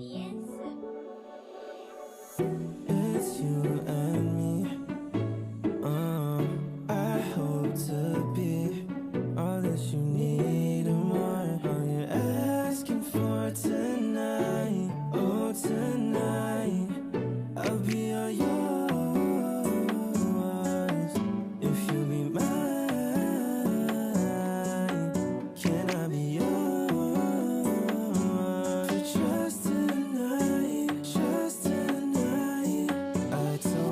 It's you and me. I hope to be all that you need and more. All you're asking for tonight, oh tonight, I'll be all yours. If you be mine, can I be yours? Just tonight, I told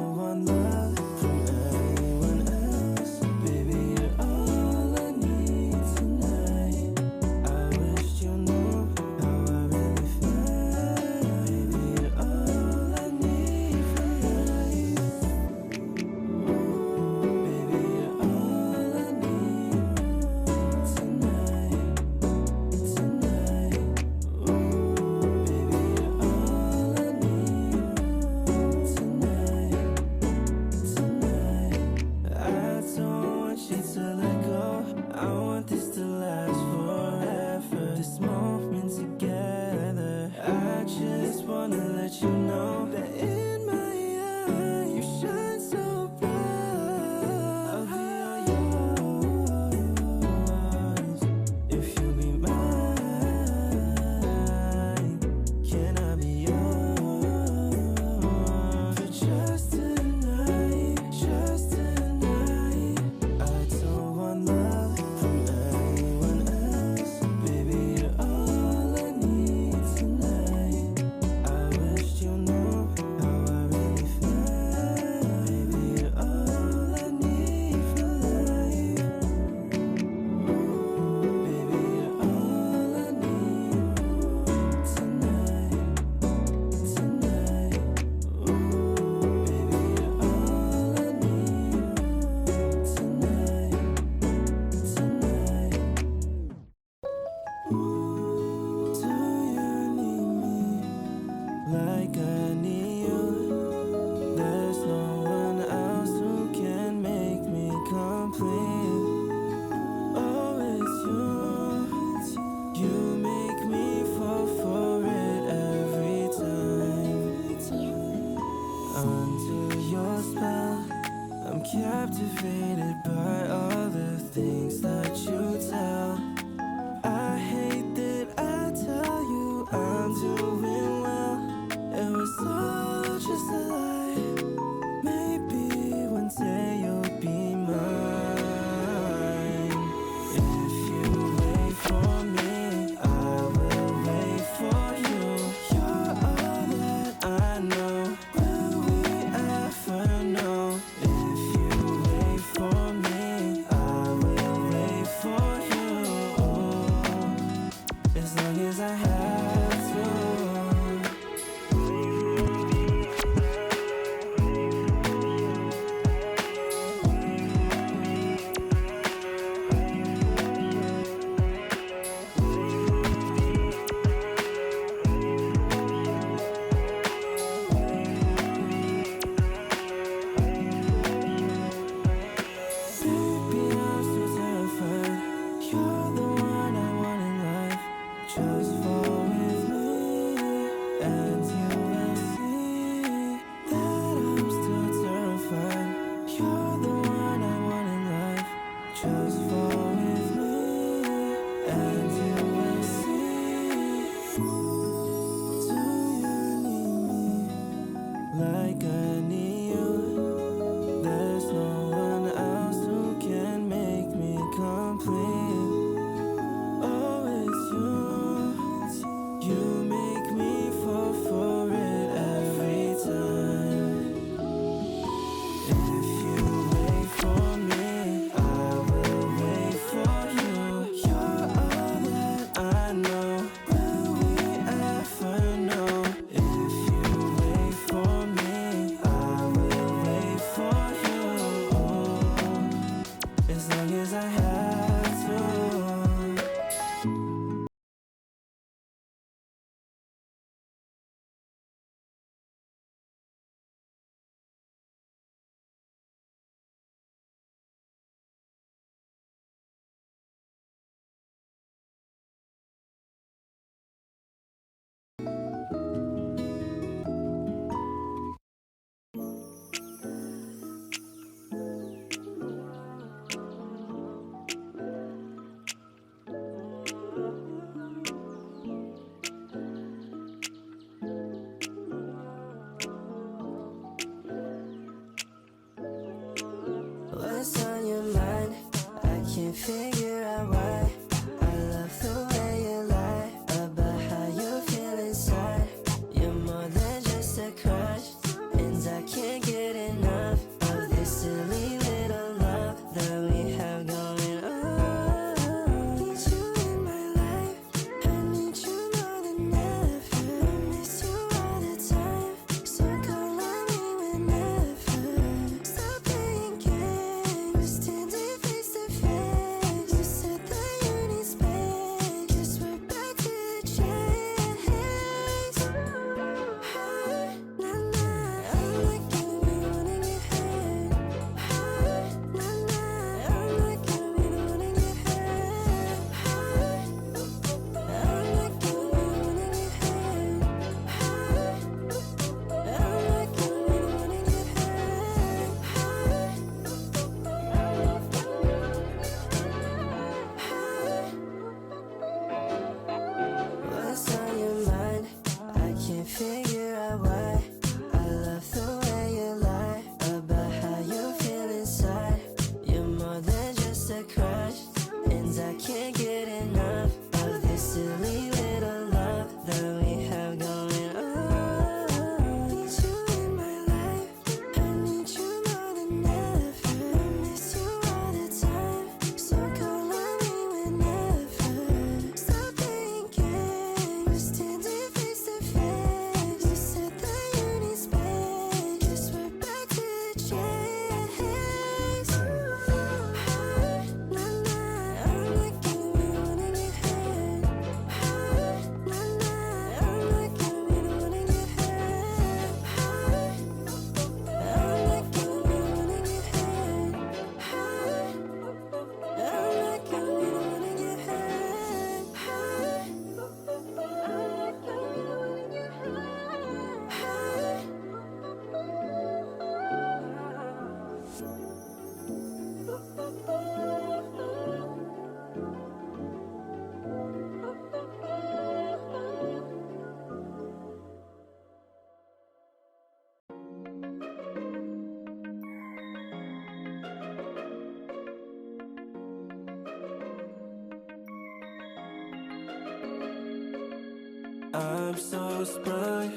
I'm so sprung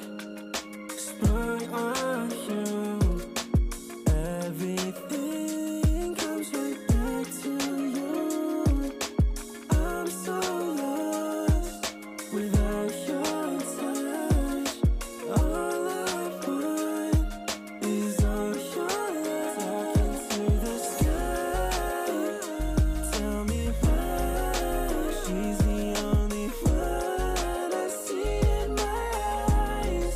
on you. Everything comes right back to you. I'm so lost without your touch. All I want is all your love. Talking to the sky, tell me why she's the only one I see in my eyes.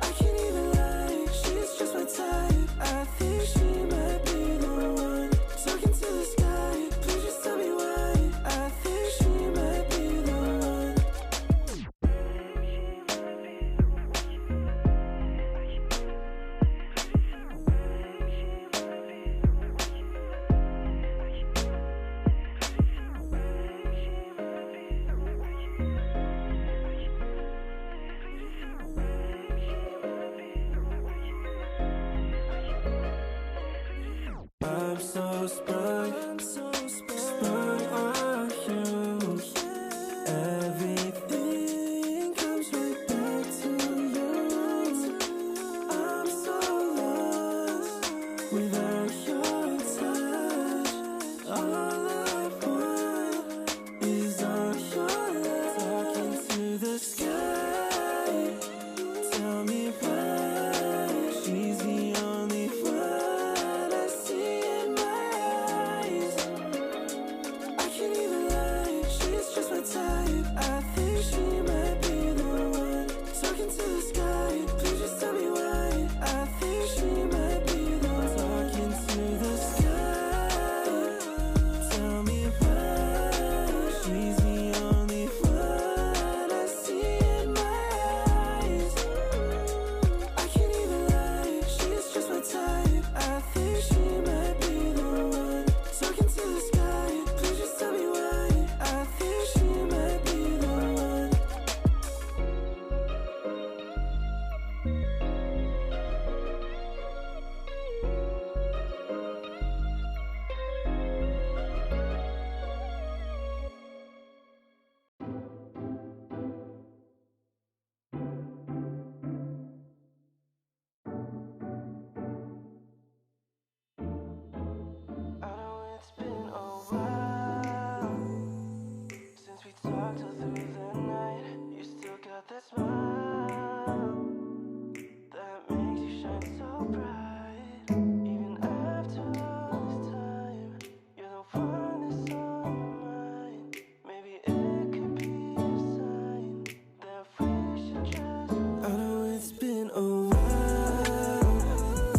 I can't even lie, she's just my type. I think she might be the one. Talking to the sky, please just tell me why. I think she might be the one. I'm so sprung on you. Everything comes right back to you. I'm so lost without your touch. All I want is all your love. Talking to the sky, tell me why she's the only one I see in my eyes. I can't even lie, she's just my type. I think she might be the one. Talking to the sky, please just tell me why. I think she might be the one. Talking to the sky, tell me why she's the only one I see in my eyes. I can't even lie, she's just my type. I think she might be the one. Talking to the sky, please just tell me why. I think she might be the one. I know it's been a while since we talked all through the night. You still got that smile that makes you shine so bright. Even after all this time, you're the one that's on my mind. Maybe it could be a sign that we should just. I know it's been a while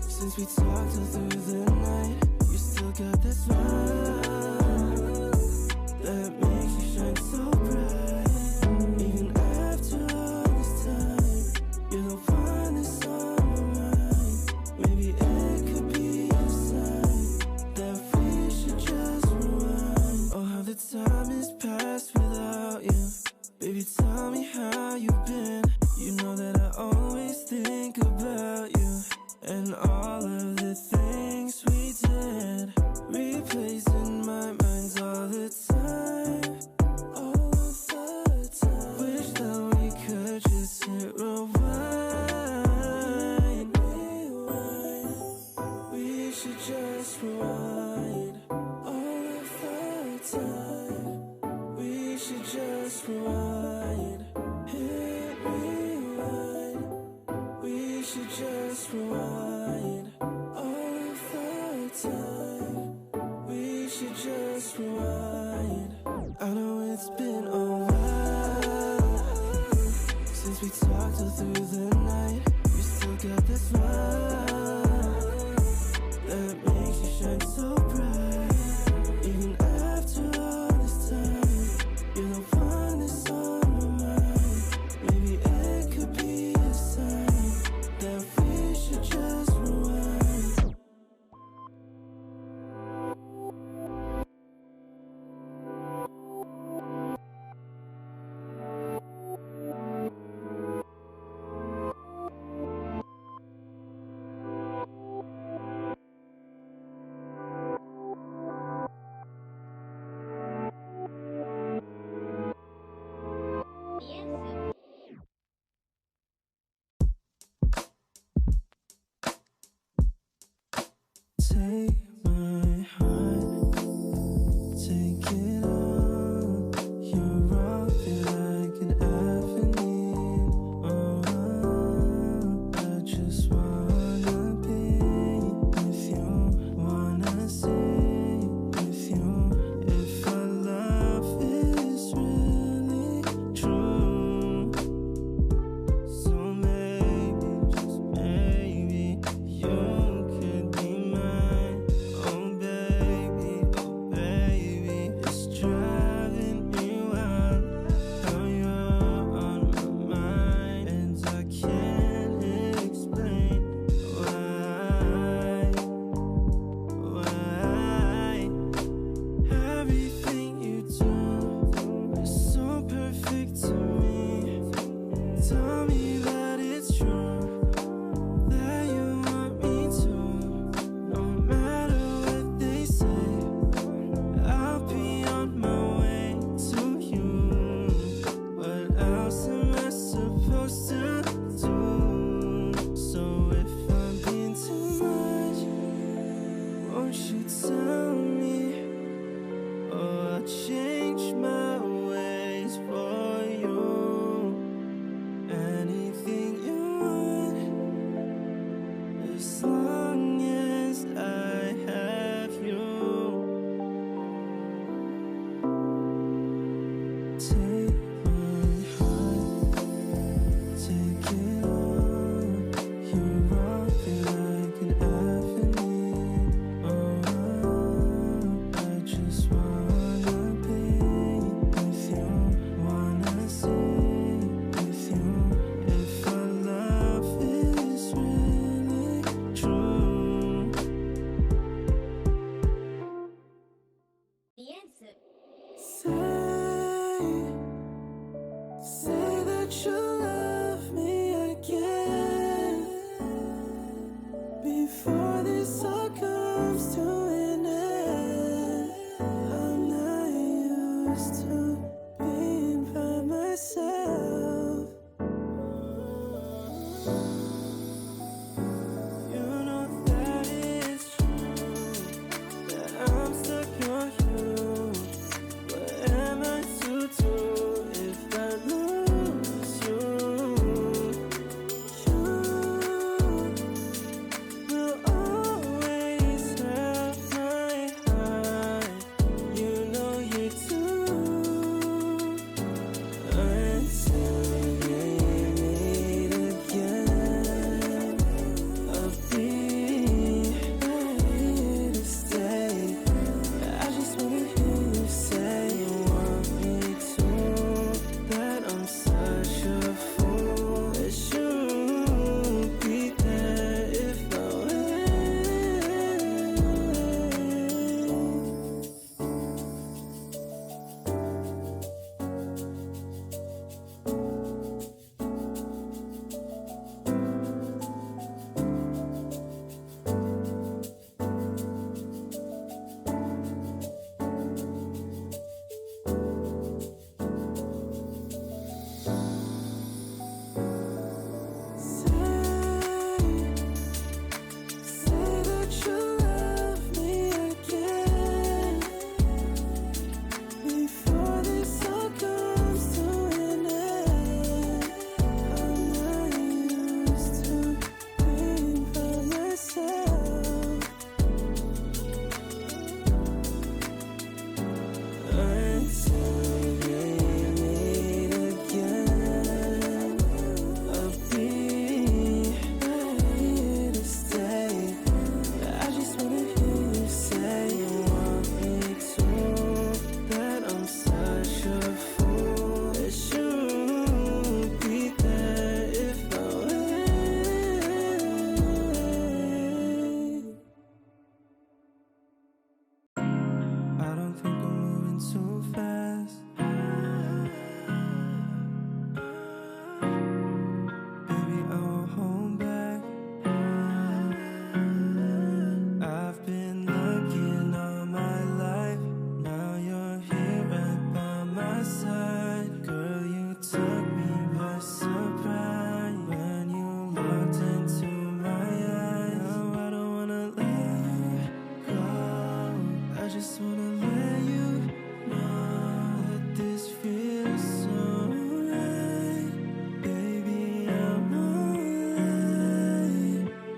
since we talked all through the night. You still got that smile that makes you shine so bright. Even after all this time, you're the one that's on my mind. Maybe it could be a sign that we should just rewind. Oh, how the time has passed without you. Baby, tell me how you've been. You know that I always think about you and all of the things we did. Replays in my mind all the time. All of the time. Wish that we could just hit rewind. We should just rewind. All of the time. We should just rewind. Hit rewind. We should just rewind. All of the time. We should just rewind. I know it's been a while since we talked all through the night. You still got that smile that makes you shine so bright. Even after all this time, you're the one that's on my mind. Maybe it could be a sign that we should just rewind. 'Cause I know it's been a while since we talked all through the night. You still got that smile that makes you shine so bright. Even after all this time, you're the one that's on my mind. Maybe it could be a sign that we should just rewind. that you'll love me again before this all comes to an end. I'm not used to being by myself. You know that it's true that I'm stuck on you. What am I to do if I lose you? You will always have my heart. You know you do. Until we meet again, I'll be here to stay. I just wanna hear you say you want me to, that I'm such a fool, that you'll be there if I say that you love me again before this all comes to an end. I'm not used to being by myself. Until we meet again, I'll be here to stay. I just wanna hear you say you want me to, that I'm such a fool, that you'll be there if I wait. I don't think I'm moving too fast. Baby, I won't hold back. I've been looking all my life. Now you're here right by my side. Girl, you took me by surprise when you looked into my eyes. Now I don't wanna let you go. I just wanna let you know that this feels so right. Baby, I'm alright.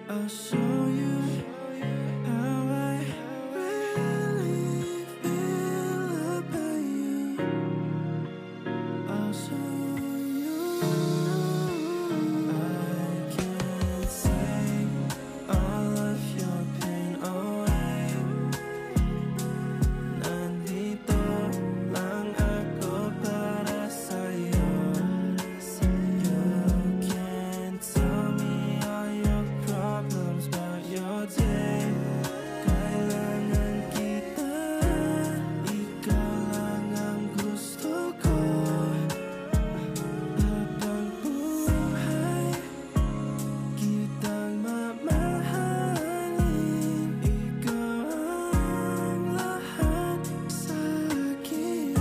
I'll show you how I really feel about you. I'll show you. I can't take all of your pain away. Nandito lang ako para sa'yo. You can tell me all your problems about your day. Kailangan kita, ikaw lang ang gusto ko. Habang buhay, kitang mamahalin. Ikaw ang lahat sa'kin.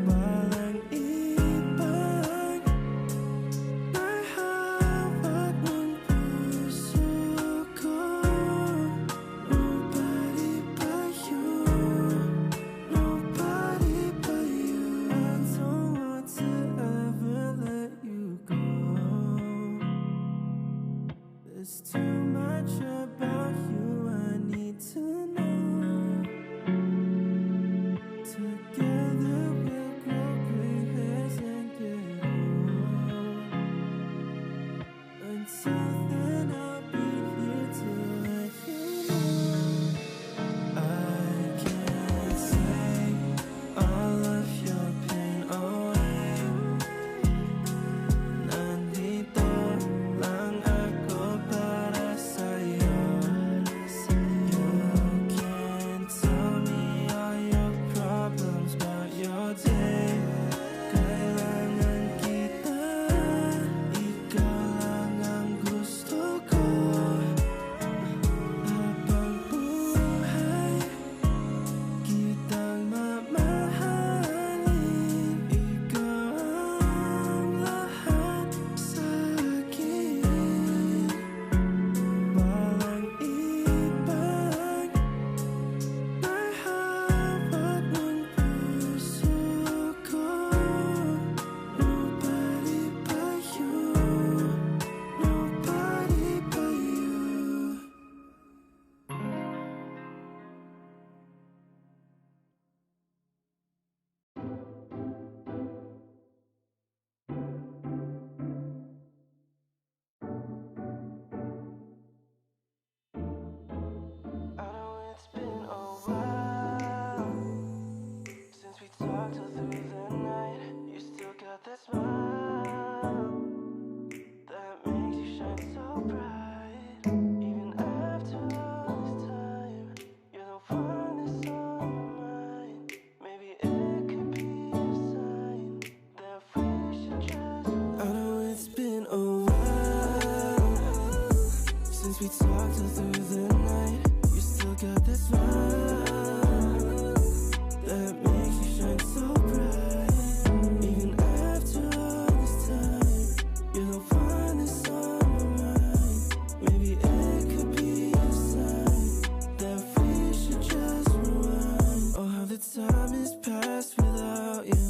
Walang ibang may hawak ng puso ko. Nobody but you. Nobody but you. I don't want to ever let you go. There's too much about you I need to know. Together we'll grow gray hairs and get old. Until then I'll be here to let you know. I can't take all of your pain away. Nandito lang ako para that smile that makes you shine so bright. Even after all this time, you're the one that's on my mind. Maybe it could be a sign that we should just. I know it's been a while since we talked all through the night. You still got that smile that makes you shine so bright. Even after all this time, you're the one that's on my mind. Maybe it could be a sign that we should just rewind. Oh, how the time has passed without you.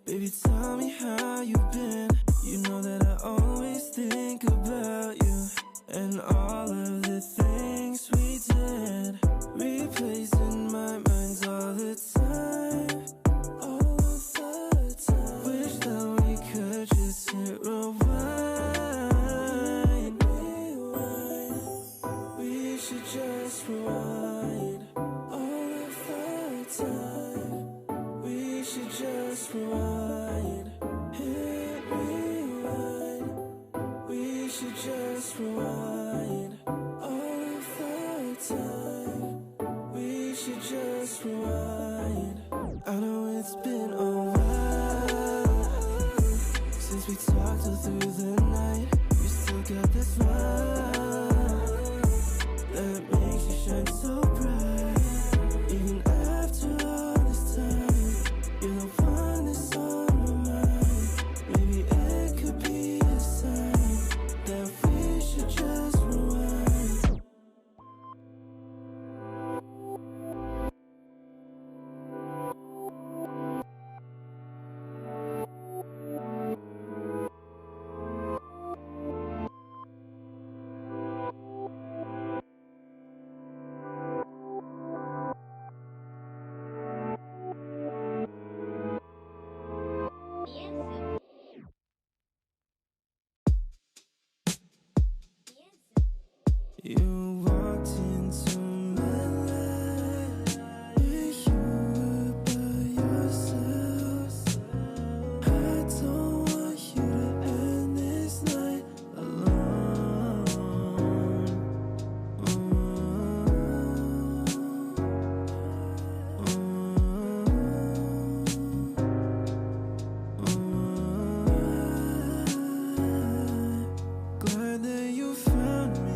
Baby, tell me how you've been. You know that I always think about you and all of the things we did. Replays in my mind all the time, all of the time. Wish that we could just hit rewind. We should just rewind all of the time. We should just rewind. Hit rewind. We should just rewind all of the time. We should just rewind. I know it's been a while since we talked all through the night. You still got that smile that makes you shine so bright. Even after all this time, you're the one that's on my mind. Maybe it could be a sign that we should just rewind. You walked into my life, but you were by yourself. I don't want you to end this night alone. Glad that you found me.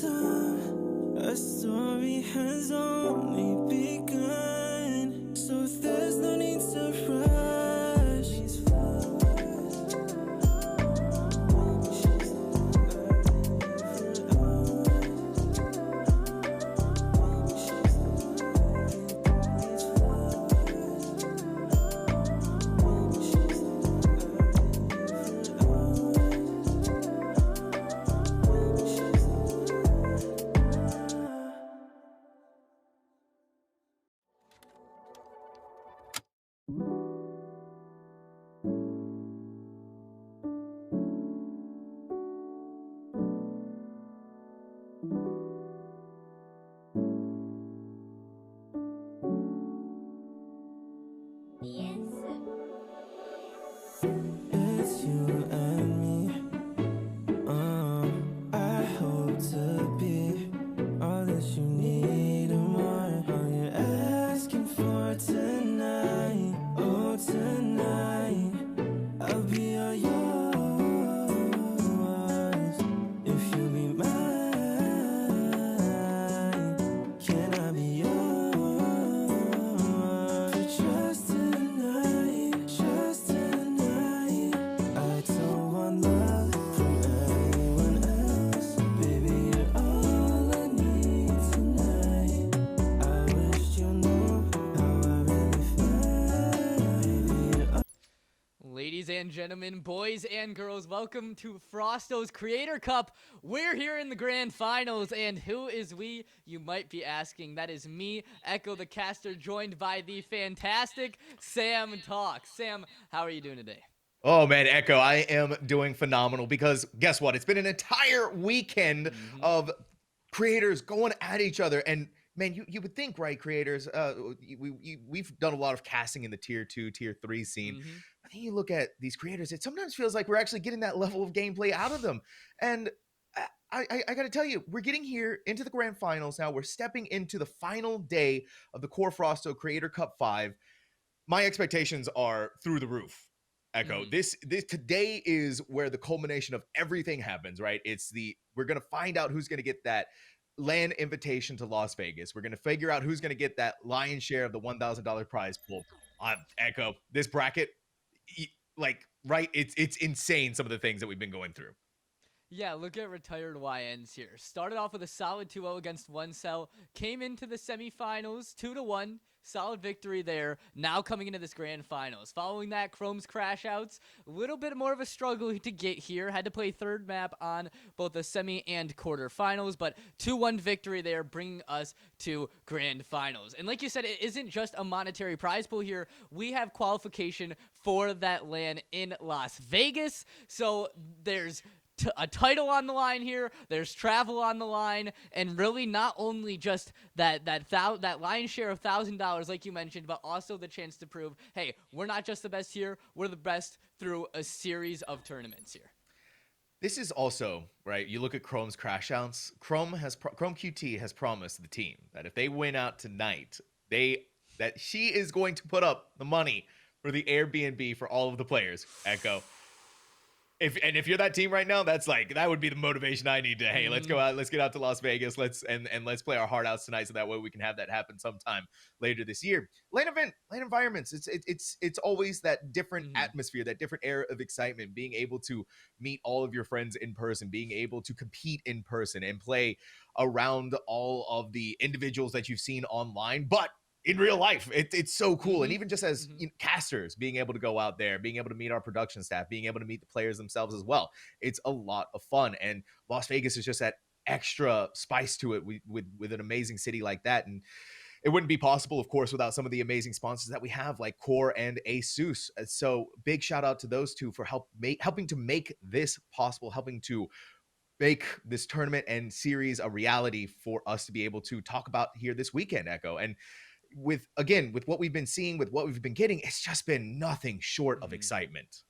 time. Our story has only begun, so there's no need to rush. These flowers, maybe she's early for us. Maybe she's early for these flowers. Maybe she's early for us. It's you and me. I hope to be all that you need and more. All you're asking for tonight. Oh, tonight. I'll be all yours if you be mine. Can I be yours for just tonight? Just tonight. I don't want love from anyone else. Baby, you're all I need tonight. I wish you knew how I really feel. Baby, you're all Ladies and gentlemen, boys and girls, welcome to Frausto's Creator Cup. We're here in the Grand Finals, and who is we? You might be asking. That is me, Echo the Caster, joined by the fantastic Sam Talk. Sam, how are you doing today? Oh man, Echo, I am doing phenomenal because guess what? It's been an entire weekend of creators going at each other. And man, you would think, right, creators, we've done a lot of casting in the tier 2, tier 3 scene. But then you look at these creators, it sometimes feels like we're actually getting that level of gameplay out of them. And I got to tell you, we're getting here into the grand finals now. We're stepping into the final day of the QoR Frausto Creator Cup 5. My expectations are through the roof. Echo. This today is where the culmination of everything happens, right? We're gonna find out who's gonna get that land invitation to Las Vegas. We're gonna figure out who's gonna get that lion's share of the $1,000 prize pool. Echo, this bracket, like, right? It's insane some of the things that we've been going through. Yeah, look at retired YNs here. Started off with a solid 2-0 against One Cell. Came into the semifinals 2-1. Solid victory there. Now coming into this grand finals. Following that, Chrome's crash outs. A little bit more of a struggle to get here. Had to play third map on both the semi and quarterfinals. But 2-1 victory there, bringing us to grand finals. And like you said, it isn't just a monetary prize pool here. We have qualification for that LAN in Las Vegas. So there's a title on the line here. There's travel on the line, and really not only just that lion's share of $1,000, like you mentioned, but also the chance to prove, hey, we're not just the best here. We're the best through a series of tournaments here. This is also, right, you look at Chrome's crash outs. Chrome QT has promised the team that if they win out tonight, that she is going to put up the money for the Airbnb for all of the players. Echo. If you're that team right now, that would be the motivation I need to, hey, let's go out, let's get out to Las Vegas, let's play our heart outs tonight, so that way we can have that happen sometime later this year. Lane environments, it's always that different atmosphere, that different air of excitement, being able to meet all of your friends in person, being able to compete in person and play around all of the individuals that you've seen online, but in real life. It's so cool. And even just as casters, being able to go out there, being able to meet our production staff, being able to meet the players themselves as well, it's a lot of fun. And Las Vegas is just that extra spice to it with an amazing city like that. And it wouldn't be possible, of course, without some of the amazing sponsors that we have, like QoR and ASUS. So big shout out to those two for helping to make this possible, helping to make this tournament and series a reality for us to be able to talk about here this weekend, Echo. And with what we've been seeing, with what we've been getting, it's just been nothing short of excitement.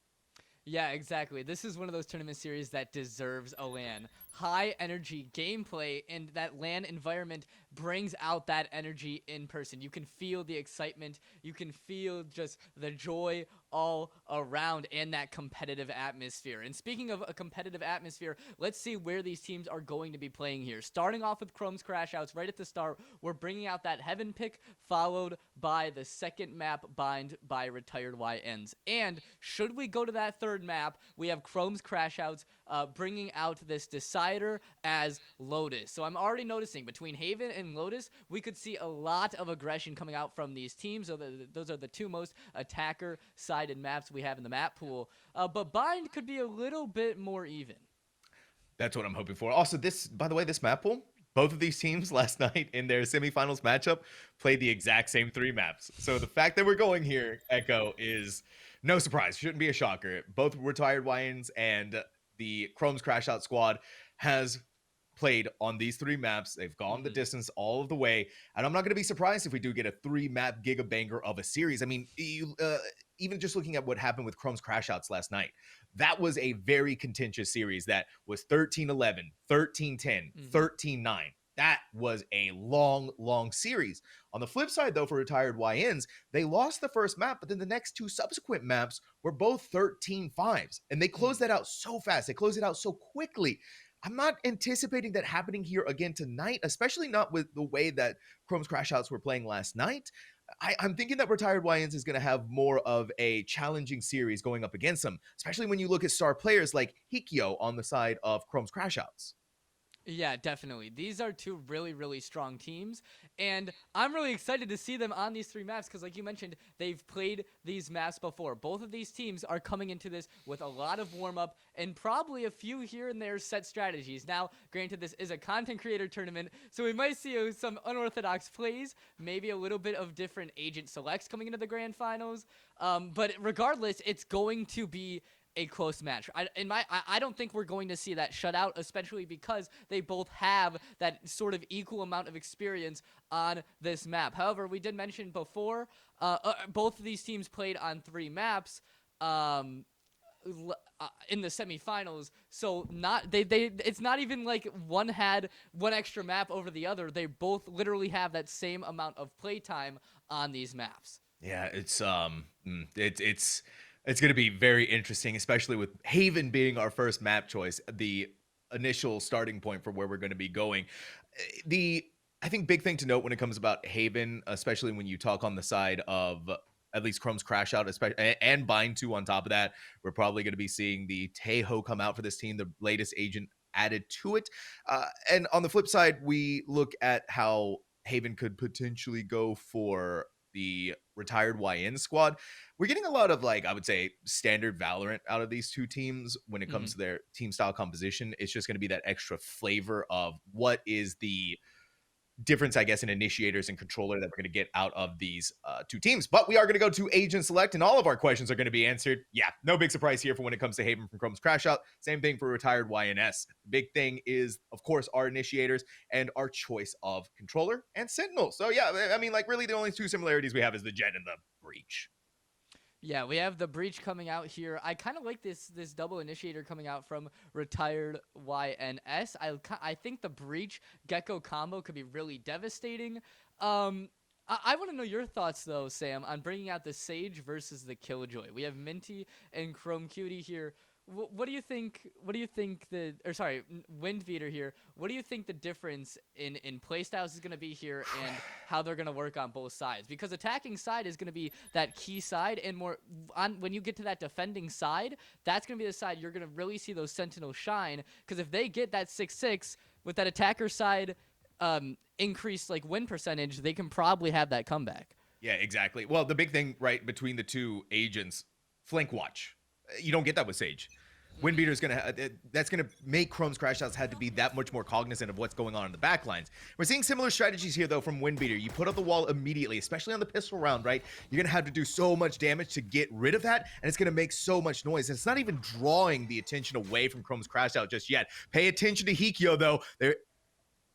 Yeah, exactly. This is one of those tournament series that deserves a LAN. High energy gameplay, and that LAN environment brings out that energy in person. You can feel the excitement. You can feel just the joy all around and that competitive atmosphere. And speaking of a competitive atmosphere, let's see where these teams are going to be playing here. Starting off with Chrome's Crash Outs right at the start, we're bringing out that Heaven pick, followed by the second map, Bind by Retired YNs. And should we go to that third map, we have Chrome's Crash Outs bringing out this Decider as Lotus. So I'm already noticing between Haven and Lotus, we could see a lot of aggression coming out from these teams. So those are the two most attacker-sided maps we have in the map pool. But Bind could be a little bit more even. That's what I'm hoping for. Also, by the way, this map pool, both of these teams last night in their semifinals matchup played the exact same 3 maps. So the fact that we're going here, Echo, is no surprise. Shouldn't be a shocker. Both Retired YNs and the Chrome's Crash Out squad has played on these 3 maps. They've gone the distance all of the way. And I'm not going to be surprised if we do get a 3-map gigabanger of a series. I mean, even just looking at what happened with Chrome's Crash Outs last night, that was a very contentious series that was 13-11, 13-10, 13-9. That was a long, long series. On the flip side, though, for Retired YNs, they lost the first map, but then the next 2 subsequent maps were both 13-5s. And they closed that out so fast. They closed it out so quickly. I'm not anticipating that happening here again tonight, especially not with the way that Chrome's Crash Outs were playing last night. I'm thinking that Retired YNs is going to have more of a challenging series going up against them, especially when you look at star players like Hikyo on the side of Chrome's Crash Outs. Yeah, definitely. These are 2 really, really strong teams, and I'm really excited to see them on these 3 maps because, like you mentioned, they've played these maps before. Both of these teams are coming into this with a lot of warm-up and probably a few here and there set strategies. Now, granted, this is a content creator tournament, so we might see some unorthodox plays, maybe a little bit of different agent selects coming into the Grand Finals, but regardless, it's going to be a close match. I don't think we're going to see that shutout, especially because they both have that sort of equal amount of experience on this map. However, we did mention before, both of these teams played on 3 maps in the semifinals, so it's not even like one had one extra map over the other. They both literally have that same amount of play time on these maps. Yeah, it's going to be very interesting, especially with Haven being our first map choice, the initial starting point for where we're going to be going. I think big thing to note when it comes about Haven, especially when you talk on the side of at least Chrome's Crash Out, especially, and Bind 2 on top of that, we're probably going to be seeing the Taeho come out for this team, the latest agent added to it. And on the flip side, we look at how Haven could potentially go for the Retired YN squad. We're getting a lot of, like, I would say, standard Valorant out of these 2 teams when it comes to their team style composition. It's just going to be that extra flavor of what is the difference, I guess, in initiators and controller that we're going to get out of these 2 teams. But we are going to go to Agent Select, and all of our questions are going to be answered. Yeah, no big surprise here for when it comes to Haven from Chrome's Crash Out. Same thing for Retired YNS. The big thing is, of course, our initiators and our choice of controller and Sentinel. So yeah, I mean, like, really the only 2 similarities we have is the Jet and the Breach. Yeah, we have the Breach coming out here. I kind of like this double initiator coming out from Retired YNS. I think the Breach Gecko combo could be really devastating. I want to know your thoughts, though, Sam, on bringing out the Sage versus the Killjoy. We have Minty and Chrome Cutie here. What do you think? What do you think Windbeater here? What do you think the difference in playstyles is going to be here, and how they're going to work on both sides? Because attacking side is going to be that key side, and when you get to that defending side, that's going to be the side you're going to really see those Sentinels shine. Because if they get that 6-6 with that attacker side increased like win percentage, they can probably have that comeback. Yeah, exactly. Well, the big thing, right, between the 2 agents, flank watch. You don't get that with Sage. Windbeater's that's gonna make Chrome's Crash Outs had to be that much more cognizant of what's going on in the backlines. We're seeing similar strategies here, though, from Windbeater. You put up the wall immediately, especially on the pistol round, right? You're gonna have to do so much damage to get rid of that, and it's gonna make so much noise. And it's not even drawing the attention away from Chrome's Crash Out just yet. Pay attention to Hikyo, though. They're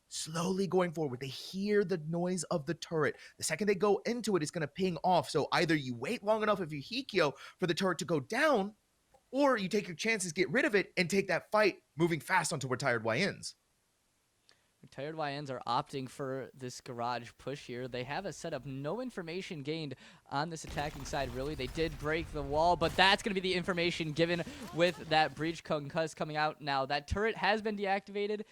slowly going forward. They hear the noise of the turret. The second they go into it, it's gonna ping off. So either you wait long enough if you Hikyo for the turret to go down, or you take your chances, get rid of it, and take that fight moving fast onto Retired YNs. Retired YNs are opting for this garage push here. They have a setup. No information gained on this attacking side, really. They did break the wall, but that's going to be the information given with that breach concuss coming out now. That turret has been deactivated.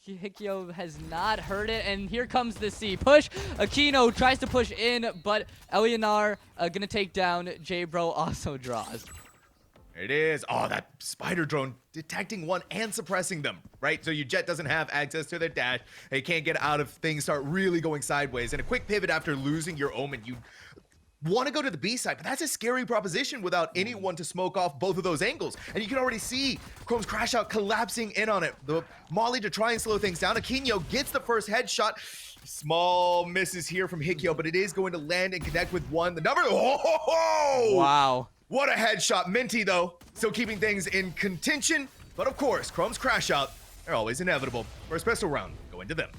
Hikyo has not heard it, and here comes the C push. Aquino tries to push in, but Elionar gonna take down J-Bro, also draws. It is. Oh, that spider drone detecting one and suppressing them, right? So your Jet doesn't have access to their dash. They can't get out of things start really going sideways. And a quick pivot after losing your Omen, you want to go to the B side, but that's a scary proposition without anyone to smoke off both of those angles. And you can already see Chrome's crash out collapsing in on it. The Molly to try and slow things down. Aquino gets the first headshot. Small misses here from Hikyo, but it is going to land and connect with one. The number. Oh! Wow. What a headshot. Minty, though, still keeping things in contention. But of course, Chrome's crash out, they're always inevitable. First pistol round, go into them.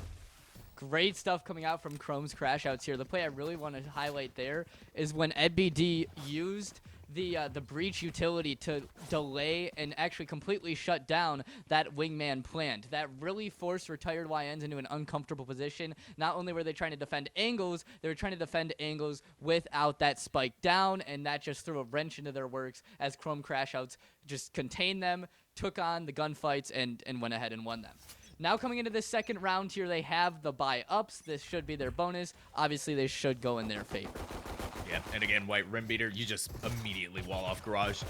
Great stuff coming out from Chrome's crash outs here. The play I really want to highlight there is when EdBD used the breach utility to delay and actually completely shut down that wingman plant. That really forced retired YNs into an uncomfortable position. Not only were they trying to defend angles, they were trying to defend angles without that spike down, and that just threw a wrench into their works as Chrome crash outs just contained them, took on the gunfights, and went ahead and won them. Now coming into this second round here, they have the buy-ups. This should be their bonus. Obviously, they should go in their favor. Yeah, and again, White Rim Beater, you just immediately wall off Garage.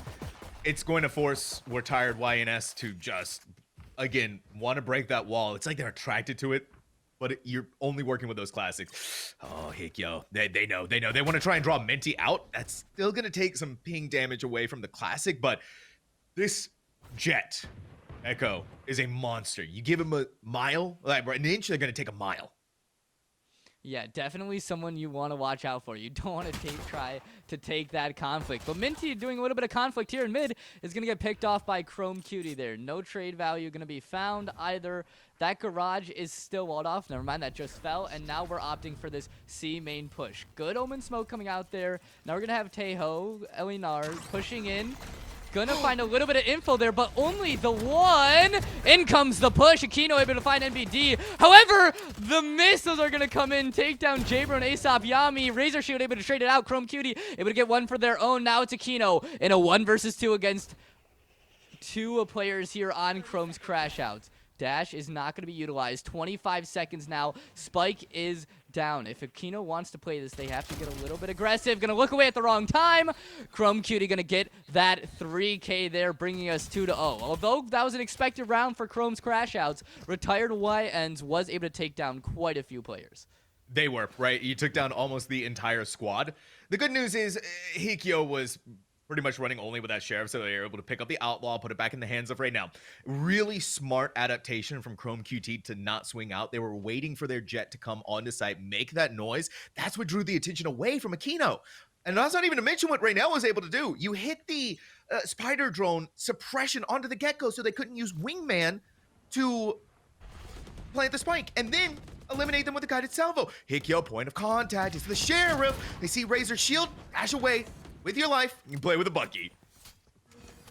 It's going to force retired YNS to just, again, want to break that wall. It's like they're attracted to it, but you're only working with those classics. Oh, Hikyo, they know. They want to try and draw Minty out. That's still going to take some ping damage away from the classic, but this Jet Echo is a monster. You give him a mile, like an inch, they're going to take a mile. Yeah, definitely someone you want to watch out for. You don't want to try to take that conflict. But Minty doing a little bit of conflict here in mid is going to get picked off by Chrome Cutie there. No trade value going to be found either. That garage is still walled off. Never mind, that just fell. And now we're opting for this C main push. Good Omen smoke coming out there. Now we're going to have Teho, Elinar pushing in. Gonna find a little bit of info there, but only the one. In comes the push. Aquino able to find NBD. However, the missiles are gonna come in, take down J-Bro and Aesop Yami. Razor Shield able to trade it out. Chrome Cutie able to get one for their own. Now it's Aquino in a 1 versus 2 against two players here on Chrome's crash outs. Dash is not going to be utilized. 25 seconds now. Spike is down. If Aquino wants to play this, they have to get a little bit aggressive. Going to look away at the wrong time. Chrome Cutie going to get that 3K there, bringing us 2-0. Although that was an expected round for Chrome's crash outs, retired YNs was able to take down quite a few players. They were, right? You took down almost the entire squad. The good news is Hikyo was pretty much running only with that Sheriff, so they were able to pick up the Outlaw, put it back in the hands of right now. Really smart adaptation from Chrome QT to not swing out. They were waiting for their Jet to come onto site, make that noise. That's what drew the attention away from Aquino. And that's not even to mention what Raynell was able to do. You hit the spider drone suppression onto the get-go so they couldn't use Wingman to plant the spike. And then eliminate them with a guided salvo. Hikyo, point of contact. It's the Sheriff. They see Razor Shield, dash away. With your life, you can play with a Bucky.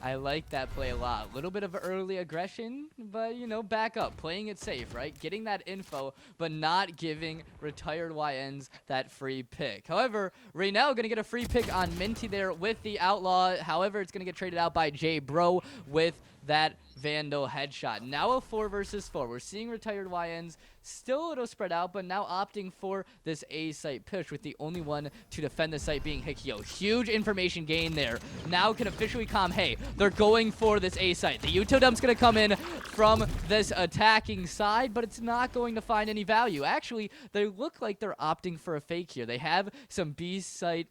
I like that play a lot. A little bit of early aggression, but, you know, back up. Playing it safe, right? Getting that info, but not giving retired YNs that free pick. However, Raynell going to get a free pick on Minty there with the Outlaw. However, it's going to get traded out by J-Bro with that Vandal headshot. Now a 4 versus 4. We're seeing retired YNs still a little spread out, but now opting for this A site push with the only one to defend the site being Hikyo. Huge information gain there. Now can officially calm, hey, they're going for this A site. The Uto dump's going to come in from this attacking side, but it's not going to find any value. Actually, they look like they're opting for a fake here. They have some B site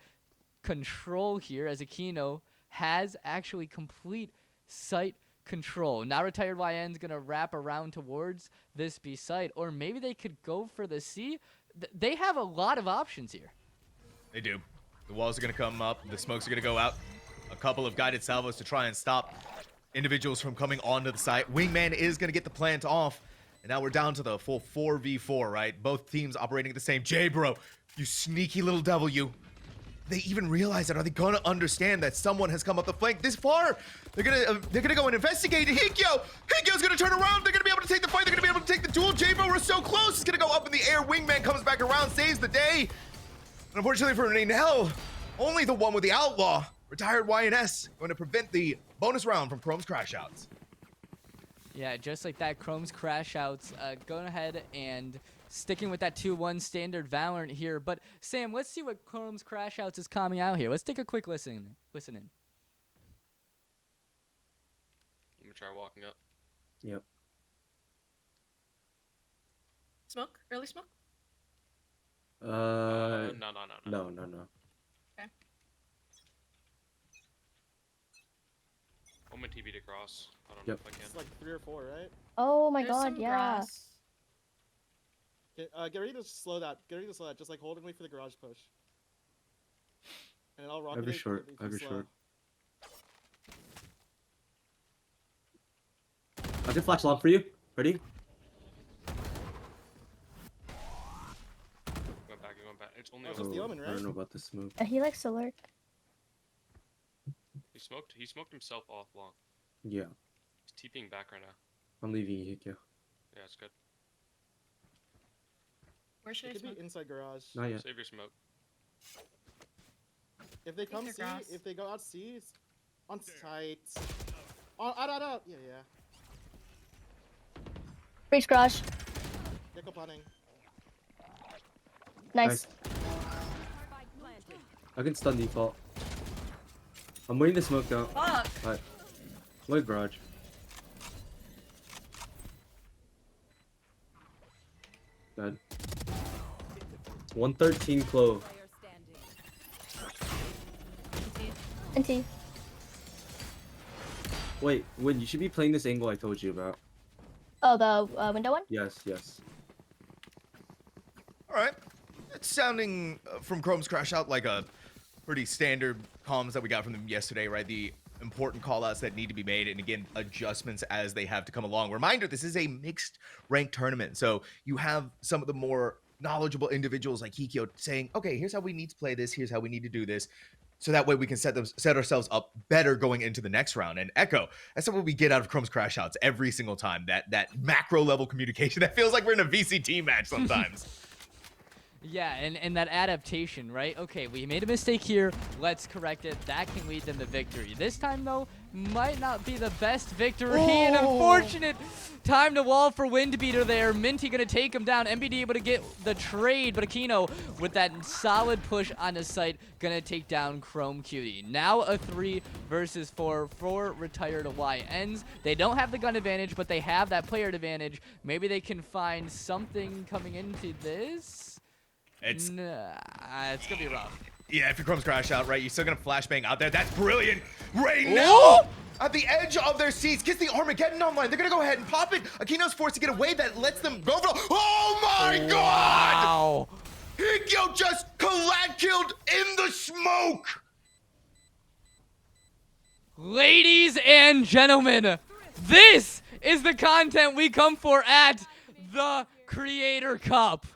control here as Aquino has actually complete site control. Now retired YN's gonna wrap around towards this B site, or maybe they could go for the C. They have a lot of options here. They do. The walls are gonna come up, the smokes are gonna go out. A couple of guided salvos to try and stop individuals from coming onto the site. Wingman is gonna get the plant off, and now we're down to the full 4v4, right? Both teams operating at the same. J-Bro, you sneaky little devil, you. they even realize that? Are they gonna understand that someone has come up the flank this far? They're gonna go and investigate. Hikyo's gonna turn around. They're gonna be able to take the fight. They're gonna be able to take the duel. J-Bo are so close. He's gonna go up in the air. Wingman comes back around, saves the day. And unfortunately for Raynell, only the one with the outlaw, retired YNS, going to prevent the bonus round from Chrome's crash outs. Yeah, just like that, Chrome's crash outs going ahead and sticking with that 2-1 standard Valorant here. But Sam, let's see what Chrome's crash outs is coming out here. Let's take a quick listen in. I'm gonna try walking up. Yep. Smoke? Early smoke? No. No. Okay. I'm gonna TP to cross. I don't Yep. know if I can. It's like 3 or 4, right? Oh my There's god, some yeah. grass. Okay, get ready to slow that. Get ready to slow that. Just like hold and wait for the garage push. And I'll rock Every it. short, if you every slow. short. I can flash long for you. Ready? Going back. It's only Oh, over. just the omen, I right? don't know about this smoke. He likes to lurk. He smoked himself off long. Yeah. He's TPing back right now. I'm leaving you, Hikyo. Yeah, it's good. Where should It I could smoke? be inside garage. Not yet. Save your smoke. If they come they're C, grass. if they go out C, it's on site. Out. Yeah. Breach garage. Gecko punning. Nice. I can stun default. I'm waiting to smoke out. Fuck! Alright. Wait, garage. Dead. 113 clove. NT. Wait, Win, you should be playing this angle I told you about. Oh, the window one? Yes. All right. It's sounding from Chrome's crash out like a pretty standard comms that we got from them yesterday, right? The important call-outs that need to be made, and again, adjustments as they have to come along. Reminder, this is a mixed rank tournament, so you have some of the more knowledgeable individuals like Hikyo saying, okay, here's how we need to play this, here's how we need to do this, so that way we can set ourselves up better going into the next round. And Echo, that's what we get out of Chrome's crash outs every single time, that macro level communication that feels like we're in a VCT match sometimes. Yeah, and that adaptation, right? Okay, we made a mistake here. Let's correct it. That can lead them to victory. This time, though, might not be the best victory. An unfortunate time to wall for Windbeater there. Minty going to take him down. MBD able to get the trade, but Aquino with that solid push on the site going to take down Chrome Cutie. Now a 3 versus 4 for retired YNs. They don't have the gun advantage, but they have that player advantage. Maybe they can find something coming into this. It's gonna be rough. Yeah, if your Chrome's crash out, right, you're still gonna flashbang out there. That's brilliant. Right now, at the edge of their seats, gets the Armageddon online. They're gonna go ahead and pop it. Aquino's forced to get away. That lets them go for the. Oh my God! Wow. Hikyo just collab killed in the smoke. Ladies and gentlemen, this is the content we come for at the Creator Cup.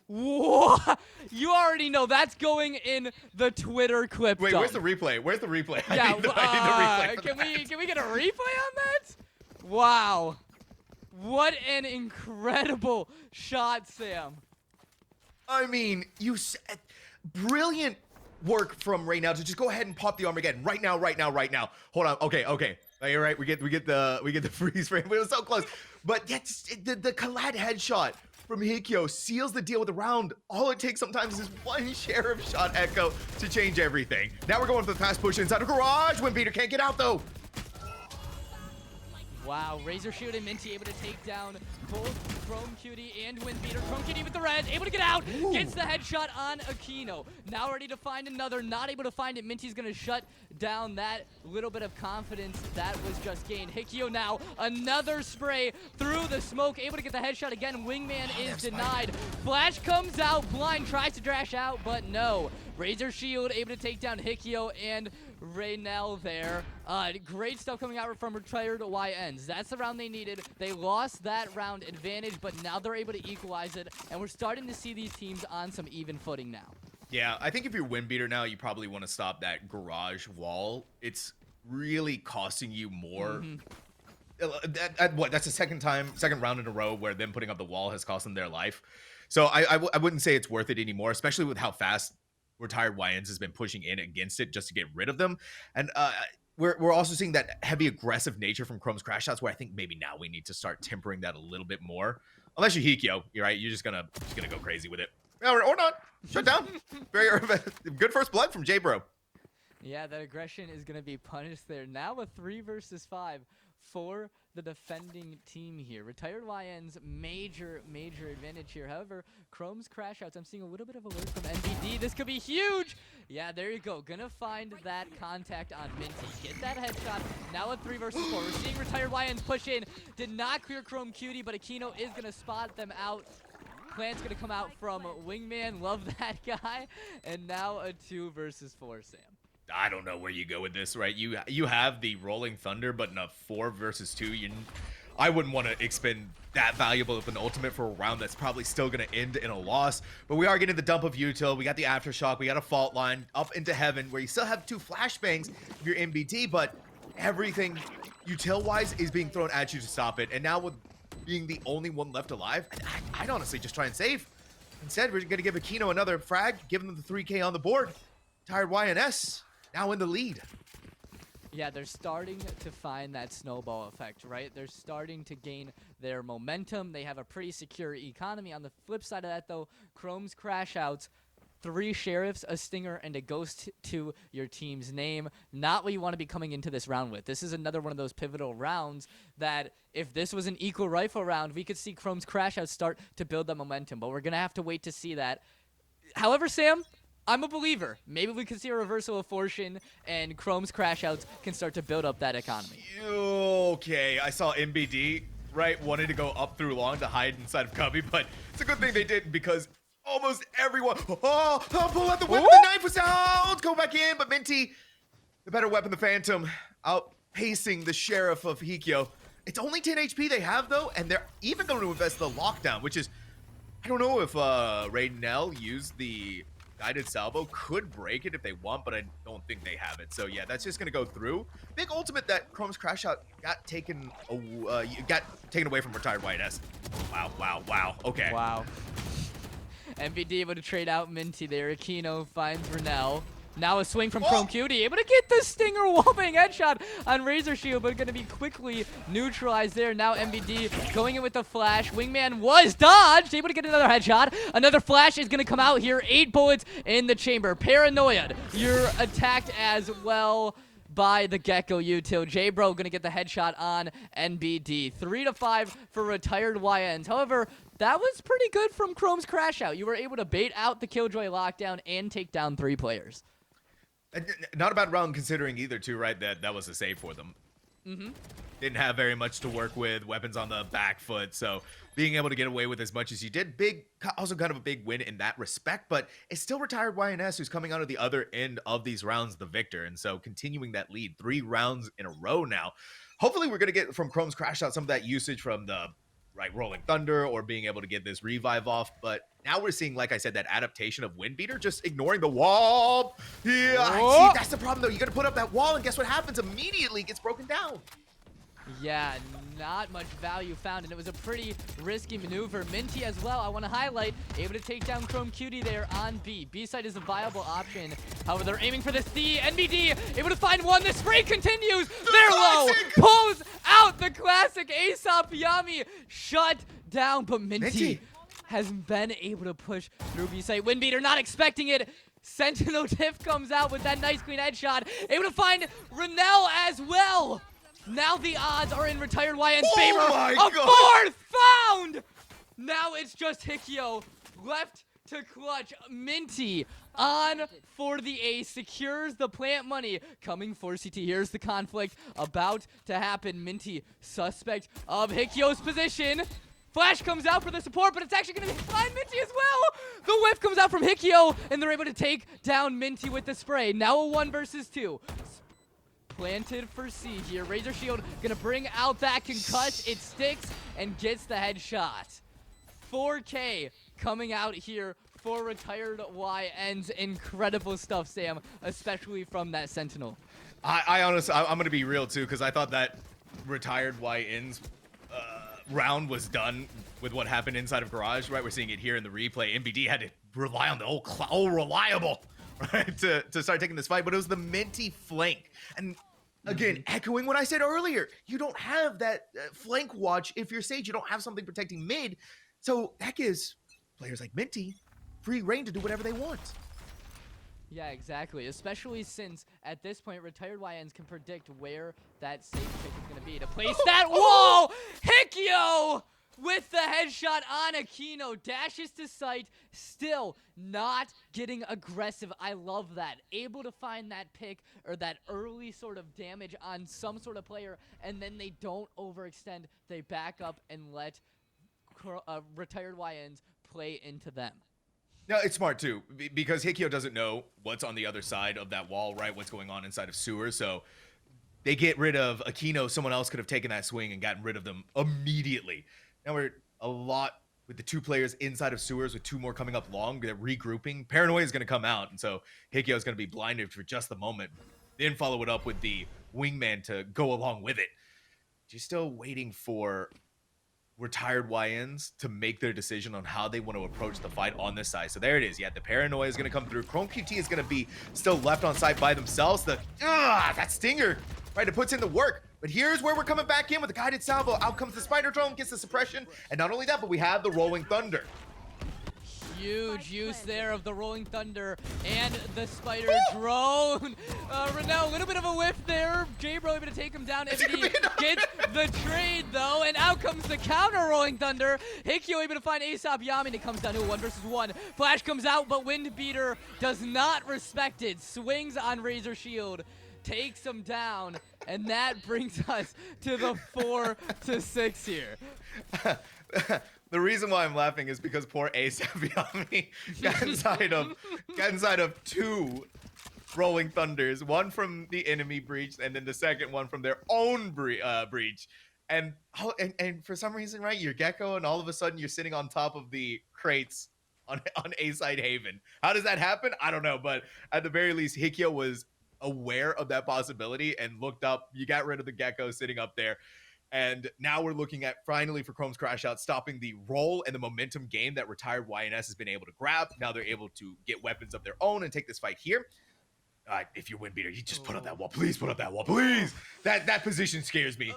What? You already know that's going in the Twitter clip. Wait, where's the replay? Where's the replay? Yeah, I need the replay for can that. we get a replay on that? Wow. What an incredible shot, Sam. I mean, brilliant work from right now to just go ahead and pop the Armageddon right now. Hold on. Okay. Oh, you're right. We get the freeze frame. We were so close. But yeah, the collide headshot from Hikyo seals the deal with a round. All it takes sometimes is one sheriff shot Echo to change everything. Now we're going for the fast push inside the garage. Windbeater can't get out though. Wow, Razor Shield and Minty able to take down both Chrome Cutie and Windbeater. Chrome Cutie with the res, able to get out, gets the headshot on Aquino. Now ready to find another, not able to find it. Minty's gonna shut down that little bit of confidence that was just gained. Hikyo now, another spray through the smoke, able to get the headshot again. Wingman is denied. Flash comes out, Blind tries to dash out, but no. Razor Shield able to take down Hikyo and Raynell there. Great stuff coming out from retired YNs. That's the round they needed. They lost that round advantage, but now they're able to equalize it, and we're starting to see these teams on some even footing now. Yeah, I think if you're win beater now, you probably want to stop that garage wall. It's really costing you more. That's the second round in a row where them putting up the wall has cost them their life. So I wouldn't say it's worth it anymore, especially with how fast retired YNs has been pushing in against it just to get rid of them. And we're also seeing that heavy aggressive nature from Chrome's crash shots, where I think maybe now we need to start tempering that a little bit more. Unless you're Hikyo, you're right. You're just gonna go crazy with it, or not. Shut down. Very good first blood from J-Bro. Yeah, that aggression is going to be punished there. Now a 3 versus 5 for the defending team here. Retired YN's major advantage here. However, Chrome's crash outs, I'm seeing a little bit of alert from NBD. This could be huge. Yeah, there you go. Gonna find that contact on Minty. Get that headshot. Now a 3 versus 4. We're seeing Retired YN's push in. Did not clear Chrome Cutie, but Aquino is going to spot them out. Plant's going to come out from Wingman. Love that guy. And now a 2 versus 4, Sam. I don't know where you go with this, right? You have the Rolling Thunder, but in a 4 versus 2, I wouldn't want to expend that valuable of an ultimate for a round that's probably still going to end in a loss. But we are getting the dump of util. We got the aftershock. We got a fault line up into heaven where you still have 2 flashbangs if you're MBT, but everything util-wise is being thrown at you to stop it. And now with being the only one left alive, I'd honestly just try and save. Instead, we're going to give Aquino another frag, giving them the 3K on the board. Tired YNS now in the lead. Yeah, they're starting to find that snowball effect, right? They're starting to gain their momentum. They have a pretty secure economy. On the flip side of that, though, Chrome's crash outs, 3 sheriffs, a stinger, and a ghost to your team's name. Not what you want to be coming into this round with. This is another one of those pivotal rounds that if this was an equal rifle round, we could see Chrome's crash outs start to build that momentum. But we're going to have to wait to see that. However, Sam, I'm a believer. Maybe we can see a reversal of fortune and Chrome's crash outs can start to build up that economy. Okay, I saw MBD, right, wanted to go up through long to hide inside of Cubby, but it's a good thing they didn't because almost everyone. Oh, pull out the weapon. The knife was out. Go back in, but Minty, the better weapon, the Phantom, outpacing the Sheriff of Hikyo. It's only 10 HP they have, though, and they're even going to invest the lockdown, which is, I don't know if Raidnell used the guided salvo, could break it if they want, but I don't think they have it. So yeah, that's just gonna go through. Big ultimate that Chrome's crash out got taken away from retired YNS. Wow. Okay. Wow. MVD able to trade out Minty there. Aquino finds Renell. Now a swing from Chrome Cutie, able to get the stinger whopping headshot on Razor Shield, but going to be quickly neutralized there. Now MBD going in with the flash. Wingman was dodged, able to get another headshot. Another flash is going to come out here. 8 bullets in the chamber. Paranoid, you're attacked as well by the Gecko util. J-Bro going to get the headshot on NBD. 3-5 for retired YNs. However, that was pretty good from Chrome's crash out. You were able to bait out the Killjoy lockdown and take down 3 players. Not a bad round considering either, too, right? That was a save for them. Didn't have very much to work with. Weapons on the back foot. So being able to get away with as much as you did, also kind of a big win in that respect. But it's still retired YNS who's coming out of the other end of these rounds the victor. And so continuing that lead 3 rounds in a row now. Hopefully we're going to get from Chrome's crash out some of that usage from the Rolling Thunder or being able to get this revive off. But now we're seeing, like I said, that adaptation of Windbeater, just ignoring the wall. Yeah, see, that's the problem, though. You got to put up that wall, and guess what happens? Immediately it gets broken down. Yeah, not much value found, and it was a pretty risky maneuver. Minty as well, I want to highlight, able to take down Chrome Cutie there on B. B side is a viable option. However, they're aiming for this C. NBD able to find one. The spray continues. They're low. Pulls out the classic Aesop Yami. Shut down, but Minty has been able to push through B side. Windbeater not expecting it. Sentinel Tiff comes out with that nice clean headshot. Able to find Renell as well. Now the odds are in retired YN's favor. A 4th found! Now it's just Hikyo left to clutch. Minty on for the ace, secures the plant money. Coming for CT. Here's the conflict about to happen. Minty, suspect of Hikyo's position. Flash comes out for the support, but it's actually going to find Minty as well. The whiff comes out from Hikyo, and they're able to take down Minty with the spray. Now a 1 versus 2. Planted for C here. Razor Shield gonna bring out that concuss. It sticks and gets the headshot. 4K coming out here for retired YNs. Incredible stuff, Sam, especially from that Sentinel. I honestly, I'm gonna be real too, because I thought that retired YN's round was done with what happened inside of Garage. Right, we're seeing it here in the replay. MBD had to rely on the old reliable, right, to start taking this fight, but it was the Minty flank. And again, echoing what I said earlier, you don't have that flank watch if you're Sage. You don't have something protecting mid, so that gives players like Minty free reign to do whatever they want. Yeah, exactly. Especially since at this point, retired YNs can predict where that safe pick is going to be to place that wall. Hikyo with the headshot on Aquino. Dashes to sight. Still not getting aggressive. I love that. Able to find that pick or that early sort of damage on some sort of player, and then they don't overextend. They back up and let retired YNs play into them. No, it's smart too, because Hikyo doesn't know what's on the other side of that wall, right? What's going on inside of sewers. So they get rid of Aquino. Someone else could have taken that swing and gotten rid of them immediately. Now we're a lot with the 2 players inside of sewers, with 2 more coming up long. They're regrouping. Paranoia is going to come out, and so Hikyo is going to be blinded for just the moment. Then follow it up with the wingman to go along with it. Just still waiting for retired YNs to make their decision on how they want to approach the fight on this side. So there it is. Yeah, the Paranoia is going to come through. Chrome QT is going to be still left on site by themselves. That stinger, right? It puts in the work. But here's where we're coming back in with the guided salvo. Out comes the Spider Drone, gets the suppression. And not only that, but we have the Rolling Thunder. Huge use there of the Rolling Thunder and the Spider Drone. Renell, a little bit of a whiff there. J-Bro able to take him down. MBD gets the trade, though, and out comes the counter Rolling Thunder. Hikyo able to find Aesop Yami, and it comes down to a 1-versus-1. Flash comes out, but Wind Beater does not respect it. Swings on Razor Shield, takes him down, and that brings us to the 4-6 here. The reason why I'm laughing is because poor Ace Yami got inside of 2 Rolling Thunders, one from the enemy breach, and then the second one from their own breach. And for some reason, right, you're Gecko, and all of a sudden you're sitting on top of the crates on A-side Haven. How does that happen? I don't know, but at the very least, Hikyo was aware of that possibility and looked up. You got rid of the Gecko sitting up there. And now we're looking at, finally, for Chrome's Crash Out, stopping the roll and the momentum game that retired YNS has been able to grab. Now they're able to get weapons of their own and take this fight here. If you're Wind Beater, you just put up that wall. Please put up that wall. Please. That position scares me.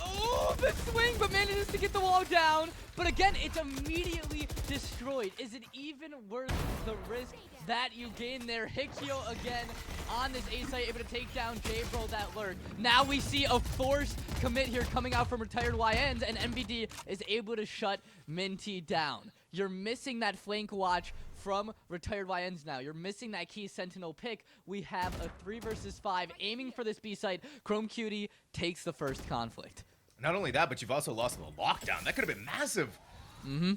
Oh, the swing, but manages to get the wall down. But again, it's immediately destroyed. Is it even worth the risk that you gain there? Hikyo again on this A site, able to take down J-Bro that lurk. Now we see a forced commit here coming out from retired YNs, and MBD is able to shut Minty down. You're missing that flank watch from retired YNs now. You're missing that key Sentinel pick. We have a 3-versus-5 aiming for this B site. Chrome Cutie takes the first conflict. Not only that, but you've also lost the lockdown. That could have been massive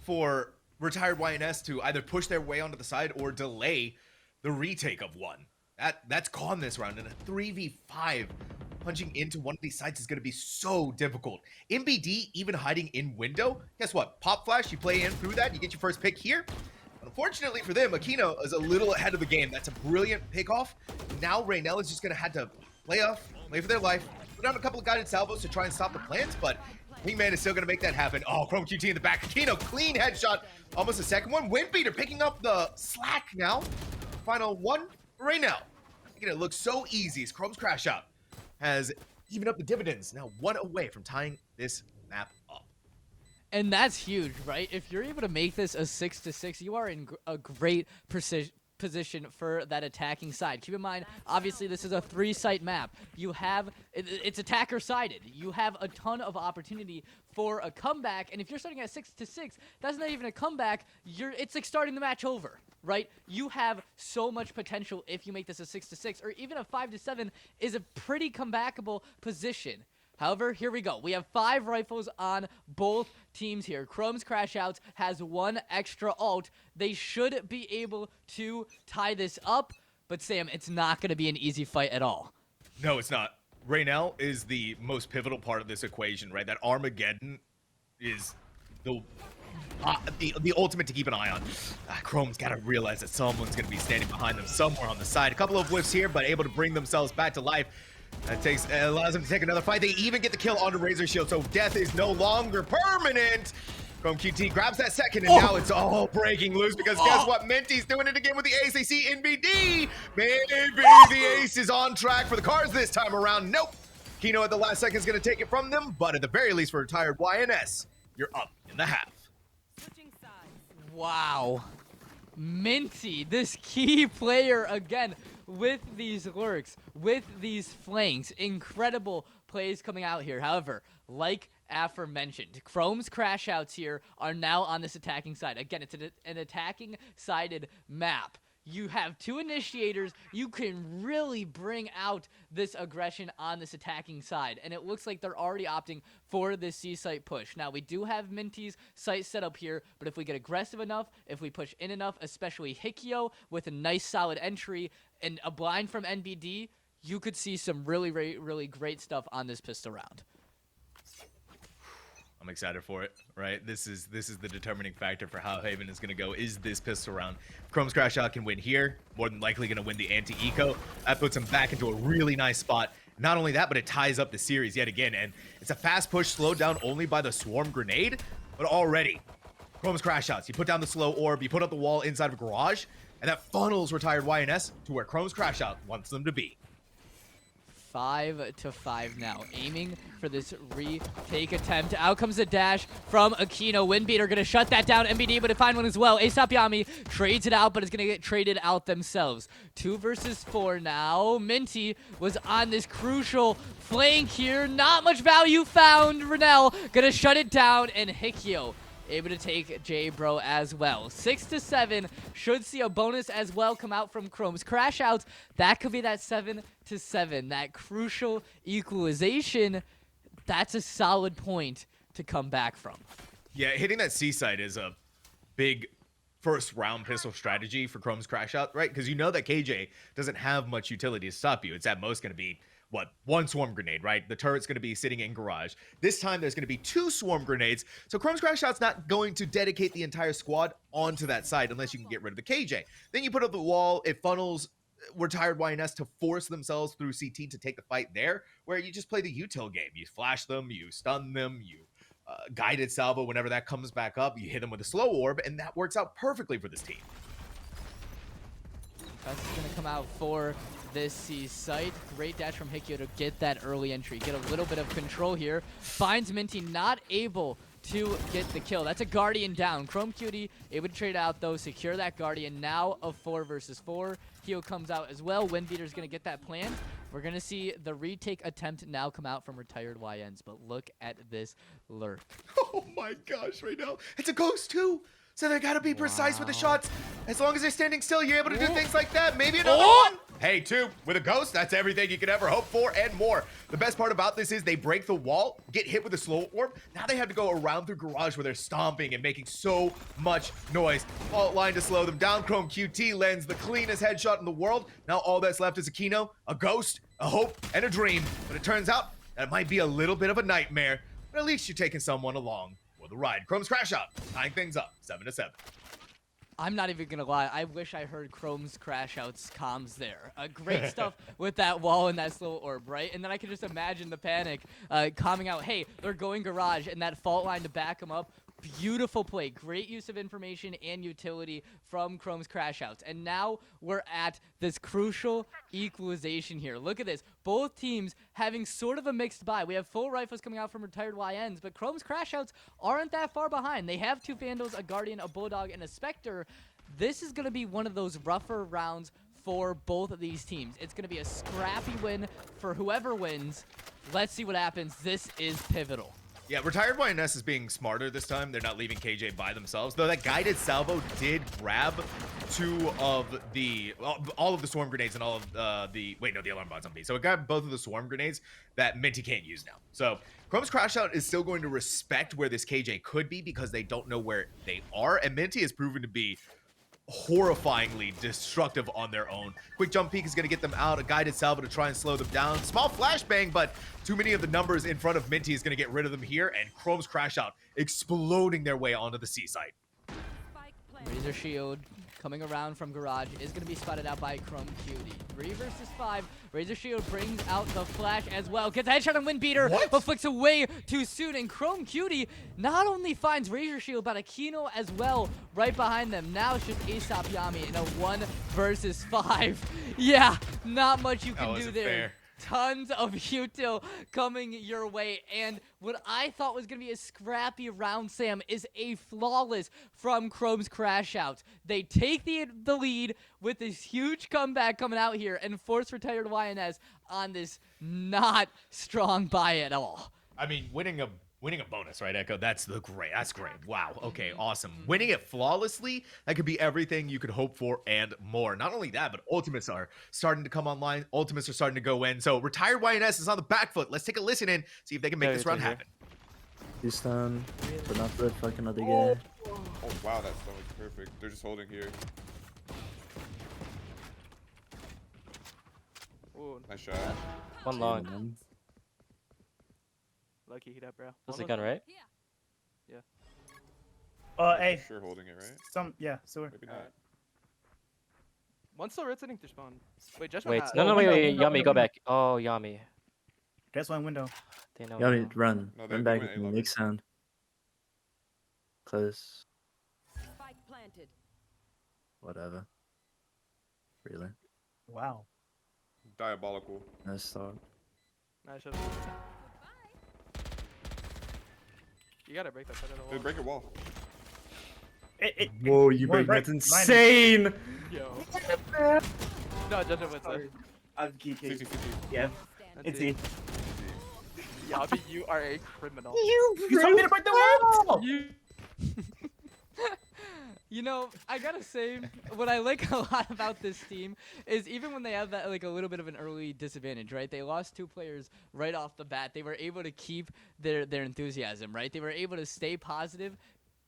for retired YNS to either push their way onto the side or delay the retake of one. That's gone this round, and a 3v5 punching into one of these sites is going to be so difficult. MBD even hiding in window. Guess what? Pop flash, you play in through that, you get your first pick here. Unfortunately for them, Aquino is a little ahead of the game. That's a brilliant pick-off. Now Raynell is just going to have to play for their life, put down a couple of guided salvos to try and stop the plants, but Wingman is still going to make that happen. Oh, Chrome QT in the back. Aquino, clean headshot. Almost a second one. Windbeater picking up the slack now. Final one, Raynell. Making it look so easy as Chrome's Crash Out has evened up the dividends. Now 1 away from tying this map up. And that's huge, right? If you're able to make this a 6-6, you are in a great position for that attacking side. Keep in mind, obviously, this is a 3-site map. You have, it's attacker-sided. You have a ton of opportunity for a comeback, and if you're starting at 6-6, that's not even a comeback. It's like starting the match over, right? You have so much potential if you make this a 6-6, or even a 5-7 is a pretty comebackable position. However, here we go. We have 5 rifles on both teams here. Chrome's Crash Outs has 1 extra ult. They should be able to tie this up, but Sam, it's not going to be an easy fight at all. No, it's not. Raynell is the most pivotal part of this equation, right? That Armageddon is the the ultimate to keep an eye on. Chrome's got to realize that someone's going to be standing behind them somewhere on the side. A couple of whiffs here, but able to bring themselves back to life. That allows them to take another fight. They even get the kill onto Razor Shield, so death is no longer permanent. Chrome QT grabs that second, and now it's all breaking loose because guess what? Minty's doing it again with the ace. They see NBD. Maybe the ace is on track for the cards this time around. Nope. Kino at the last second is going to take it from them, but at the very least for retired YNS, you're up in the half. Wow. Minty, this key player again with these lurks, with these flanks. Incredible plays coming out here. However, like aforementioned, Chrome's crash outs here are now on this attacking side. Again, it's an attacking sided map. You have two initiators. You can really bring out this aggression on this attacking side. And it looks like they're already opting for this C-site push. Now, we do have Minty's site set up here, but if we get aggressive enough, if we push in enough, especially Hikyo with a nice solid entry and a blind from NBD, you could see some really, really, really great stuff on this pistol round. I'm excited for it, right? This is the determining factor for how Haven is going to go, is this pistol round. Chrome's crash out can win here, more than likely going to win the anti-eco. That puts him back into a really nice spot. Not only that, but it ties up the series yet again, and it's a fast push slowed down only by the swarm grenade, but already, Chrome's crash outs. You put down the slow orb, you put up the wall inside of a garage, and that funnels retired YNS to where Chrome's crash out wants them to be. 5-5 now, aiming for this retake attempt. Out comes the dash from Aquino. Windbeater gonna shut that down. NBD, but to find one as well. Aesop Yami trades it out, but it's gonna get traded out themselves. 2 versus 4 now. Minty was on this crucial flank here. Not much value found. Renell gonna shut it down, and Hikyo able to take J-Bro as well. 6-7. Should see a bonus as well come out from Chrome's crash outs. That could be that 7-7. That crucial equalization. That's a solid point to come back from. Yeah, hitting that C site is a big first round pistol strategy for Chrome's crash out, right? Because you know that KJ doesn't have much utility to stop you. It's at most going to be one swarm grenade, right? The turret's going to be sitting in garage. This time there's going to be 2 swarm grenades. So Chrome's crash out's not going to dedicate the entire squad onto that side unless you can get rid of the KJ. Then you put up the wall, it funnels retired YNS to force themselves through CT to take the fight there, where you just play the util game. You flash them, you stun them, you guided salvo whenever that comes back up, you hit them with a slow orb, and that works out perfectly for this team. That's going to come out for this C site. Great dash from Hikyo to get that early entry. Get a little bit of control here. Finds Minty, not able to get the kill. That's a Guardian down. Chrome Cutie able to trade out though, secure that Guardian. Now a 4 versus 4. Hio comes out as well. Windbeater's going to get that plan. We're going to see the retake attempt now come out from retired YNs, but look at this lurk. Oh my gosh, right now. It's a ghost too. So they gotta be precise with the shots. As long as they're standing still, you're able to do things like that. Maybe another one. Hey, 2 with a ghost. That's everything you could ever hope for and more. The best part about this is they break the wall, get hit with a slow orb. Now they have to go around through garage where they're stomping and making so much noise. Fault line to slow them down. Chrome QT lands the cleanest headshot in the world. Now all that's left is a Kino, a ghost, a hope, and a dream. But it turns out that it might be a little bit of a nightmare. But at least you're taking someone along for the ride. Chrome's crash out, tying things up, 7-7. I'm not even gonna lie. I wish I heard Chrome's crash outs comms there. Great stuff with that wall and that slow orb, right? And then I can just imagine the panic calming out. Hey, they're going garage, and that fault line to back them up. Beautiful play. Great use of information and utility from Chrome's crash outs. And now we're at this crucial equalization here. Look at this. Both teams having sort of a mixed buy. We have full rifles coming out from retired YNs, but Chrome's crash outs aren't that far behind. They have 2 Vandals, a Guardian, a Bulldog, and a Spectre. This is going to be one of those rougher rounds for both of these teams. It's going to be a scrappy win for whoever wins. Let's see what happens. This is pivotal. Yeah, retired YNS is being smarter this time. They're not leaving KJ by themselves. Though that guided salvo did grab 2 of the, all of the swarm grenades and all of the alarm bots on B. So it got both of the swarm grenades that Minty can't use now. So Chrome's crash out is still going to respect where this KJ could be because they don't know where they are. And Minty has proven to be horrifyingly destructive on their own. Quick jump peek is going to get them out. A guided salvo to try and slow them down. Small flashbang, but too many of the numbers in front of Minty is going to get rid of them here. And Chrome's crash out, exploding their way onto the C site. Razor Shield coming around from Garage is going to be spotted out by Chrome Cutie. 3 versus 5. Razor Shield brings out the flash as well. Gets a headshot on Windbeater, but flicks away too soon. And Chrome Cutie not only finds Razor Shield, but Aquino as well right behind them. Now it's just Aesop Yami in a 1 versus 5. Yeah, not much you can do there. Fair. Tons of util coming your way, and what I thought was going to be a scrappy round, Sam, is a flawless from Chrome's crash out. They take the lead with this huge comeback coming out here and force retired YNS on this not strong buy at all. I mean, winning a bonus, right, Echo? That's great. Wow. Okay, awesome. Winning it flawlessly, that could be everything you could hope for and more. Not only that, but ultimates are starting to come online. Ultimates are starting to go in. So retired YNS is on the back foot. Let's take a listen in, see if they can make this run happen. He's done, but not for fucking another guy. Oh wow, that stun was perfect. They're just holding here. Ooh, Nice shot. one long. Lucky heat up, bro. That's the gun, right? Yeah. Hey. Sure holding it, right? Yeah, so Maybe not. One's still rotating through spawn. Wait, just Wait, no, wait, Yami, go back. Oh, Yami. That's one window. They know. Yami, run. No, they're Run back going and A-level. make sound. Close. Spike planted. Whatever. Really? Wow. Diabolical. Nice start. Nice shot. You gotta break that side of the They wall. break a wall. Whoa, you break that's insane! Yo. No, judge it with it. I'm geeking. 50-50. Yeah. It's E. Yabi, you are a criminal. You told me to break the wall! You know, I gotta say, what I like a lot about this team is even when they have that like a little bit of an early disadvantage, right? They lost 2 players right off the bat. They were able to keep their enthusiasm, right? They were able to stay positive,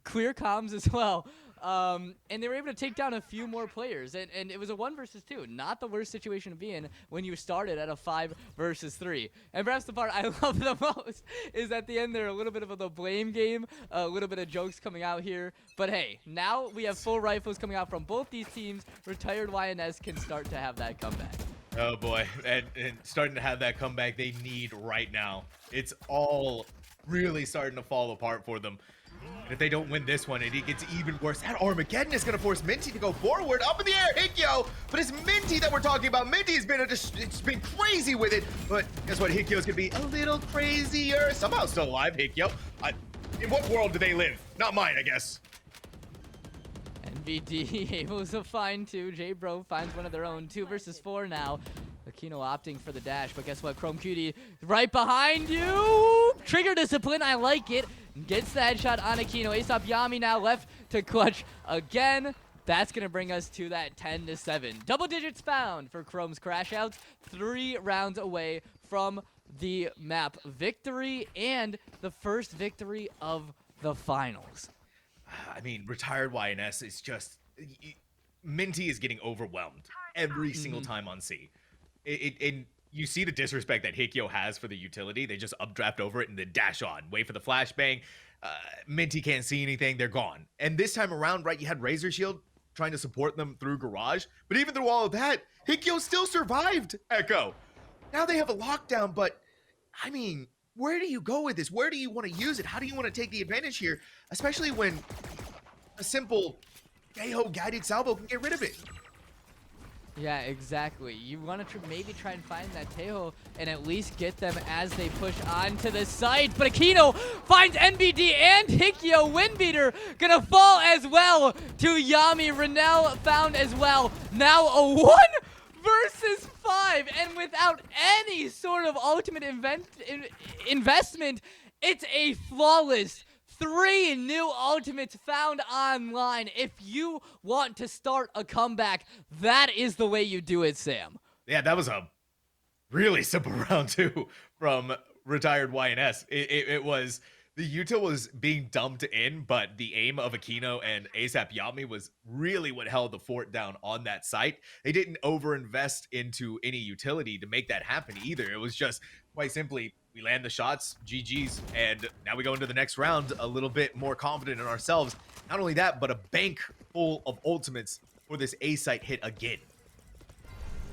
clear comms as well, and they were able to take down a few more players. And it was a 1 versus 2, not the worst situation to be in when you started at a 5 versus 3. And perhaps the part I love the most is at the end there a little bit of the blame game, a little bit of jokes coming out here. But hey, now we have full rifles coming out from both these teams. Retired YNS can start to have that comeback. Oh boy, and starting to have that comeback they need right now. It's all really starting to fall apart for them. And if they don't win this one, it gets even worse. That Armageddon is going to force Minty to go forward, up in the air, Hikyo. But it's Minty that we're talking about. Minty has been it's been crazy with it. But guess what? Hikyo's going to be a little crazier. Somehow still alive, Hikyo. In what world do they live? Not mine, I guess. NVD able to find 2. J-Bro finds one of their own. 2 versus 4 now. Aquino opting for the dash, but guess what? Chrome Cutie right behind you. Trigger discipline, I like it. Gets the headshot on Aquino. Aesop Yami now left to clutch again. That's going to bring us to that 10-7. Double digits found for Chrome's crash outs. 3 rounds away from the map victory and the first victory of the finals. I mean, retired YNS is just... Minty is getting overwhelmed every single time on C. And you see the disrespect that Hikyo has for the utility. They just updraft over it and then dash on. Wait for the flashbang. Minty can't see anything. They're gone. And this time around, right, you had Razor Shield trying to support them through Garage. But even through all of that, Hikyo still survived, Echo. Now they have a lockdown, but, I mean, where do you go with this? Where do you want to use it? How do you want to take the advantage here? Especially when a simple Deho guided salvo can get rid of it. Yeah, exactly. You want to maybe try and find that Tejo and at least get them as they push onto the site. But Aquino finds NBD and Hikyo. Windbeater gonna fall as well to Yami. Renell found as well. Now a 1 versus 5. And without any sort of ultimate investment, it's a flawless 3 new ultimates found online. If you want to start a comeback, that is the way you do it, Sam. Yeah, that was a really simple round 2 from retired YNS. It was The util was being dumped in, but the aim of Aquino and ASAP Yami was really what held the fort down on that site. They didn't overinvest into any utility to make that happen either. It was just quite simply, we land the shots, GG's, and now we go into the next round a little bit more confident in ourselves. Not only that, but a bank full of ultimates for this A site hit again.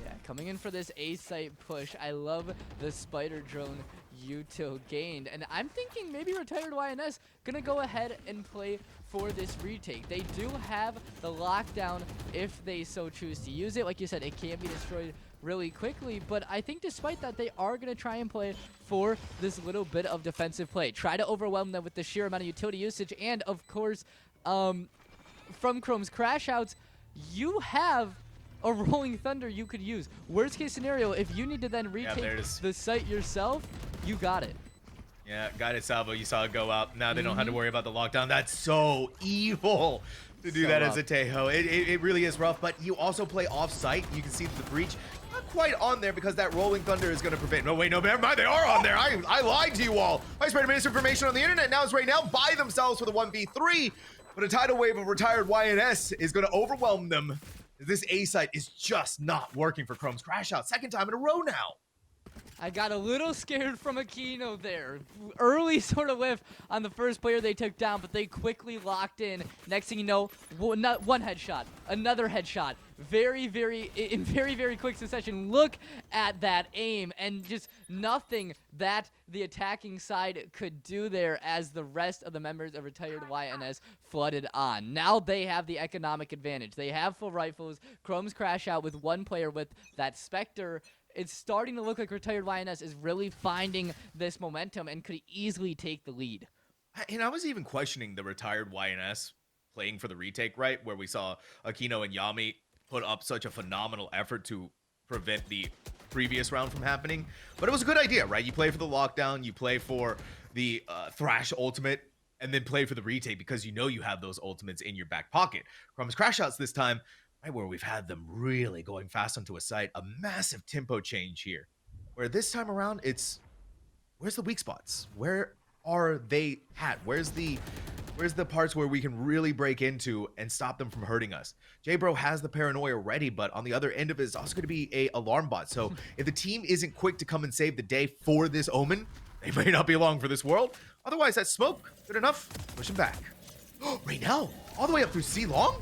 Yeah, coming in for this A site push. I love the spider drone util gained, and I'm thinking maybe retired YNS gonna go ahead and play for this retake. They do have the lockdown if they so choose to use it. Like you said, it can be destroyed really quickly, but I think despite that, they are going to try and play for this little bit of defensive play. Try to overwhelm them with the sheer amount of utility usage, and of course, from Chrome's crash outs, you have a Rolling Thunder you could use. Worst case scenario, if you need to then retake the site yourself, you got it. Yeah, Guided Salvo, you saw it go out. Now they don't have to worry about the lockdown. That's so evil to do that as a Tejo. It really is rough, but you also play off-site. You can see the breach not quite on there because that Rolling Thunder is going to prevent. No, wait, no, never mind. They are on there. I lied to you all. I spread misinformation on the internet. Now it's right now by themselves for the 1v3, but a tidal wave of retired YNS is going to overwhelm them. This A site is just not working for Chrome's crash out. Second time in a row now. I got a little scared from Aquino there. Early sort of whiff on the first player they took down, but they quickly locked in. Next thing you know, one headshot, another headshot. In very quick succession. Look at that aim, and just nothing that the attacking side could do there as the rest of the members of retired YNS flooded on. Now they have the economic advantage. They have full rifles. Chrome's crash out with one player with that Spectre. It's starting to look like retired YNS is really finding this momentum and could easily take the lead. And I was even questioning the retired YNS playing for the retake, right? Where we saw Aquino and Yami put up such a phenomenal effort to prevent the previous round from happening. But it was a good idea, right? You play for the lockdown, you play for the Thrash ultimate, and then play for the retake because you know you have those ultimates in your back pocket. Chrome's crash outs this time, right where we've had them really going fast onto a site, a massive tempo change here. Where this time around, it's where's the weak spots? Where are they at? Where's the parts where we can really break into and stop them from hurting us? J-Bro has the paranoia ready, but on the other end of it is also going to be a alarm bot. So if the team isn't quick to come and save the day for this Omen, they may not be long for this world. Otherwise, that smoke, good enough. Push him back. Right now, all the way up through C-Long?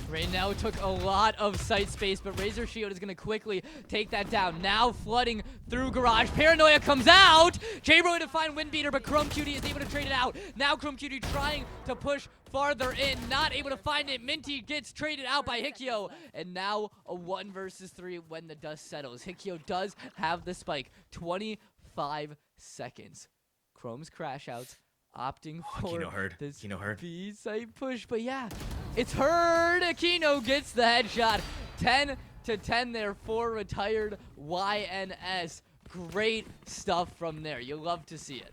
Right now took a lot of site space, but Razor Shield is going to quickly take that down. Now flooding through Garage. Paranoia comes out. J-Bro to find Windbeater, but Chrome Cutie is able to trade it out. Now Chrome Cutie trying to push farther in, not able to find it. Minty gets traded out by Hikyo, and now a 1 versus 3 when the dust settles. Hikyo does have the spike. 25 seconds. Chrome's crash outs opting for this B site push, but yeah, it's heard. Aquino gets the headshot. 10-10 there for retired YNS. Great stuff from there. You love to see it.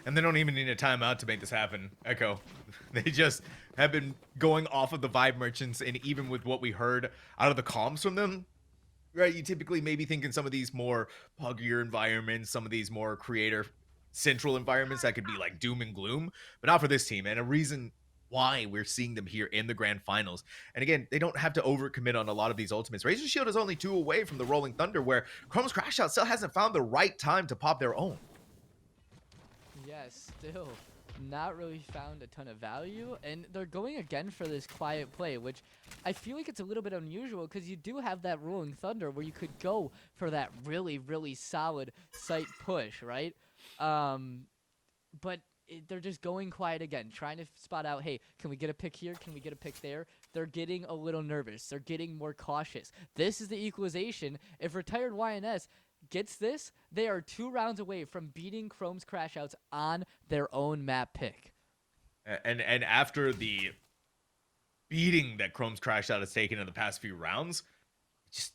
And they don't even need a timeout to make this happen, Echo. They just have been going off of the Vibe Merchants, and even with what we heard out of the comms from them, right, you typically maybe think in some of these more puggier environments, some of these more creator central environments that could be like doom and gloom, but not for this team. And a reason why we're seeing them here in the grand finals. And again, they don't have to overcommit on a lot of these ultimates. Razor Shield is only 2 away from the Rolling Thunder, where Chrome's crash out still hasn't found the right time to pop their own. Yes, still not really found a ton of value, and they're going again for this quiet play, which I feel like it's a little bit unusual because you do have that Rolling Thunder where you could go for that really solid site push, right? But they're just going quiet again, trying to spot out, hey, can we get a pick here? Can we get a pick there? They're getting a little nervous. They're getting more cautious. This is the equalization. If retired YNS gets this, they are 2 rounds away from beating Chrome's crash outs on their own map pick. And after the beating that Chrome's crash out has taken in the past few rounds, just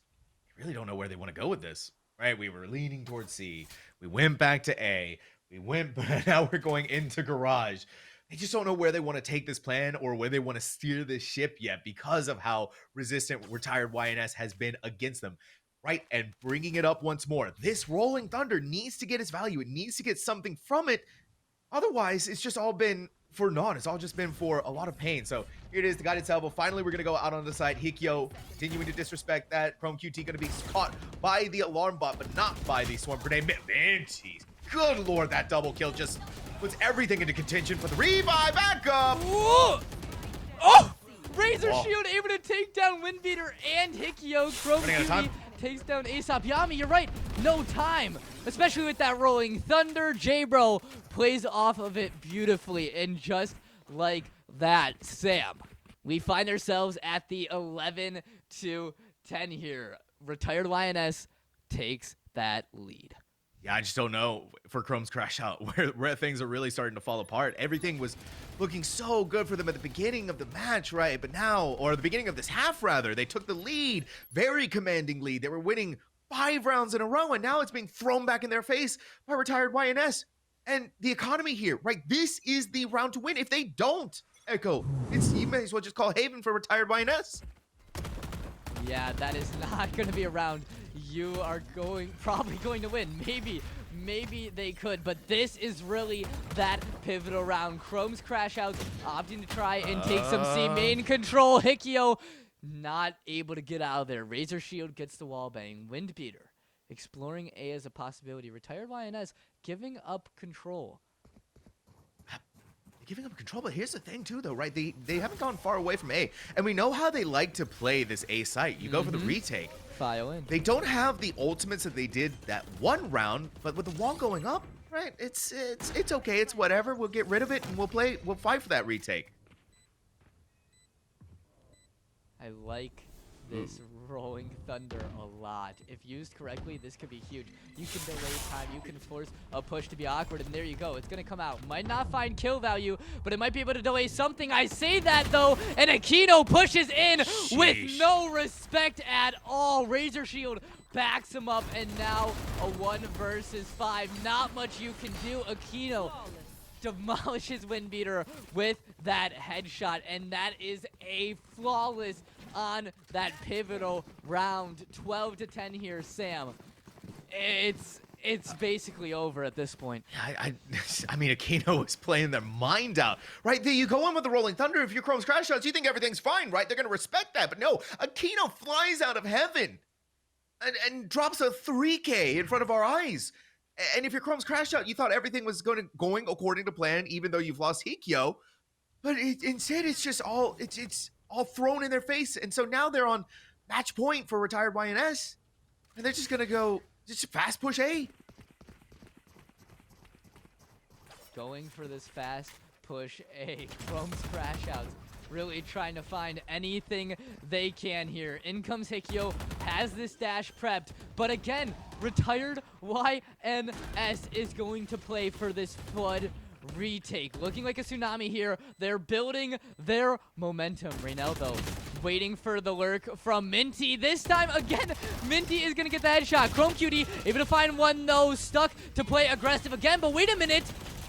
really don't know where they want to go with this. Right, we were leaning towards C. We went back to A. Now we're going into Garage. They just don't know where they want to take this plan or where they want to steer this ship yet because of how resistant retired YNS has been against them. Right, and bringing it up once more. This Rolling Thunder needs to get its value. It needs to get something from it. Otherwise, it's just all been for naught. It's all just been for a lot of pain. So here it is, the guided salvo. Finally, we're going to go out on the side. Hikyo continuing to disrespect that. Chrome QT going to be caught by the alarm bot, but not by the swarm grenade. Minty, good lord, that double kill just puts everything into contention for the revive. Back up. Whoa! Oh! Razor Shield able to take down Windbeater and Hikyo. Chrome Running out of time. QT takes down Aesop. Yami, you're right. No time. Especially with that rolling thunder. J-Bro plays off of it beautifully. And just like that, Sam, we find ourselves at the 11-10 here. Retired Lioness takes that lead. Yeah, I just don't know for Chrome's crash out where things are really starting to fall apart. Everything was looking so good for them at the beginning of the match, right? But now, or the beginning of this half rather, they took the lead, very commanding lead. They were winning 5 rounds in a row, and now it's being thrown back in their face by Retired YNS. And the economy here, right? This is the round to win. If they don't, Echo, you may as well just call Haven for Retired YNS. Yeah, that is not going to be a round you are probably going to win. Maybe they could, but this is really that pivotal round. Chrome's crash outs opting to try and take some C main control. Hikyo not able to get out of there. Razor Shield gets the wall bang. Windbeater exploring A as a possibility. Retired YNS giving up control. Giving up control, but here's the thing too though, right? They haven't gone far away from A, and we know how they like to play this A site. You go for the retake. File in. They don't have the ultimates that they did that one round, but with the wall going up, right? It's okay. It's whatever. We'll get rid of it and we'll fight for that retake. I like this rolling thunder a lot. If used correctly, this could be huge. You can delay time, you can force a push to be awkward, and there you go. It's gonna come out. Might not find kill value, but it might be able to delay something. I say that though, and Aquino pushes in with no respect at all. Razor Shield backs him up, and now a 1 versus 5. Not much you can do. Aquino demolishes Windbeater with that headshot, and that is a flawless on that pivotal round. 12-10 here, Sam. It's basically over at this point. I mean, Aquino is playing their mind out, right? There you go in with the rolling thunder. If your Chrome's crash outs, you think everything's fine, right? They're gonna respect that, but no, Aquino flies out of heaven and drops a 3K in front of our eyes. And if your Chrome's crash out, you thought everything was going according to plan, even though you've lost Hikyo. But instead, it's just all it's all thrown in their face. And so now they're on match point for Retired YNS, and they're just gonna go just fast push A. Going for this fast push A. Chrome's crash outs. Really trying to find anything they can here. In comes Hikyo, has this dash prepped, but again, Retired YNS is going to play for this Flood retake. Looking like a tsunami here. They're building their momentum. Reynaldo waiting for the lurk from Minty. This time, again, Minty is going to get the headshot. Chrome Cutie able to find one, though. Stuck to play aggressive again, but wait a minute.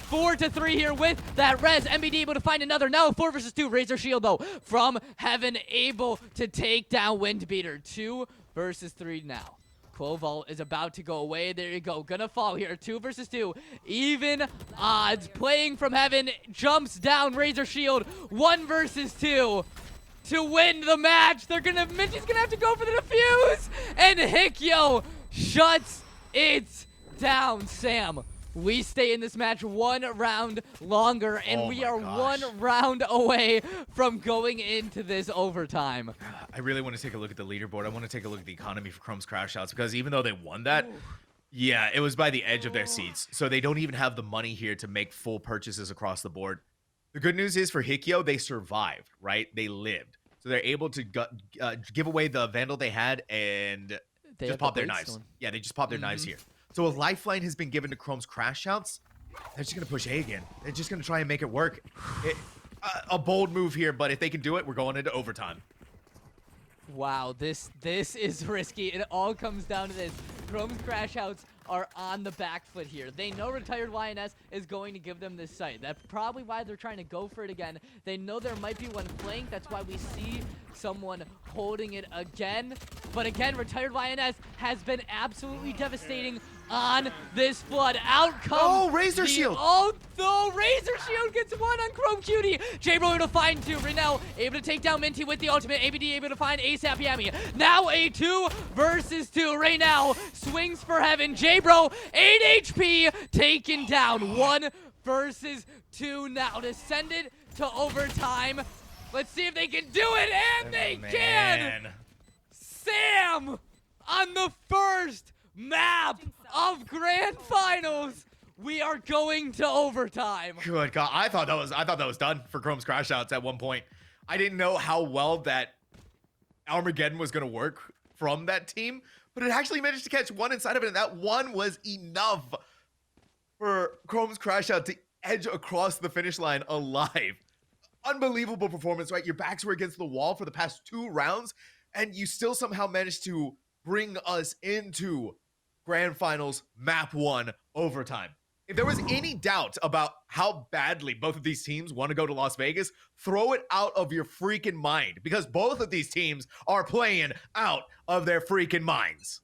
4-3 here with that res. MBD able to find another. Now 4 versus 2. Razor Shield, though, from Heaven able to take down Windbeater. 2 versus 3 now. Quovault is about to go away. There you go. Gonna fall here. 2 versus 2. Even odds. Playing from Heaven. Jumps down. Razor Shield. 1 versus 2. To win the match. Minty's gonna have to go for the defuse. And Hikyo shuts it down. Sam, we stay in this match 1 round longer, and we are 1 round away from going into this overtime. I really want to take a look at the leaderboard. I want to take a look at the economy for Chrome's crash outs, because even though they won that, yeah, it was by the edge of their seats. So they don't even have the money here to make full purchases across the board. The good news is for Hikyo, they survived, right? They lived. So they're able to give away the Vandal they had and just pop their knives. Yeah, they just pop their knives here. So a lifeline has been given to Chrome's crash outs. They're just going to push A again. They're just going to try and make it work. A bold move here, but if they can do it, we're going into overtime. Wow, this is risky. It all comes down to this. Chrome's crash outs are on the back foot here. They know Retired YNS is going to give them this site. That's probably why they're trying to go for it again. They know there might be one flank. That's why we see someone holding it again. But again, Retired YNS has been absolutely devastating on this flood. Out comes Oh, Razor the Shield. Oh, no, Razor Shield gets one on Chrome Cutie. J-Bro able to find two. Renell able to take down Minty with the ultimate. ABD able to find ASAP Yami. Now a 2 versus 2. Right now, swings for heaven. J-Bro, 8 HP, taken down. 1 versus 2 now to send it to overtime. Let's see if they can do it, and they can! Sam on the first map of Grand Finals. We are going to overtime. Good God, I thought that was done for Chrome's Crash Outs at one point. I didn't know how well that Armageddon was gonna work from that team, but it actually managed to catch one inside of it, and that one was enough for Chrome's Crash Out to edge across the finish line alive. Unbelievable performance, right? Your backs were against the wall for the past 2 rounds, and you still somehow managed to bring us into Grand Finals Map 1 overtime. If there was any doubt about how badly both of these teams want to go to Las Vegas, throw it out of your freaking mind, because both of these teams are playing out of their freaking minds.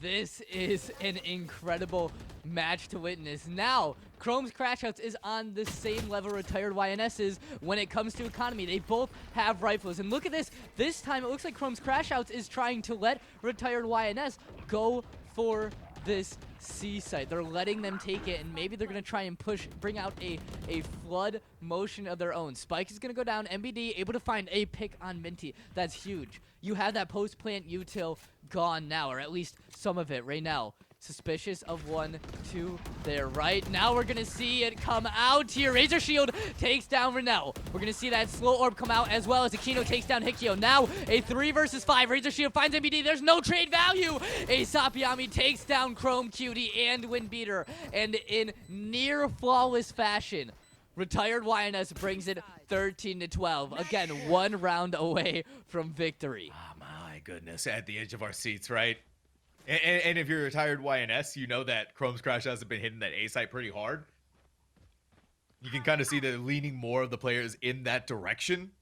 This is an incredible match to witness. Now, Chrome's Crash Outs is on the same level Retired YNS is when it comes to economy. They both have rifles. And look at this. This time, it looks like Chrome's Crash Outs is trying to let Retired YNS go for this C site. They're letting them take it, and maybe they're going to try and bring out a flood motion of their own. Spike is going to go down. MBD able to find a pick on Minty. That's huge. You have that post-plant util gone now, or at least some of it right now. Suspicious of 1, 2 there, right? Now we're going to see it come out here. Razor Shield takes down Renell. We're going to see that slow orb come out as well as Aquino takes down Hikyo. Now a 3 versus 5. Razor Shield finds MBD. There's no trade value. ASAP Yami takes down Chrome Cutie and Windbeater. And in near flawless fashion, Retired YNS brings it 13-12. Again, 1 round away from victory. Oh my goodness, at the edge of our seats, right? And if you're a Retired YNS, you know that Chrome's Crash Outs have been hitting that A site pretty hard. You can kind of see they're leaning more of the players in that direction.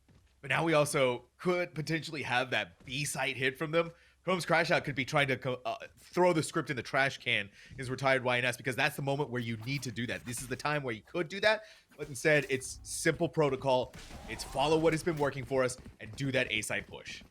But now we also could potentially have that B site hit from them. Chrome's Crash Out could be trying to throw the script in the trash can, is Retired YNS, because that's the moment where you need to do that. This is the time where you could do that, but instead it's simple protocol. It's follow what has been working for us and do that A site push.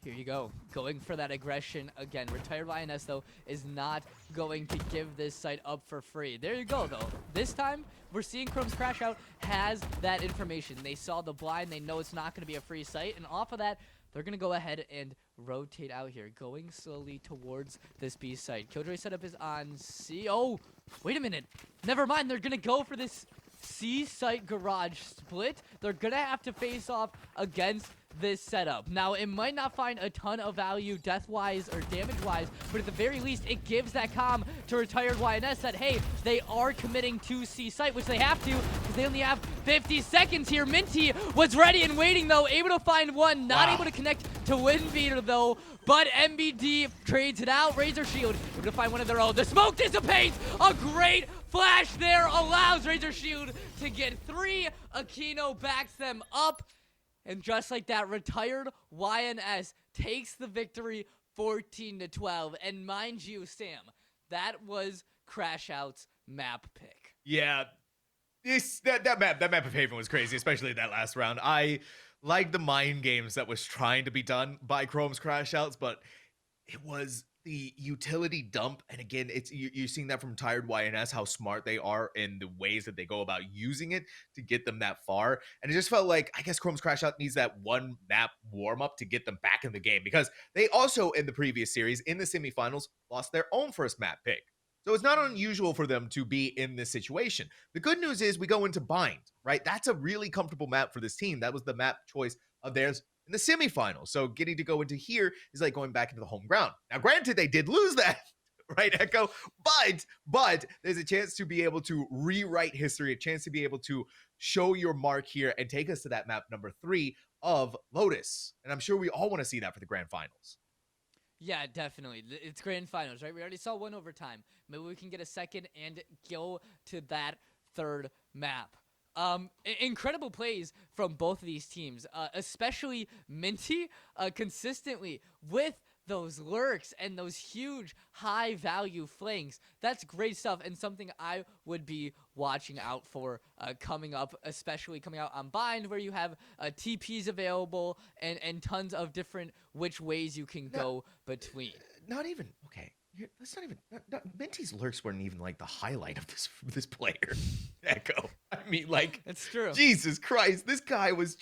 Here you go, going for that aggression again. Retired YNS, though, is not going to give this site up for free. There you go, though. This time, we're seeing Chrome's Crash Out has that information. They saw the blind. They know it's not going to be a free site. And off of that, they're going to go ahead and rotate out here, going slowly towards this B site. Killjoy setup is on C. Oh, wait a minute. Never mind. They're going to go for this C site garage split. They're going to have to face off against this setup. Now, it might not find a ton of value death-wise or damage-wise, but at the very least, it gives that comm to Retired YNS that, hey, they are committing to C site, which they have to, because they only have 50 seconds here. Minty was ready and waiting, though, able to find one, not able to connect to Windbeater, though, but MBD trades it out. Razor Shield able to find one of their own. The smoke dissipates! A great flash there allows Razor Shield to get 3. Aquino backs them up. And just like that, Retired YNS takes the victory 14-12. And mind you, Sam, that was Crash Out's map pick. Yeah, that map of Haven was crazy, especially that last round. I like the mind games that was trying to be done by Chrome's Crash Outs, but it was the utility dump. And again, you're seeing that from Retired YNS, how smart they are in the ways that they go about using it to get them that far. And it just felt like, I guess Chrome's Crash Out needs that one map warm up to get them back in the game, because they also in the previous series in the semifinals lost their own first map pick. So it's not unusual for them to be in this situation. The good news is we go into Bind, right? That's a really comfortable map for this team. That was the map choice of theirs in the semifinals. So getting to go into here is like going back into the home ground. Now, granted, they did lose that, right, Echo? But there's a chance to be able to rewrite history, a chance to be able to show your mark here and take us to that map number 3 of Lotus. And I'm sure we all want to see that for the Grand Finals. Yeah, definitely. It's Grand Finals, right? We already saw one overtime. Maybe we can get a second and go to that 3rd map. Incredible plays from both of these teams, especially Minty, consistently with those lurks and those huge high value flanks. That's great stuff and something I would be watching out for coming up, especially coming out on Bind, where you have TPs available and tons of different which ways you can go between. Not even okay. That's not even. Minty's lurks weren't even like the highlight of this player. Echo. I mean, like, It's true. Jesus Christ, this guy was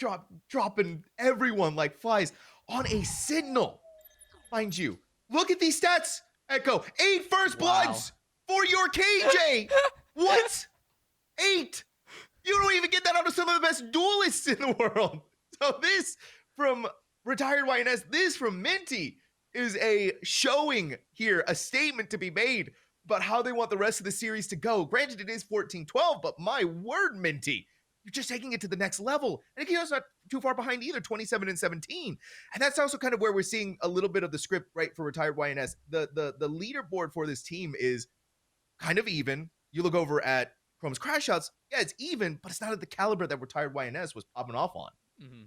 dropping everyone like flies on a Sentinel. Mind you, look at these stats. Echo, 8 first bloods for your KJ. What? 8. You don't even get that out of some of the best duelists in the world. So this from Retired YNS, this from Minty is a showing here, a statement to be made about how they want the rest of the series to go. Granted, it is 14-12, but my word, Minty, you're just taking it to the next level. And Akio's not too far behind either, 27-17. And that's also kind of where we're seeing a little bit of the script, right, for Retired YNS. The leaderboard for this team is kind of even. You look over at Chrome's Crash Shots, yeah, it's even, but it's not at the caliber that Retired YNS was popping off on. Mm-hmm.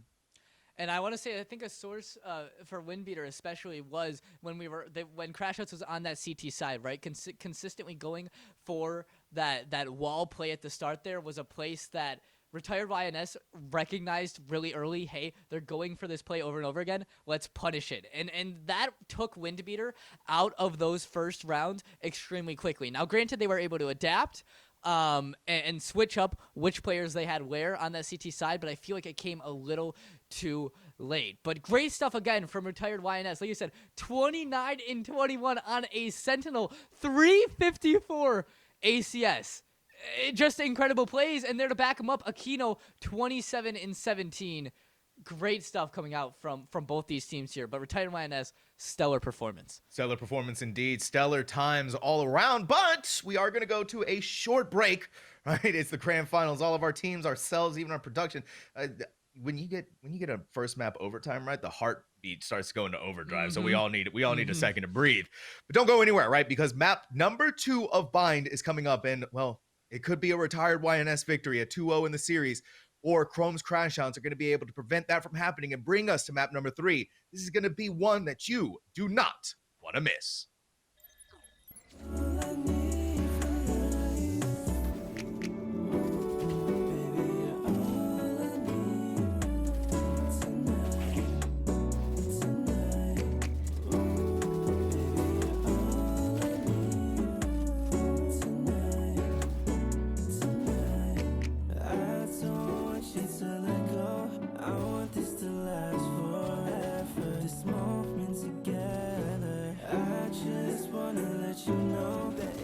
And I want to say, I think a source for Windbeater especially was when when Crash Outs was on that CT side, right? Consistently going for that wall play at the start there was a place that Retired YNS recognized really early, hey, they're going for this play over and over again. Let's punish it. And that took Windbeater out of those first rounds extremely quickly. Now, granted, they were able to adapt and switch up which players they had where on that CT side, but I feel like it came a little too late. But great stuff again from Retired YNS. Like you said, 29-21 on a Sentinel, 354 ACS. Just incredible plays, and there to back him up, Aquino, 27-17. Great stuff coming out from both these teams here, but Retired YNS, stellar performance. Stellar performance indeed. Stellar times all around, but we are going to go to a short break, right? It's the Grand Finals. All of our teams, ourselves, even our production. When you get a first map overtime, right, the heartbeat starts to go into overdrive. So we all need a second to breathe. But don't go anywhere, right? Because map number 2 of Bind is coming up, and well, it could be a Retired YNS victory, a 2-0 in the series, or Chrome's Crash Outs are going to be able to prevent that from happening and bring us to map number 3. This is going to be one that you do not want to miss. This moment together, I just wanna let you know that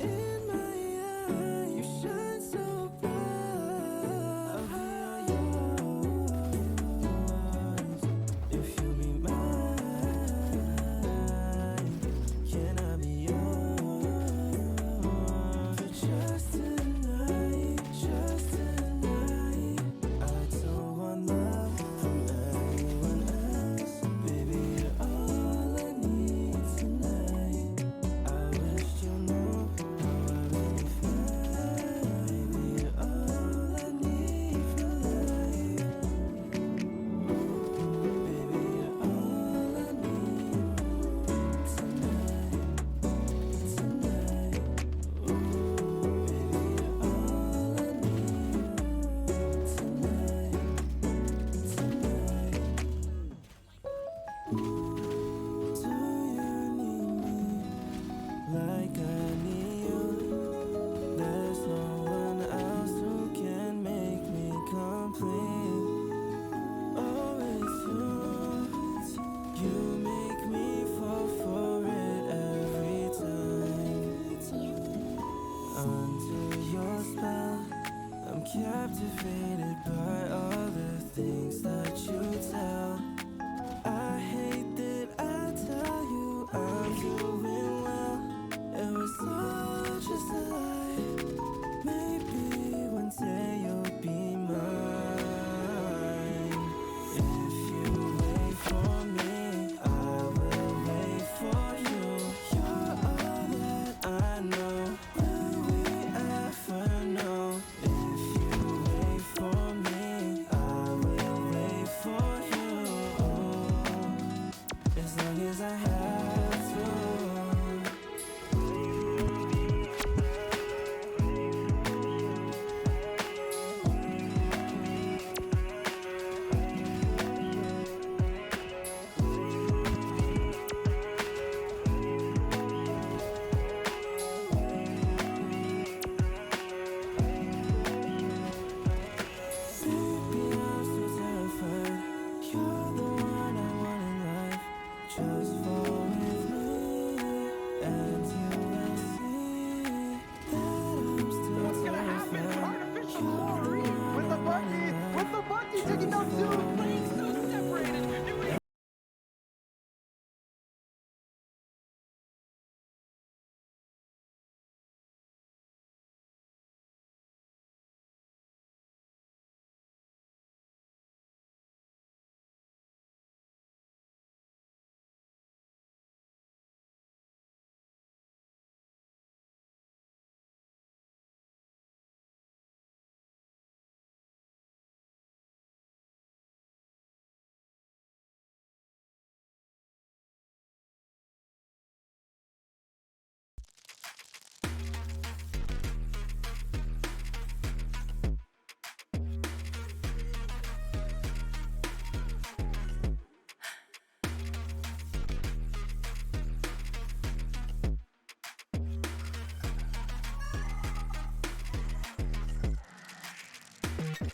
What's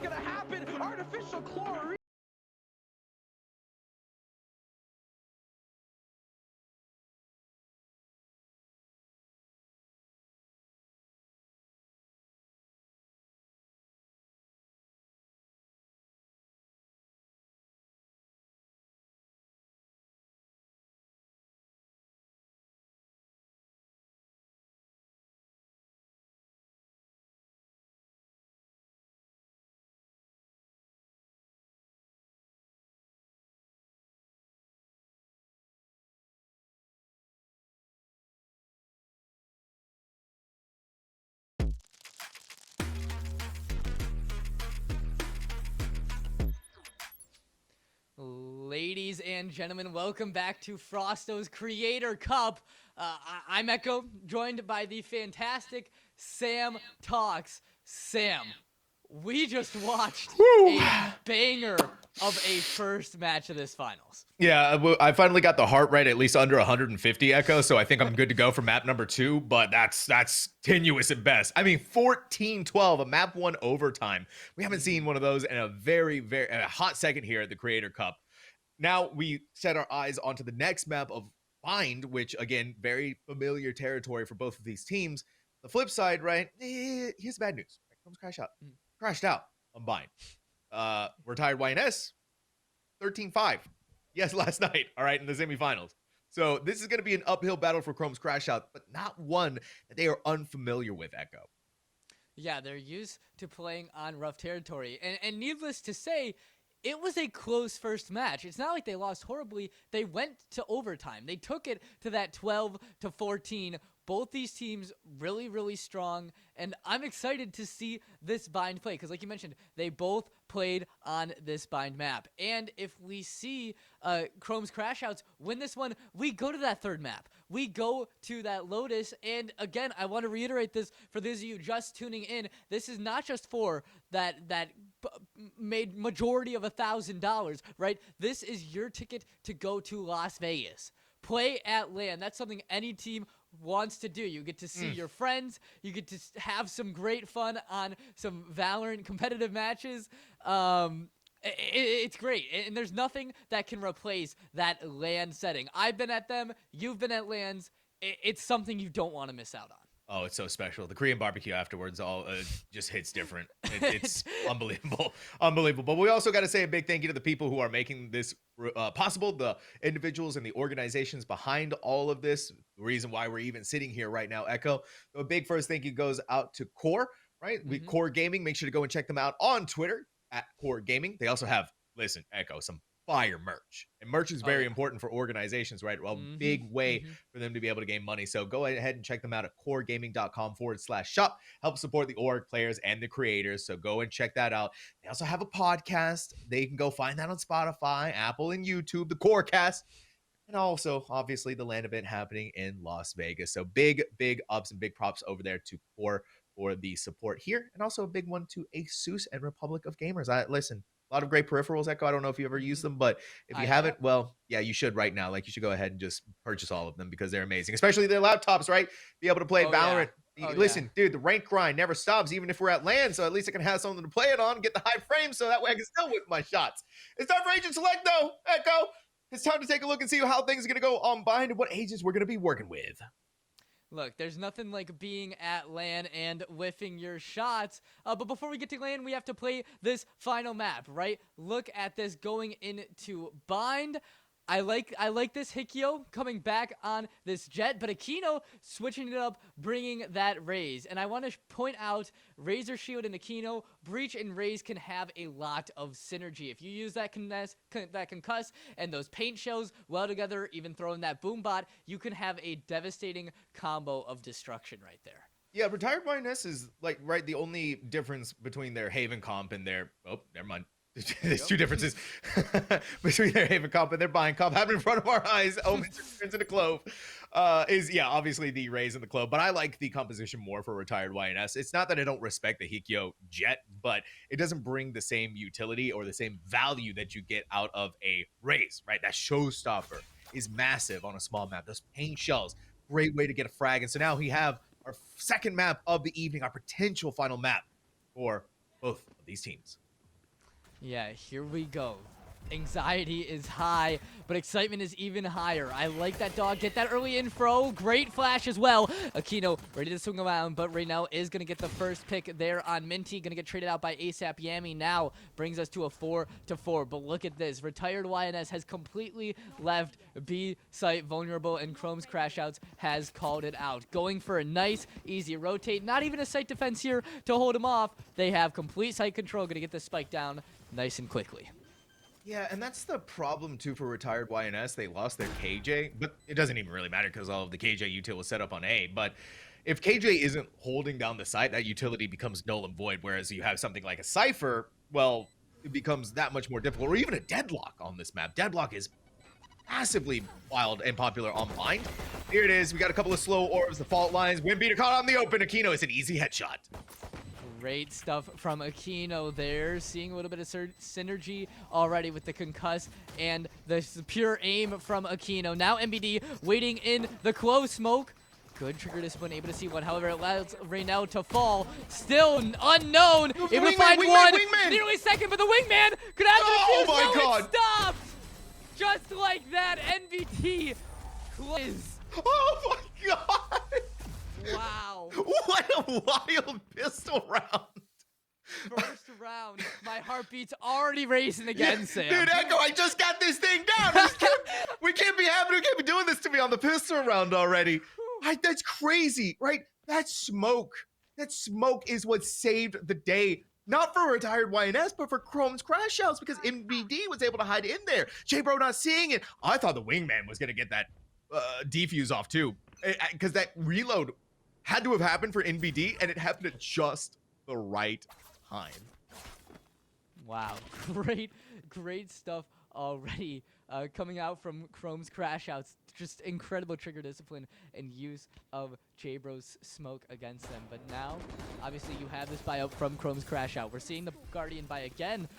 gonna happen? Artificial QoR. Ladies and gentlemen, welcome back to Frausto's Creator Cup. I'm Echo, joined by the fantastic Sam Talks. Sam, we just watched a banger of a first match of this finals. Yeah, I finally got the heart rate at least under 150 Echo, so I think I'm good to go for map number 2, but that's tenuous at best. I mean, 14-12, a map 1 overtime. We haven't seen one of those in a very hot second here at the Creator Cup. Now we set our eyes onto the next map of Bind, which, again, very familiar territory for both of these teams. The flip side, right, here's the bad news. Comes crashed out on Bind. Retired YNS, 13-5. Yes, last night, all right, in the semifinals. So this is going to be an uphill battle for Chrome's Crash Out, but not one that they are unfamiliar with, Echo. Yeah, they're used to playing on rough territory. And needless to say, it was a close first match. It's not like they lost horribly. They went to overtime. They took it to that 12-14. Both these teams really strong, and I'm excited to see this Bind play because, like you mentioned, they both played on this Bind map. And if we see Chrome's Crash Outs win this one, we go to that third map. We go to that Lotus, and again, I want to reiterate this for those of you just tuning in. This is not just for that made majority of $1,000, right? This is your ticket to go to Las Vegas. Play at LAN. That's something any team wants to do. You get to see your friends. You get to have some great fun on some Valorant competitive matches. It's great, and there's nothing that can replace that LAN setting. I've been at them. You've been at LANs. It's something you don't want to miss out on. Oh, it's so special. The Korean barbecue afterwards all just hits different. It's unbelievable. Unbelievable. But we also got to say a big thank you to the people who are making this possible, the individuals and the organizations behind all of this, the reason why we're even sitting here right now, Echo. So a big first thank you goes out to QoR, right? QoR Gaming. Make sure to go and check them out on Twitter at QoR Gaming. They also have, listen, Echo, some fire merch, and merch is very important for organizations, right? Well, big way for them to be able to gain money. So go ahead and check them out at QoRGaming.com/shop. Help support the org players and the creators. So go and check that out. They also have a podcast. They can go find that on Spotify, Apple, and YouTube, the QoRcast. And also, obviously, the LAN event happening in Las Vegas. So big ups and big props over there to QoR for the support here. And also a big one to ASUS and Republic of Gamers. Listen, a lot of great peripherals, Echo. I don't know if you ever use them, but if you haven't, well, yeah, you should right now. Like, you should go ahead and just purchase all of them because they're amazing, especially their laptops, right? Be able to play Valorant. Listen, dude, the rank grind never stops, even if we're at LAN. So at least I can have something to play it on and get the high frames so that way I can still whip my shots. It's time for Agent Select, though, Echo. It's time to take a look and see how things are going to go on Bind and what agents we're going to be working with. Look, there's nothing like being at LAN and whiffing your shots. But before we get to LAN, we have to play this final map, right? Look at this going into Bind. I like this Hikyo coming back on this Jet, but Aquino switching it up, bringing that Raze. And I want to point out Razor Shield and Aquino, Breach and Raze can have a lot of synergy. If you use that concuss and those paint shells well together, even throwing that boom bot, you can have a devastating combo of destruction right there. Yeah, Retired YNS is like, right, the only difference between their Haven comp and their, oh, never mind. There's two differences between their Haven comp and their Bind comp happening in front of our eyes. Omens turns into Clove. Is, yeah, obviously the Raze and the Clove, but I like the composition more for Retired YNS. It's not that I don't respect the Hikyo Jet, but it doesn't bring the same utility or the same value that you get out of a Raze, right? That showstopper. is massive on a small map. Those paint shells, great way to get a frag. And so now we have our second map of the evening, our potential final map for both of these teams. Yeah, here we go. Anxiety is high, but excitement is even higher. I like that dog. Get that early info. Great flash as well. Aquino ready to swing around, but Reynel is going to get the first pick there on Minty. Going to get traded out by ASAP Yami. Now brings us to a 4-4. But look at this. Retired YNS has completely left B site vulnerable, and Chrome's crash outs has called it out. Going for a nice, easy rotate. Not even a site defense here to hold him off. They have complete site control. Going to get the spike down nice and quickly. Yeah, and that's the problem too for retired YNS. They lost their KJ, but it doesn't even really matter because all of the KJ util was set up on A. But if KJ isn't holding down the site, that utility becomes null and void. Whereas you have something like a Cypher, well, it becomes that much more difficult. Or even a Deadlock on this map. Deadlock is massively wild and popular online. Here it is. We got a couple of slow orbs, the fault lines. Windbeater caught on the open. Aquino is an easy headshot. Great stuff from Aquino there. Seeing a little bit of synergy already with the concuss and the pure aim from Aquino. Now MBD waiting in the close smoke. Good trigger discipline, able to see one. However, it allows Reynel to fall. Still unknown. Able to find one. Nearly second, but the wingman could have oh the my God. It stopped. Just like that, NBT close. Oh my God. Wow. What a wild pistol round. First round, my heartbeat's already racing again, Sam. Dude, Echo, I just got this thing down. We can't be doing this to me on the pistol round already. That's crazy, right? That smoke is what saved the day. Not for retired YNS, but for Chrome's crash outs because MBD was able to hide in there. J-Bro not seeing it. I thought the wingman was going to get that defuse off too because that reload had to have happened for NBD, and it happened at just the right time. Wow, great stuff already coming out from Chrome's crash outs. Just incredible trigger discipline and use of J-Bro's smoke against them. But now, obviously, you have this buyout from Chrome's crash out. We're seeing the Guardian buy again.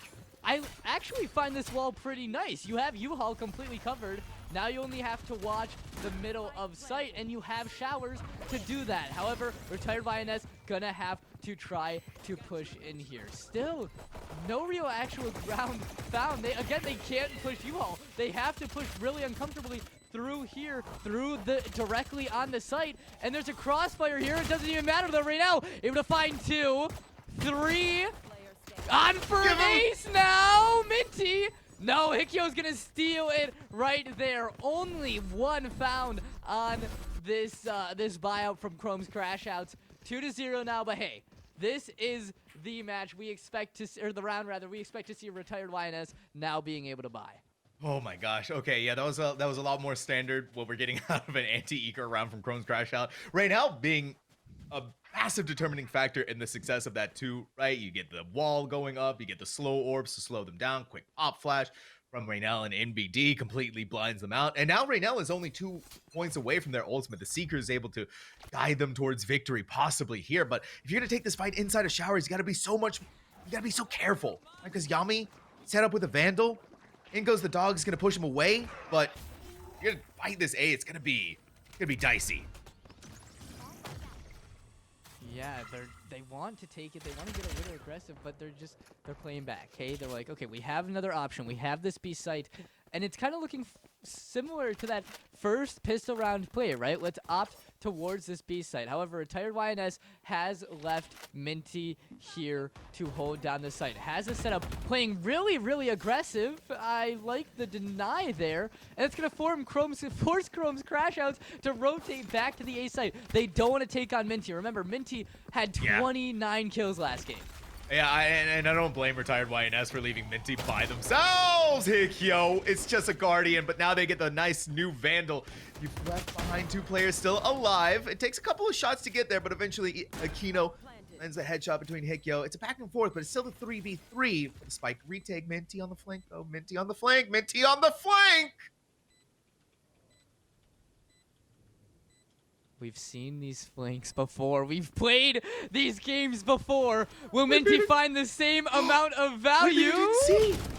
I actually find this wall pretty nice. You have U-Haul completely covered. Now you only have to watch the middle of site, and you have showers to do that. However, retired YNS gonna have to try to push in here. Still, no real actual ground found. They can't push U-Haul. They have to push really uncomfortably through here, directly on the site. And there's a crossfire here. It doesn't even matter though right now. Able to find 2, 3. On for an ace now, Minty. No, Hikyo's gonna steal it right there. Only one found on this buyout from Chrome's crash outs. 2-0 now, but hey, this is the match we expect to see, or the round rather. We expect to see retired YNS now being able to buy. Oh my gosh. Okay, yeah, that was a lot more standard what we're getting out of an anti-eco round from Chrome's crash out. Right now, being a massive determining factor in the success of that too, right? You get the wall going up, you get the slow orbs to slow them down, quick pop flash from Reynel, and NBD completely blinds them out. And now Reynel is only 2 points away from their ultimate. The Seeker is able to guide them towards victory, possibly here. But if you're gonna take this fight inside of showers, you gotta be so careful, right? Because Yami set up with a Vandal. In goes the dog, is gonna push him away, but you're gonna fight this A, it's gonna be dicey. Yeah, they want to take it. They want to get a little aggressive, but they're playing back. Okay, they're like, okay, we have another option. We have this B site, and it's kind of looking similar to that first pistol round play, right? Let's opt towards this B site. However, retired YNS has left Minty here to hold down the site. Has a setup playing really aggressive. I like the deny there, and it's gonna force Chrome's crash outs to rotate back to the A site. They don't want to take on Minty. Remember, Minty had 29 kills last game. Yeah, and I don't blame retired YNS for leaving Minty by themselves. Hikyo, it's just a Guardian, but now they get the nice new Vandal. You've left behind 2 players still alive. It takes a couple of shots to get there, but eventually Aquino lands a headshot between Hikyo. It's a back and forth, but it's still the 3v3. The spike retake. Minty on the flank, though. Minty on the flank. Minty on the flank. We've seen these flanks before. We've played these games before. Will Minty find the same amount of value?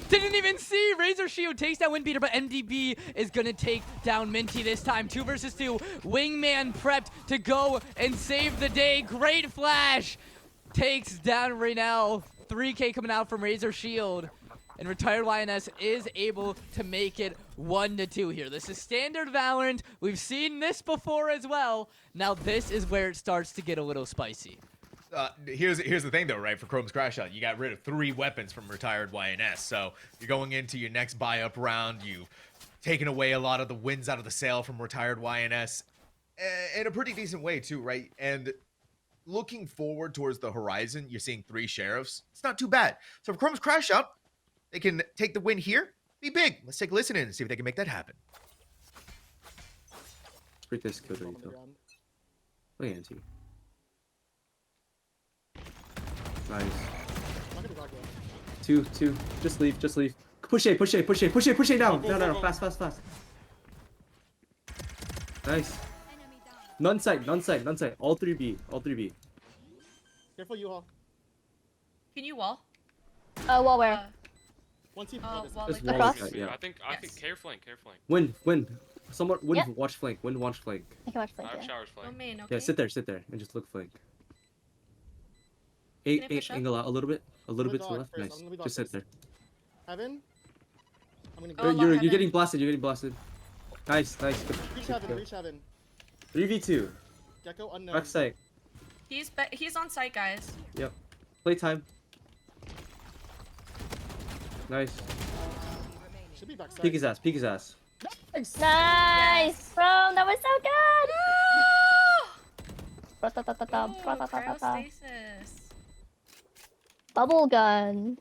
Didn't even see. Razor Shield takes down Windbeater, but MDB is going to take down Minty this time. 2 versus 2. Wingman prepped to go and save the day. Great flash. Takes down Raynell. 3K coming out from Razor Shield. And Retired YNS is able to make it 1-2 here. This is standard Valorant. We've seen this before as well. Now this is where it starts to get a little spicy. Here's the thing though, right? For Chrome's Crash Out, you got rid of 3 weapons from Retired YNS. So you're going into your next buy-up round. You've taken away a lot of the wins out of the sale from Retired YNS in a pretty decent way too, right? And looking forward towards the horizon, you're seeing 3 sheriffs. It's not too bad. So for Chrome's Crash Out, they can take the win here. Be big. Let's take a listen in and see if they can make that happen. Split this kill Dorito. Look at Anti. Nice. 2. Just leave. Push A down. No. Fast. Nice. None side. All 3B. Careful, U-Haul. Can you wall? Wall where? One team. Wall Just like wall that. like that, yeah. I think care flank. Win. Someone win. Yep. Watch flank. Win. Watch flank. I can watch I flank. have Yeah. showers Go flank. main, okay? Yeah, sit there, and just look flank. Can I push up? Angle out a little bit to the dog left. first. Nice. I'm gonna be dog Just sit first. there. Heaven. I'm gonna Oh, go. long You're heaven. getting blasted. Nice. Good. Reach heaven. 3v2. Gecko unknown. Backside. He's on site, guys. Yep. Playtime. Nice. Should be backside. Peek his ass. Nice! Bro, that was so Ooh, good! cryostasis. Bubble gun.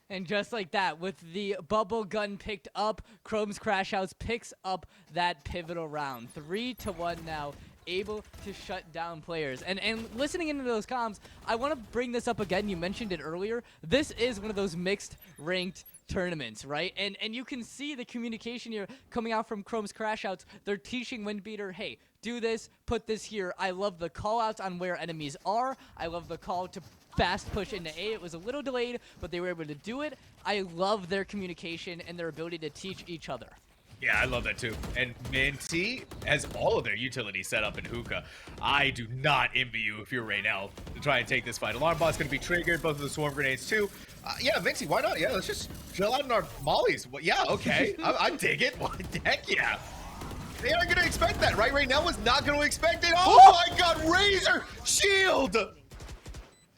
And just like that, with the bubble gun picked up, Chrome's Crash House picks up that pivotal round. 3-1 now, able to shut down players. And listening into those comms, I want to bring this up again. You mentioned it earlier. This is one of those mixed ranked tournaments, right? And you can see the communication here coming out from Chrome's Crash Outs. They're teaching Windbeater, hey, do this, put this here. I love the call outs on where enemies are. I love the call to fast push into A. It was a little delayed, but they were able to do it. I love their communication and their ability to teach each other. Yeah, I love that too. And Minty has all of their utilities set up in hookah. I do not envy you if you're Raynell to try and take this fight. Alarm bot's going to be triggered, both of the swarm grenades too. Yeah, Minty, why not? Yeah, let's just chill out in our mollies. Well, yeah, okay. I dig it. Well, heck yeah. They aren't going to expect that, right? Raynell was not going to expect it. Oh my god, Razor Shield!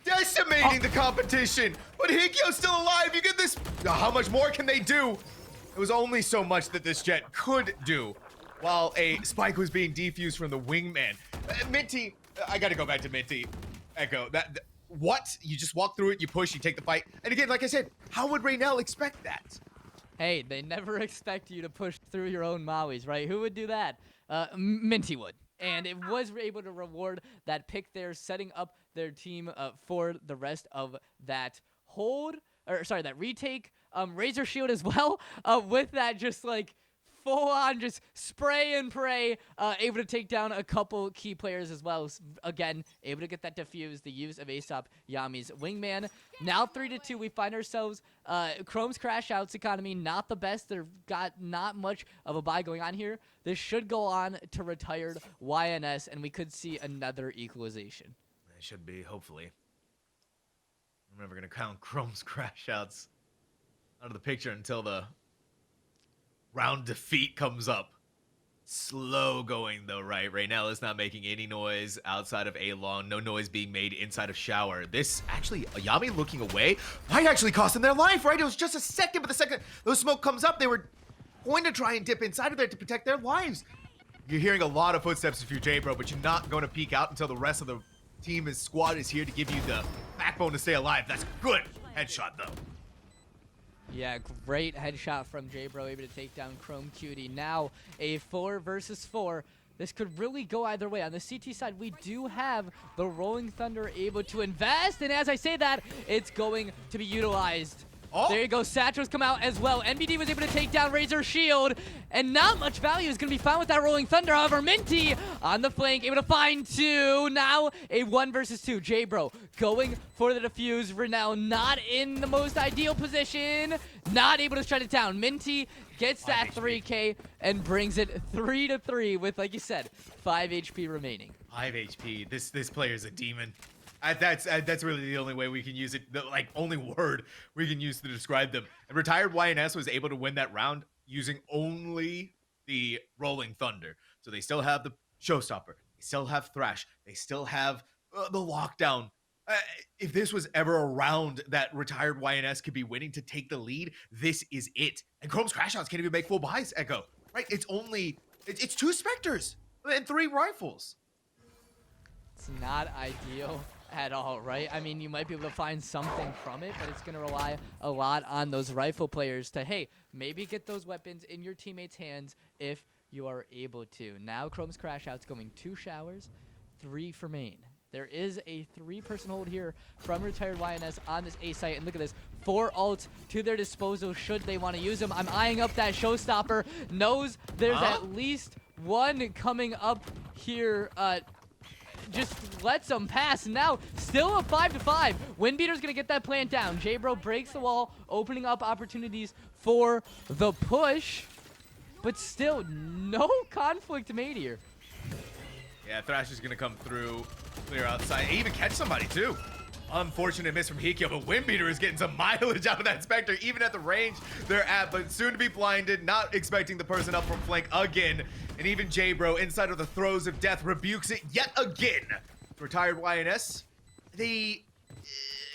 Decimating the competition. But Hikyo's still alive. You get this. How much more can they do? It was only so much that this jet could do while a spike was being defused from the wingman. Minty, I gotta go back to Minty. Echo, what? You just walk through it, you push, you take the fight. And again, like I said, how would Raynell expect that? Hey, they never expect you to push through your own Mauis, right? Who would do that? Minty would. And it was able to reward that pick there, setting up their team for the rest of that that retake. Razor Shield as well, with that just like full-on just spray and pray, able to take down a couple key players as well. Again, able to get that defused, the use of Aesop Yami's wingman. Now 3-2, we find ourselves, Chrome's Crash Outs economy, not the best. They've got not much of a buy going on here. This should go on to Retired YNS, and we could see another equalization. It should be, hopefully. I'm never going to count Chrome's Crash Outs out of the picture until the round defeat comes up. Slow going though, right? Raynell is not making any noise outside of A-Long. No noise being made inside of Shower. This actually, Yami looking away might actually cost them their life, right? It was just a second, but the second those smoke comes up, they were going to try and dip inside of there to protect their lives. You're hearing a lot of footsteps if you're J-Bro, but you're not going to peek out until the rest of the squad is here to give you the backbone to stay alive. That's good headshot though. Yeah, great headshot from J-Bro, able to take down Chrome Cutie. Now a 4 versus 4. This could really go either way. On the CT side, we do have the Rolling Thunder able to invest, and as I say that, it's going to be utilized. Oh. There you go. Satchels come out as well. NBD was able to take down Razor Shield, and not much value is going to be found with that Rolling Thunder. However, Minty on the flank, able to find 2. Now a 1 versus 2. J-Bro going for the defuse. Renown not in the most ideal position. Not able to shut it down. Minty gets that 3K and brings it 3-3 with, like you said, 5 HP remaining. 5 HP. This player is a demon. That's really the only way we can use it. The only word we can use to describe them. And retired YNS was able to win that round using only the Rolling Thunder. So they still have the Showstopper. They still have Thrash. They still have the Lockdown. If this was ever a round that retired YNS could be winning to take the lead, this is it. And Chrome's Crash Outs can't even make full buys, Echo. Right? It's 2 Spectres and 3 rifles. It's not ideal at all, right? I mean, you might be able to find something from it, but it's going to rely a lot on those rifle players to, hey, maybe get those weapons in your teammates' hands if you are able to. Now Chrome's Crash Out's going 2 showers, 3 for main. There is a 3-person hold here from retired YNS on this A site, and look at this. 4 ults to their disposal should they want to use them. I'm eyeing up that Showstopper. Knows there's at least 1 coming up here. Just lets them pass. Now, still a 5-5. Windbeater's going to get that plant down. J-Bro breaks the wall, opening up opportunities for the push. But still, no conflict made here. Yeah, Thrash is going to come through, clear outside, even catch somebody, too. Unfortunate miss from Hikyo, but Windbeater is getting some mileage out of that Spectre, even at the range they're at, but soon to be blinded, not expecting the person up from flank again. And even J-Bro, inside of the throes of death, rebukes it yet again. Retired YNS, they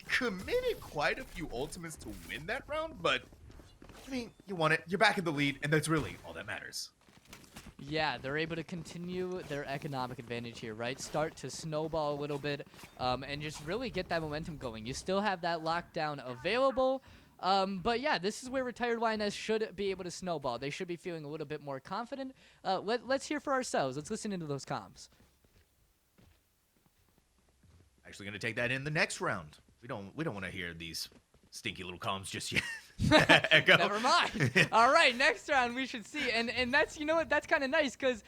committed quite a few ultimates to win that round, but, I mean, you won it. You're back in the lead, and that's really all that matters. Yeah, they're able to continue their economic advantage here, right? Start to snowball a little bit and just really get that momentum going. You still have that lockdown available. But yeah, this is where retired YNS should be able to snowball. They should be feeling a little bit more confident. Let's hear for ourselves. Let's listen into those comms. Actually going to take that in the next round. We don't want to hear these stinky little comms just yet. Echo. Never mind. All right, next round we should see, and that's, you know what, that's kind of nice because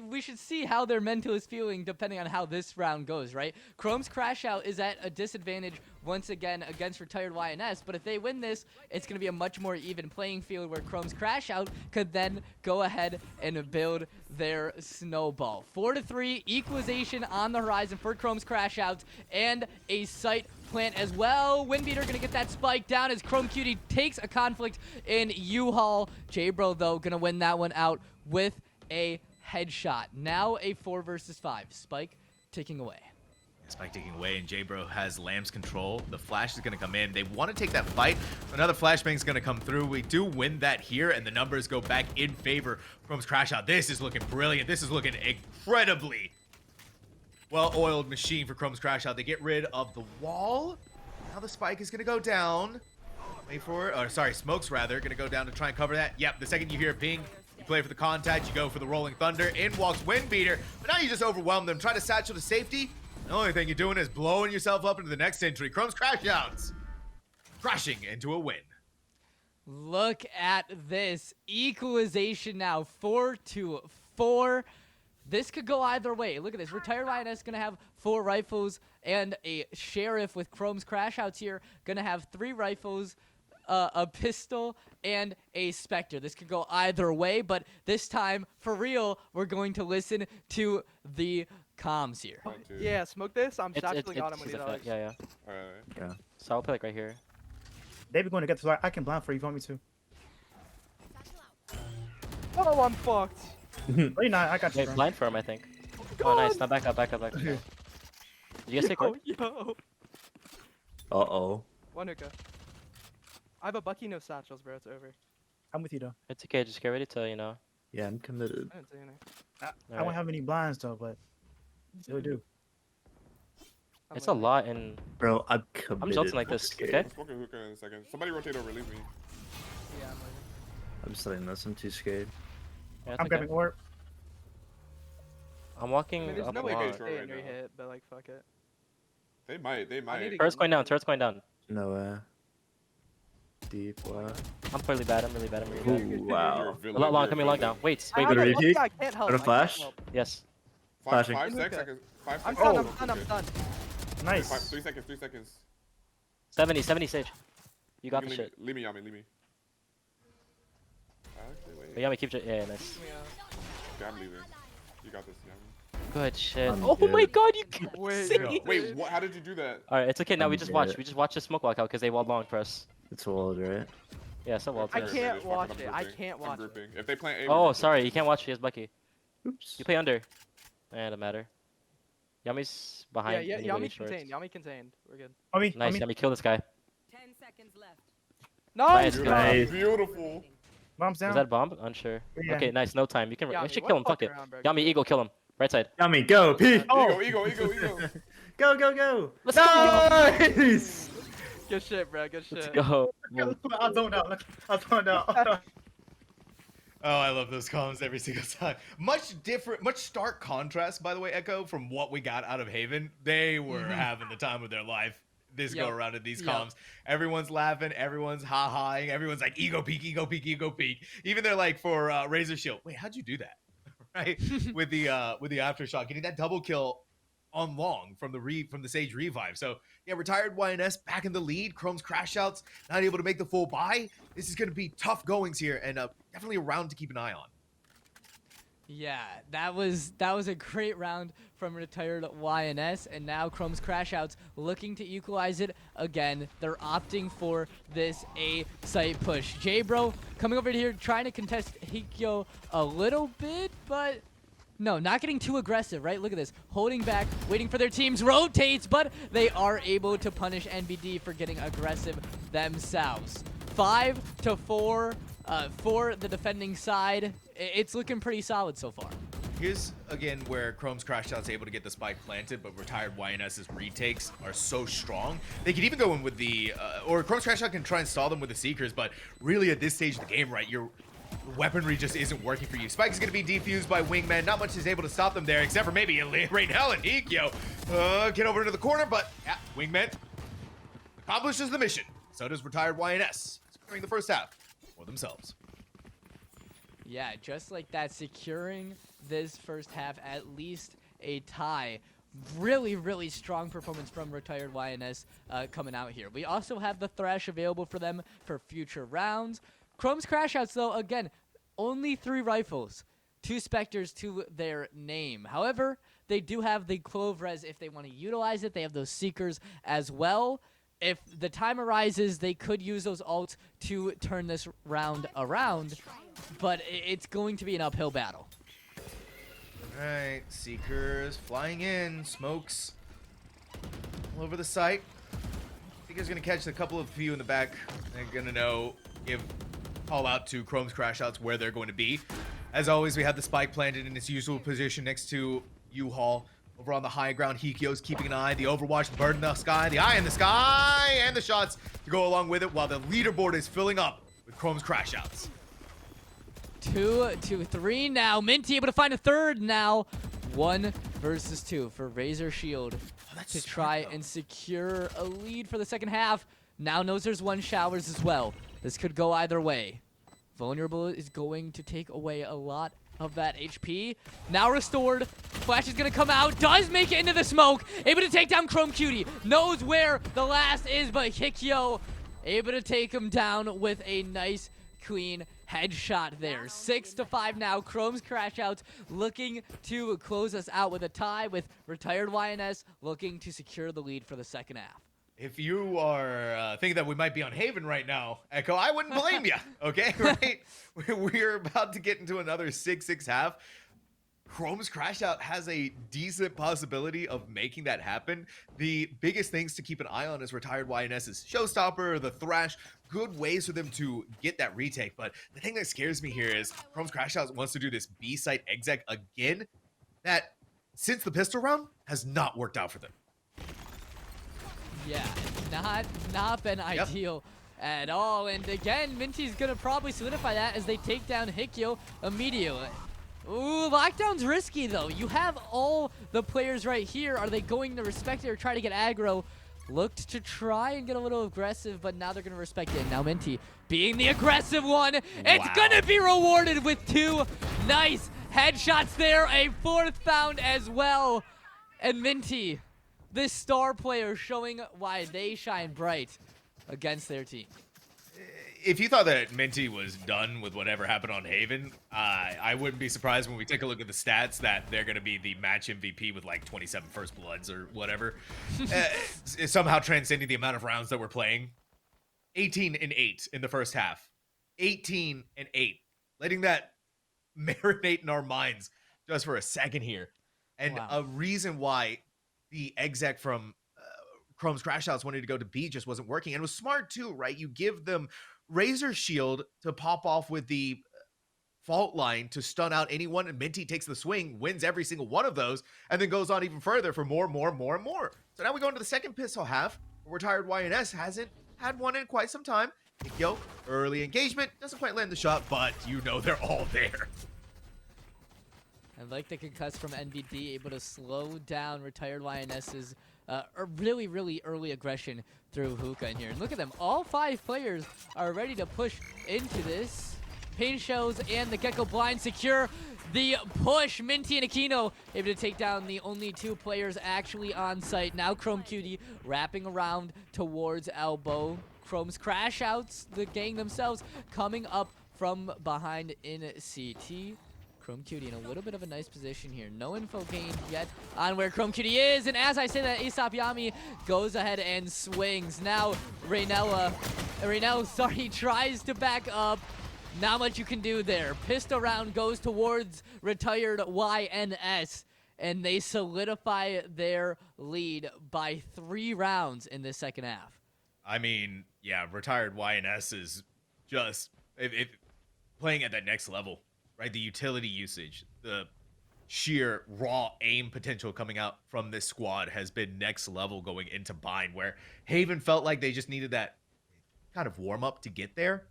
we should see how their mental is feeling depending on how this round goes, right? Chrome's Crash Out is at a disadvantage once again against retired YNS, but if they win this, it's going to be a much more even playing field where Chrome's Crash Out could then go ahead and build their snowball. 4-3 equalization on the horizon for Chrome's Crash Out and a site plant as well. Windbeater gonna get that spike down as Chrome Cutie takes a conflict in U-Haul. J-Bro though gonna win that one out with a headshot. Now a 4 versus 5. Spike ticking away. Spike taking away, and J-Bro has Lamb's control. The flash is going to come in. They want to take that fight. Another flashbang is going to come through. We do win that here, and the numbers go back in favor from Crash Out. This is looking brilliant. This is looking incredibly well-oiled machine for Chrome's Crash Out. They get rid of the wall. Now the spike is going to go down. Wait for it. Or sorry, Smokes rather. Going to go down to try and cover that. Yep, the second you hear a ping, you play for the contact. You go for the Rolling Thunder. In walks Windbeater. But now you just overwhelm them. Try to satchel to safety. The only thing you're doing is blowing yourself up into the next century. Chrome's Crash Outs crashing into a win. Look at this. Equalization now. 4-4. This could go either way. Look at this. Retired YNS going to have 4 rifles and a Sheriff with Chrome's Crash Outs here. Going to have 3 rifles, a pistol, and a Spectre. This could go either way, but this time, for real, we're going to listen to the comms here. Yeah, smoke this. I'm It's satcheling on him when he does. Yeah. Alright. Yeah. So I'll play like right here. They be going to get this. I can blind for you if you want me to. Oh, I'm fucked. Oh, you're not. I got you. Wait, bro. blind for him, I think. God. Oh, nice. Now back up. Did you guys take one? Yo. Uh-oh. 1 hookah. I have a Bucky, no satchels, bro. It's over. I'm with you though. It's okay. Just get ready to, you know. Yeah, I'm committed. I didn't say anything. I won't have any blinds though, but still do. I'm It's a like- lot, and Bro, I'm committed. I'm tilting like this. scared. Okay. Smoking hookah in a second. Somebody rotate over, leave me. Yeah, I'm like, I'm studying this. I'm too scared. Yeah, it's I'm okay. grabbing orb. I'm I walking mean, there's up no way along. to short stay right in your now. hit, but like, fuck it. They might. I need to Turret's get going down. mine. Turret's going down. No way. deep. Wow. I'm really bad. I'm really bad. I'm really bad. Ooh, wow. A lot long. Coming long down. Wait. I Wait. have Better a repeat. lucky, I can't help. Got a I can't flash? help. Yes. Flashing. 5 Hookah. seconds. 5 I'm seconds. done. Oh, I'm done. I'm okay. done. Nice. 3 seconds. 3 seconds. 70 Sage. You got the Leave me- shit. Leave me, Yami. Leave me. Actually, wait. But Yami, keep it. Yeah, nice. Okay, I'm leaving. You got this, Yami. Good shit. I'm Oh good. my god, you can Wait, Wait, what? How did you do that? Alright, it's okay. Now we I'm just watch. dead. We just watch the smoke walk out because they walled long for us. It's walled, right? Yeah, so walled. I for us. can't Just watch fucking, it. I'm I grouping. can't I'm watch it. grouping. If they play A, Oh, sorry. You can't watch. He has Bucky. Oops. You play under. Doesn't matter. Yami's Yeah, behind. yeah, anybody Yami shorts. contained. Yami contained. We're good. On me. Nice. On me. Yami, kill this guy. 10 seconds left. Nice. Nice. Nice. Beautiful. Bombs down. Was that a bomb? Unsure. Yeah. Okay, nice. No time. You can. Yami, Actually, what kill him. Fuck fuck it. around, bro. Yami, Eagle, kill him. Right side. Yummy, go, P. Oh. Ego. Go, go, go. Let's Nice. Good shit, bro. Good shit. Let's go. I zoned out. I zoned out. Oh, I love those comms every single time. Much different, much stark contrast, by the way, Echo, from what we got out of Haven. They were having the time of their life this go around in these comms. Everyone's laughing, everyone's ha-haing, everyone's like, ego peek, ego peek, ego peek. Even they're like for Razor Shield, wait, how'd you do that? Right? with the aftershock, getting that double kill on long from the Sage revive. So yeah, retired YNS back in the lead. Chrome's crash outs, not able to make the full buy. This is going to be tough goings here, and definitely a round to keep an eye on. Yeah, that was a great round from retired YNS, and now Chrome's crash outs looking to equalize it again. They're opting for this A site push. J-Bro coming over here trying to contest Hikyo a little bit, but no, not getting too aggressive, right? Look at this. Holding back, waiting for their teams, rotates, but they are able to punish NBD for getting aggressive themselves. 5-4 for the defending side. It's looking pretty solid so far. Here's, again, where Chrome's crash out's able to get the spike planted, but retired YNS's retakes are so strong. They could even go in with the, or Chrome's crash out can try and stall them with the Seekers, but really at this stage of the game, right, your weaponry just isn't working for you. Spike is going to be defused by Wingman. Not much is able to stop them there, except for maybe right now and Hikyo. Get over into the corner, but yeah, Wingman accomplishes the mission. So does retired YNS, securing the first half for themselves. Yeah, just like that, securing this first half, at least a tie. Really, really strong performance from retired YNS coming out here. We also have the Thrash available for them for future rounds. Chrome's crash outs, though, again, only 3 rifles, 2 Spectres to their name. However, they do have the Clove Res if they want to utilize it. They have those Seekers as well. If the time arises, they could use those ults to turn this round around, but it's going to be an uphill battle. All right, Seekers flying in, smokes all over the site. Seekers gonna catch a couple of few in the back. They're gonna give call out to Chrome's crash outs where they're going to be. As always, we have the spike planted in its usual position next to U-Haul. Over on the high ground, Hikyo's keeping an eye. The Overwatch, the bird in the sky, the eye in the sky, and the shots to go along with it while the leaderboard is filling up with Chrome's crash outs. 2-3 now. Minty able to find a third now. 1 versus 2 for Razor Shield to try and secure a lead for the second half. Now knows there's 1 showers as well. This could go either way. Vulnerable is going to take away a lot of that HP. Now restored. Flash is going to come out. Does make it into the smoke. Able to take down Chrome Cutie. Knows where the last is, but Hikyo able to take him down with a nice, clean headshot there. 6-5 now. Chrome's crash outs looking to close us out with a tie, with retired YNS looking to secure the lead for the second half. If you are thinking that we might be on Haven right now, Echo, I wouldn't blame you, okay? Right? We're about to get into another 6-6 half. Chrome's crash out has a decent possibility of making that happen. The biggest things to keep an eye on is retired YNS's Showstopper, the Thrash, good ways for them to get that retake. But the thing that scares me here is Chrome's crash out wants to do this B-site exec again, that since the pistol round has not worked out for them. Yeah, not been ideal at all. And again, Minty's gonna probably solidify that as they take down Hikyo immediately. Ooh, lockdown's risky though. You have all the players right here. Are they going to respect it or try to get aggro? looked to try and get a little aggressive, but now they're going to respect it. Now Minty being the aggressive one. It's going to be rewarded with 2 nice headshots there. A 4th found as well. And Minty, this star player, showing why they shine bright against their team. If you thought that Minty was done with whatever happened on Haven, I wouldn't be surprised when we take a look at the stats that they're going to be the match MVP with like 27 first bloods or whatever. Somehow transcending the amount of rounds that we're playing. 18-8 in the first half. 18-8. Letting that marinate in our minds just for a second here. And a reason why the exec from Chrome's Crash Outs wanted to go to B just wasn't working. And it was smart too, right? You give them Razor Shield to pop off with the fault line to stun out anyone, and Minty takes the swing, wins every single one of those, and then goes on even further for more. So now we go into the second pistol half. Retired YNS hasn't had one in quite some time. Yo, early engagement, doesn't quite land the shot, but you know they're all there. I like the concuss from NBD, able to slow down Retired YNS's really, really early aggression through Hookah in here. And look at them, all 5 players are ready to push into this. Pain Shells and the Gecko Blind secure the push. Minty and Aquino able to take down the only 2 players actually on site. Now Chrome QD wrapping around towards Elbow. Chrome's Crash Outs, the gang themselves, coming up from behind in CT. Chrome Cutie in a little bit of a nice position here. No info gained yet on where Chrome Cutie is. And as I say that, Aesop Yami goes ahead and swings. Now Raynell tries to back up. Not much you can do there. Pistol round goes towards Retired YNS. And they solidify their lead by 3 rounds in this second half. I mean, yeah, Retired YNS is just playing at that next level. Right, the utility usage, the sheer raw aim potential coming out from this squad has been next level going into Bind, where Haven felt like they just needed that kind of warm up to get there.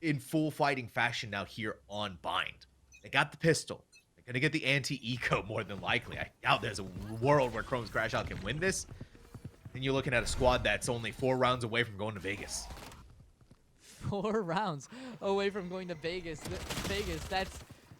In full fighting fashion now here on Bind. They got the pistol. They're going to get the anti-eco more than likely. I doubt there's a world where Chrome's Crash Out can win this. And you're looking at a squad that's only 4 rounds away from going to Vegas. 4 rounds away from going to Vegas.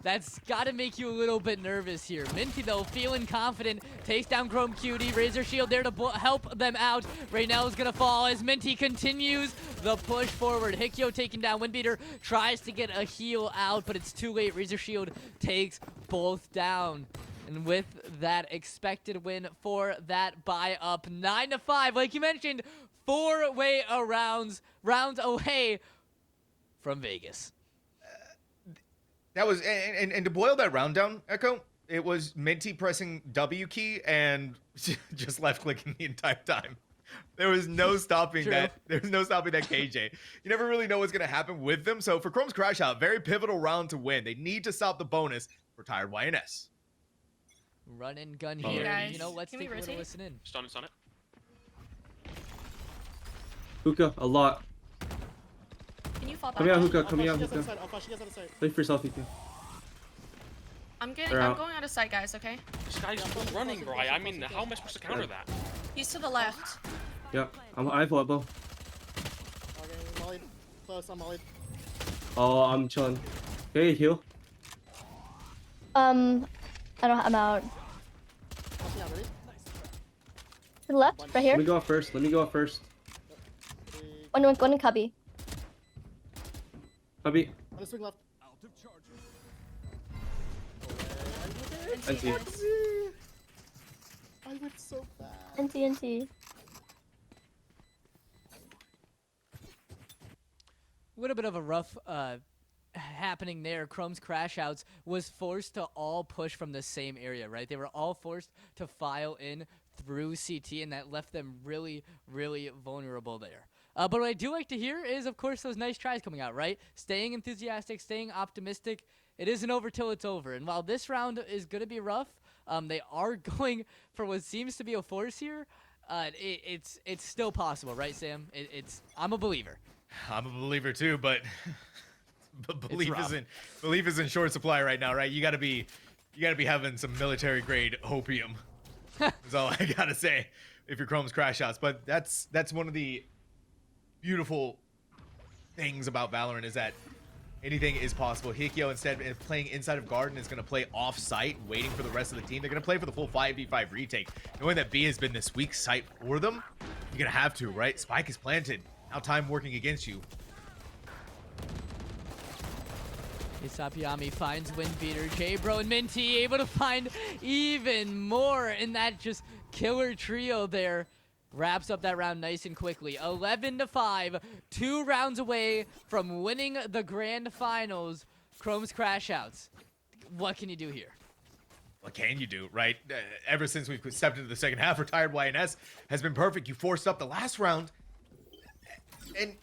That's got to make you a little bit nervous here. Minty, though, feeling confident, takes down Chrome Cutie. Razor Shield there to help them out. Raynell's going to fall as Minty continues the push forward. Hikyo taking down Windbeater, tries to get a heal out, but it's too late. Razor Shield takes both down. And with that expected win for that buy up 9-5, like you mentioned, 4 rounds away from Vegas. That was, and to boil that round down, Echo, it was Minty pressing W key and just left clicking the entire time. There was no stopping that. There was no stopping that KJ. You never really know what's going to happen with them. So for Chrome's Crash Out, very pivotal round to win. They need to stop the bonus for Retired YNS. Run and gun here. Guys, you know, let's can take we a little rotate? listen in. Stun it. Hookah, a lot. Can you fall back? Come here, up? Hookah, come here, I'll Hookah. flash you guys out of sight. Wait for yourself, Hookah. I'm They're going out. out of sight, guys, okay? This guy's running, bro. I mean, how am I supposed to counter that? He's to the left. Yeah, I have elbow. Okay, mollied. Close, I'm mollied. Oh, I'm chilling. Okay, heal. I'm out. Flashing out, ready? To the left, right here. Let me go up first. 1 in cubby. Cubby. I'm gonna swing left. NT. I went so bad. NT. A little bit of a rough happening there. Chrome's Crash Outs was forced to all push from the same area, right? They were all forced to file in through CT, and that left them really, really vulnerable there. But what I do like to hear is, of course, those nice tries coming out, right? Staying enthusiastic, staying optimistic. It isn't over till it's over. And while this round is going to be rough, they are going for what seems to be a force here. It's still possible, right, Sam? I'm a believer. I'm a believer too, but belief is in short supply right now, right? You gotta be having some military grade opium That's all I gotta say. If you're Chrome's crash outs, but that's one of the beautiful things about Valorant is that anything is possible. Hikyo, instead of playing inside of Garden, is going to play off-site, waiting for the rest of the team. They're going to play for the full 5v5 retake. Knowing that B has been this weak site for them, you're going to have to, right? Spike is planted. Now time working against you. Isapiami finds Windbeater. J-Bro and Minty able to find even more in that just killer trio there. Wraps up that round nice and quickly. 11-5, 2 rounds away from winning the Grand Finals. Chrome's crash outs. What can you do here? What can you do, right? Ever since we've stepped into the second half, retired YNS has been perfect. You forced up the last round, and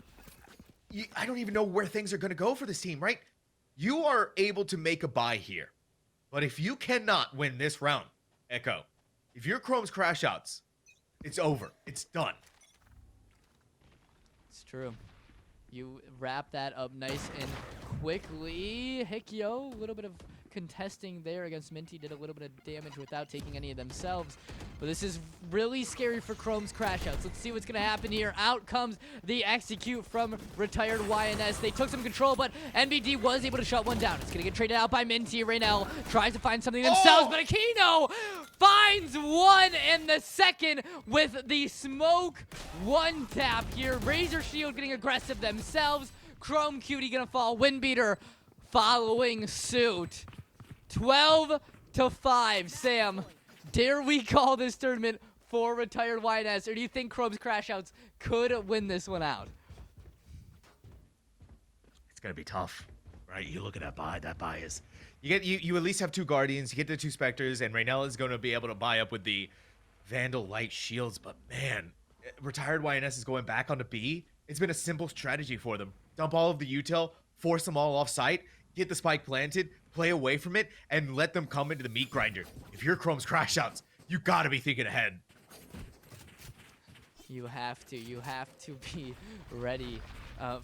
I don't even know where things are going to go for this team, right? You are able to make a buy here, but if you cannot win this round, Echo, if you're Chrome's crash outs, it's over. It's done. It's true. You wrap that up nice and quickly. Hikyo, a little bit of contesting there against Minty, did a little bit of damage without taking any of themselves. But this is really scary for Chrome's crash outs. Let's see what's going to happen here. Out comes the execute from retired YNS. They took some control, but NBD was able to shut one down. It's going to get traded out by Minty. Raynell tries to find something themselves, but Aquino finds one in the second with the smoke one tap here. Razor Shield getting aggressive themselves. Chrome Cutie going to fall. Windbeater following suit. 12-5. Sam, dare we call this tournament for retired YNS, or do you think Chrome's crash outs could win this one out? It's gonna be tough, right? You look at that buy. That buy is you at least have 2 Guardians. You get the 2 Spectres, and Raynell is going to be able to buy up with the Vandal Light Shields. But man, retired YNS is going back onto B. It's been a simple strategy for them. Dump all of the util, force them all off site, get the spike planted, play away from it, and let them come into the meat grinder. If you're Chrome's crash outs, you gotta be thinking ahead. You have to be ready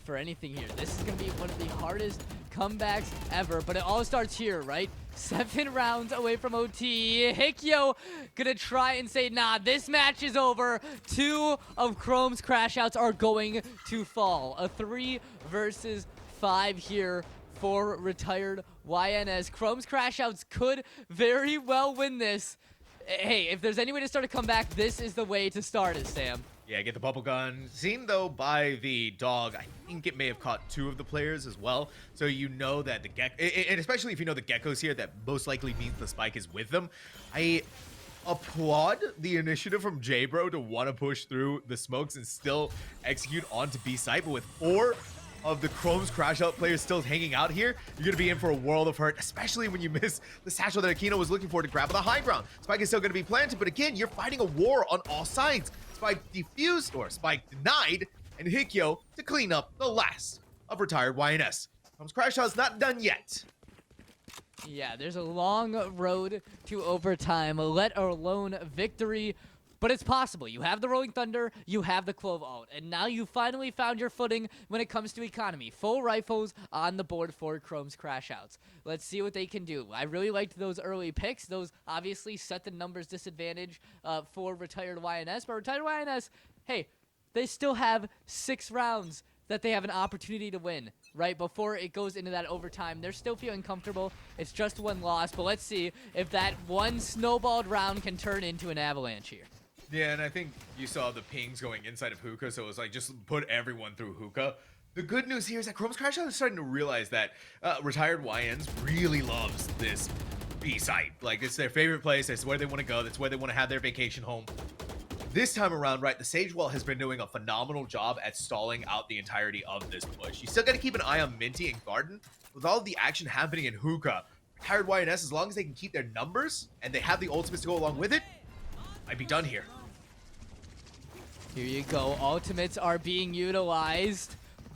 for anything here. This is going to be one of the hardest comebacks ever, but it all starts here, right? 7 rounds away from OT. Hikyo gonna try and say, nah, this match is over. 2 of Chrome's crash outs are going to fall. A 3 versus 5 here for retired YNS. Chrome's crash outs could very well win this. Hey, if there's any way to start a comeback, this is the way to start it, Sam. Yeah, get the bubble gun. Seen, though, by the dog, I think it may have caught 2 of the players as well. So you know that the Gecko, and especially if you know the Gecko's here, that most likely means the spike is with them. I applaud the initiative from J-Bro to want to push through the smokes and still execute onto B site, but with 4 of the Chrome's crash out players still hanging out here, you're going to be in for a world of hurt, especially when you miss the satchel that Aquino was looking for to grab on the high ground. Spike is still going to be planted, but again, you're fighting a war on all sides. Spike defused, or Spike denied, and Hikyo to clean up the last of retired YNS. Chrome's crash out's not done yet. Yeah, there's a long road to overtime, let alone victory. But it's possible. You have the Rolling Thunder, you have the Clove ult, and now you finally found your footing when it comes to economy. Full rifles on the board for Chrome's crash outs. Let's see what they can do. I really liked those early picks. Those obviously set the numbers disadvantage for retired YNS, but retired YNS, hey, they still have 6 rounds that they have an opportunity to win, right? Before it goes into that overtime, they're still feeling comfortable. It's just 1 loss, but let's see if that one snowballed round can turn into an avalanche here. Yeah, and I think you saw the pings going inside of Hookah, so it was like, just put everyone through Hookah. The good news here is that Chrome's crash out is starting to realize that retired YNs really loves this B site. Like, it's their favorite place. It's where they want to go. That's where they want to have their vacation home. This time around, right, the Sage Wall has been doing a phenomenal job at stalling out the entirety of this push. You still got to keep an eye on Minty and Garden. With all of the action happening in Hookah, retired YNS, as long as they can keep their numbers and they have the ultimates to go along with it, might be done here. Here you go. Ultimates are being utilized,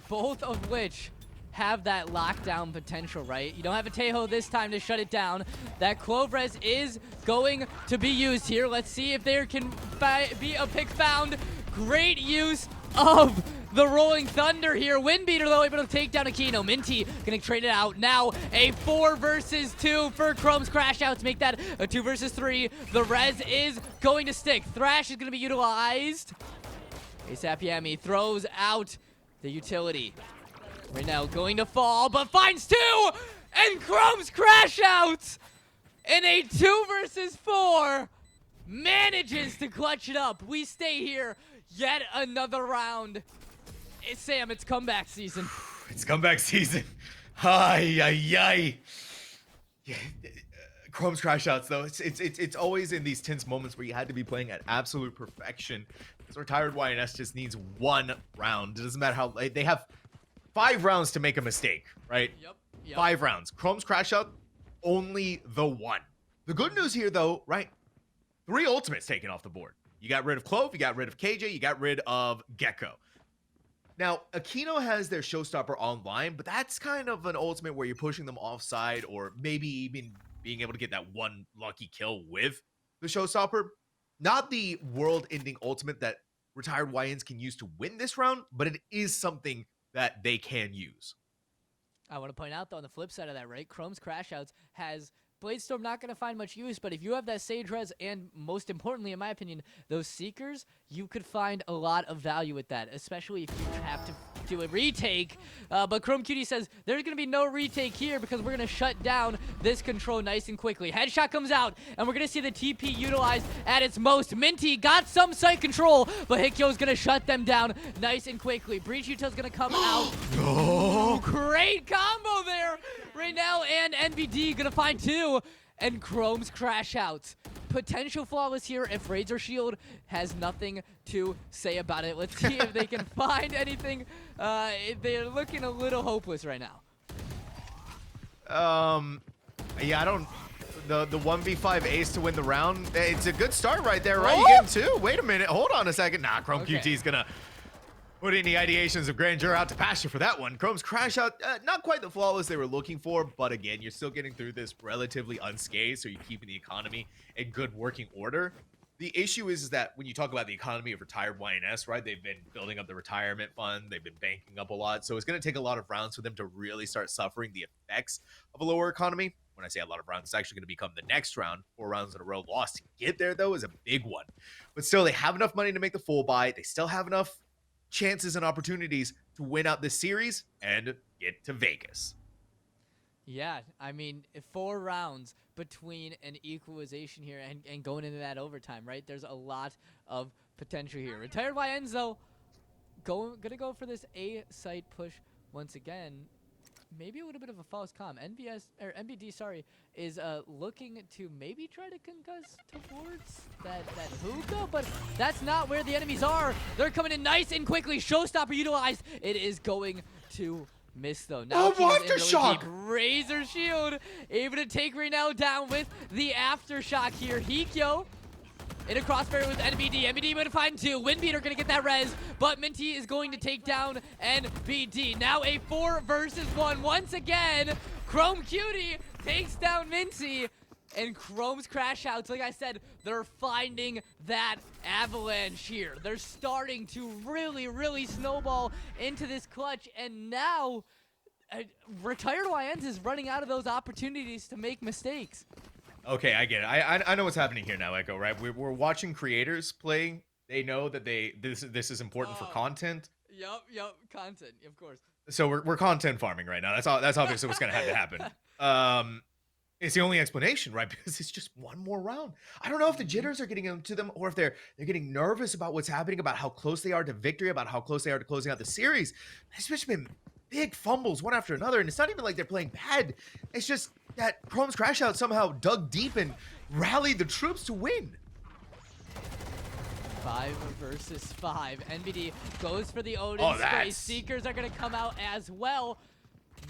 both of which have that lockdown potential, right? You don't have a Tejo this time to shut it down. That Clove Res is going to be used here. Let's see if there can be a pick found. Great use of the Rolling Thunder here. Windbeater, though, able to take down Aquino. Minty gonna trade it out. Now a 4 versus 2 for Chrome's Crash Out to make that a 2 versus 3. The res is going to stick. Thrash is gonna be utilized. ASAP Yami throws out the utility. Right now going to fall, but finds 2! And Chrome's Crash Out in a 2 versus 4 manages to clutch it up. We stay here yet another round. Sam, it's comeback season. It's comeback season. Ay, ay, ay. Yeah, Chrome's Crash Outs, though, it's always in these tense moments where you had to be playing at absolute perfection. This retired YNS just needs 1 round. It doesn't matter how they have 5 rounds to make a mistake, right? Yep. 5 rounds. Chrome's Crash Out, only the 1. The good news here, though, right? 3 ultimates taken off the board. You got rid of Clove, you got rid of KJ, you got rid of Gecko. Now, Aquino has their Showstopper online, but that's kind of an ultimate where you're pushing them offside or maybe even being able to get that 1 lucky kill with the Showstopper. Not the world-ending ultimate that retired YNs can use to win this round, but it is something that they can use. I want to point out, though, on the flip side of that, right? Chrome's Crash Outs has Bladestorm not going to find much use, but if you have that Sage Res and, most importantly, in my opinion, those Seekers, you could find a lot of value with that, especially if you have to do a retake. But Chrome Cutie says there's going to be no retake here because we're going to shut down this control nice and quickly. Headshot comes out, and we're going to see the TP utilized at its most. Minty got some site control, but Hikyo's going to shut them down nice and quickly. Breach Util's going to come out. Oh, great combo there right now, and NBD going to find 2, and Chrome's Crash Out. Potential flawless here if Razor Shield has nothing to say about it. Let's see if they can find anything. They're looking a little hopeless right now. Yeah, I don't. The 1v5 ace to win the round. It's a good start right there, right? You get him 2. Wait a minute. Hold on a second. Nah, Chrome QT's gonna put any ideations of grandeur out to pasture for that one. Chrome's Crash Out, not quite the flawless they were looking for, but again, you're still getting through this relatively unscathed, so you're keeping the economy in good working order. The issue is that when you talk about the economy of retired YNS, right, they've been building up the retirement fund, they've been banking up a lot, so it's going to take a lot of rounds for them to really start suffering the effects of a lower economy. When I say a lot of rounds, it's actually going to become the next round. 4 rounds in a row lost to get there, though, is a big one. But still, they have enough money to make the full buy. They still have enough chances and opportunities to win out this series and get to Vegas. Yeah, I mean, 4 rounds between an equalization here and going into that overtime, right? There's a lot of potential here. Retired YNs, though, gonna go for this A site push once again. Maybe a little bit of a false comm. NBD, sorry, is looking to maybe try to concuss towards that hookah, but that's not where the enemies are. They're coming in nice and quickly. Showstopper utilized. It is going to miss, though. Now Aftershock! Really Razor Shield able to take Reynell down with the Aftershock here. Hikyo in a crossfire with NBD. NBD going to find 2. Windbeater going to get that res, but Minty is going to take down NBD. Now a 4 versus 1. Once again, Chrome Cutie takes down Minty. And Chrome's Crash Outs, like I said, they're finding that avalanche here. They're starting to really, really snowball into this clutch. And now, Retired YNs is running out of those opportunities to make mistakes. Okay, I get it. I know what's happening here now, Echo, right? We're watching creators play. They know that this is important for content. Yup, content, of course. So we're content farming right now. That's obviously what's gonna have to happen. It's the only explanation, right? Because it's just 1 more round. I don't know if the jitters are getting into them or if they're getting nervous about what's happening, about how close they are to victory, about how close they are to closing out the series. It's just been big fumbles one after another, and it's not even like they're playing bad. It's just that Chrome's Crash Out somehow dug deep and rallied the troops to win. 5 versus 5. NBD goes for the Odin spray. Seekers are going to come out as well.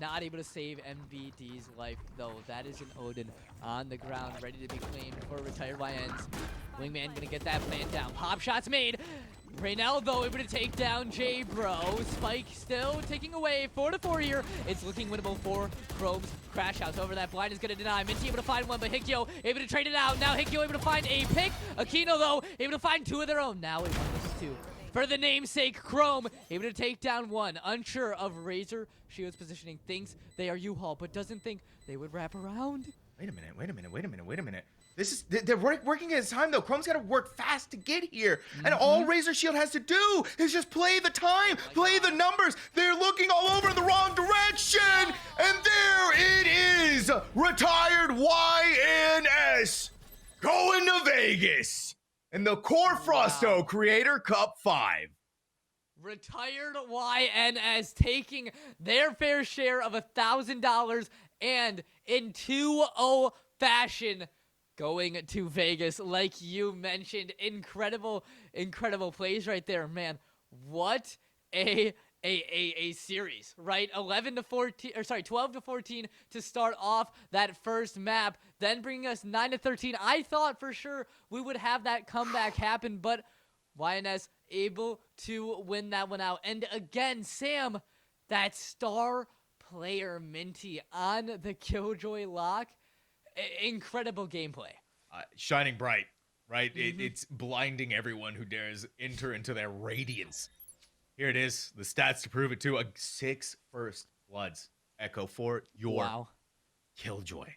Not able to save MVD's life, though. That is an Odin on the ground, ready to be claimed for Retired YNs. Wingman going to get that plant down. Pop shots made. Reynell, though, able to take down J-Bro. Spike still taking away. 4-4 here. It's looking winnable for Chrome's Crash Outs. Over that blind is going to deny. Minty able to find 1, but Hikyo able to trade it out. Now Hikyo able to find a pick. Aquino, though, able to find 2 of their own. Now a 1 versus 2 for the namesake Chrome, able to take down one. Unsure of Razor Shield's positioning, thinks they are U-Haul, but doesn't think they would wrap around. Wait a minute. This is they're working against time though. Chrome's got to work fast to get here, and all Razor Shield has to do is just play the time, play the numbers. They're looking all over in the wrong direction, and there it is. Retired YNS going to Vegas in the QoR Frausto Creator Cup 5. Retired YNS taking their fair share of $1,000 and in 2-0 fashion going to Vegas. Like you mentioned, incredible plays right there, man. What a series, right? 12 to 14 to start off that first map, then bringing us 9 to 13. I thought for sure we would have that comeback happen, but YNS able to win that one out. And again, Sam, that star player Minty on the Killjoy lock. Incredible gameplay. Shining bright, right? It's blinding everyone who dares enter into their radiance. Here it is, the stats to prove it too. 6 first bloods. Echo for your Killjoy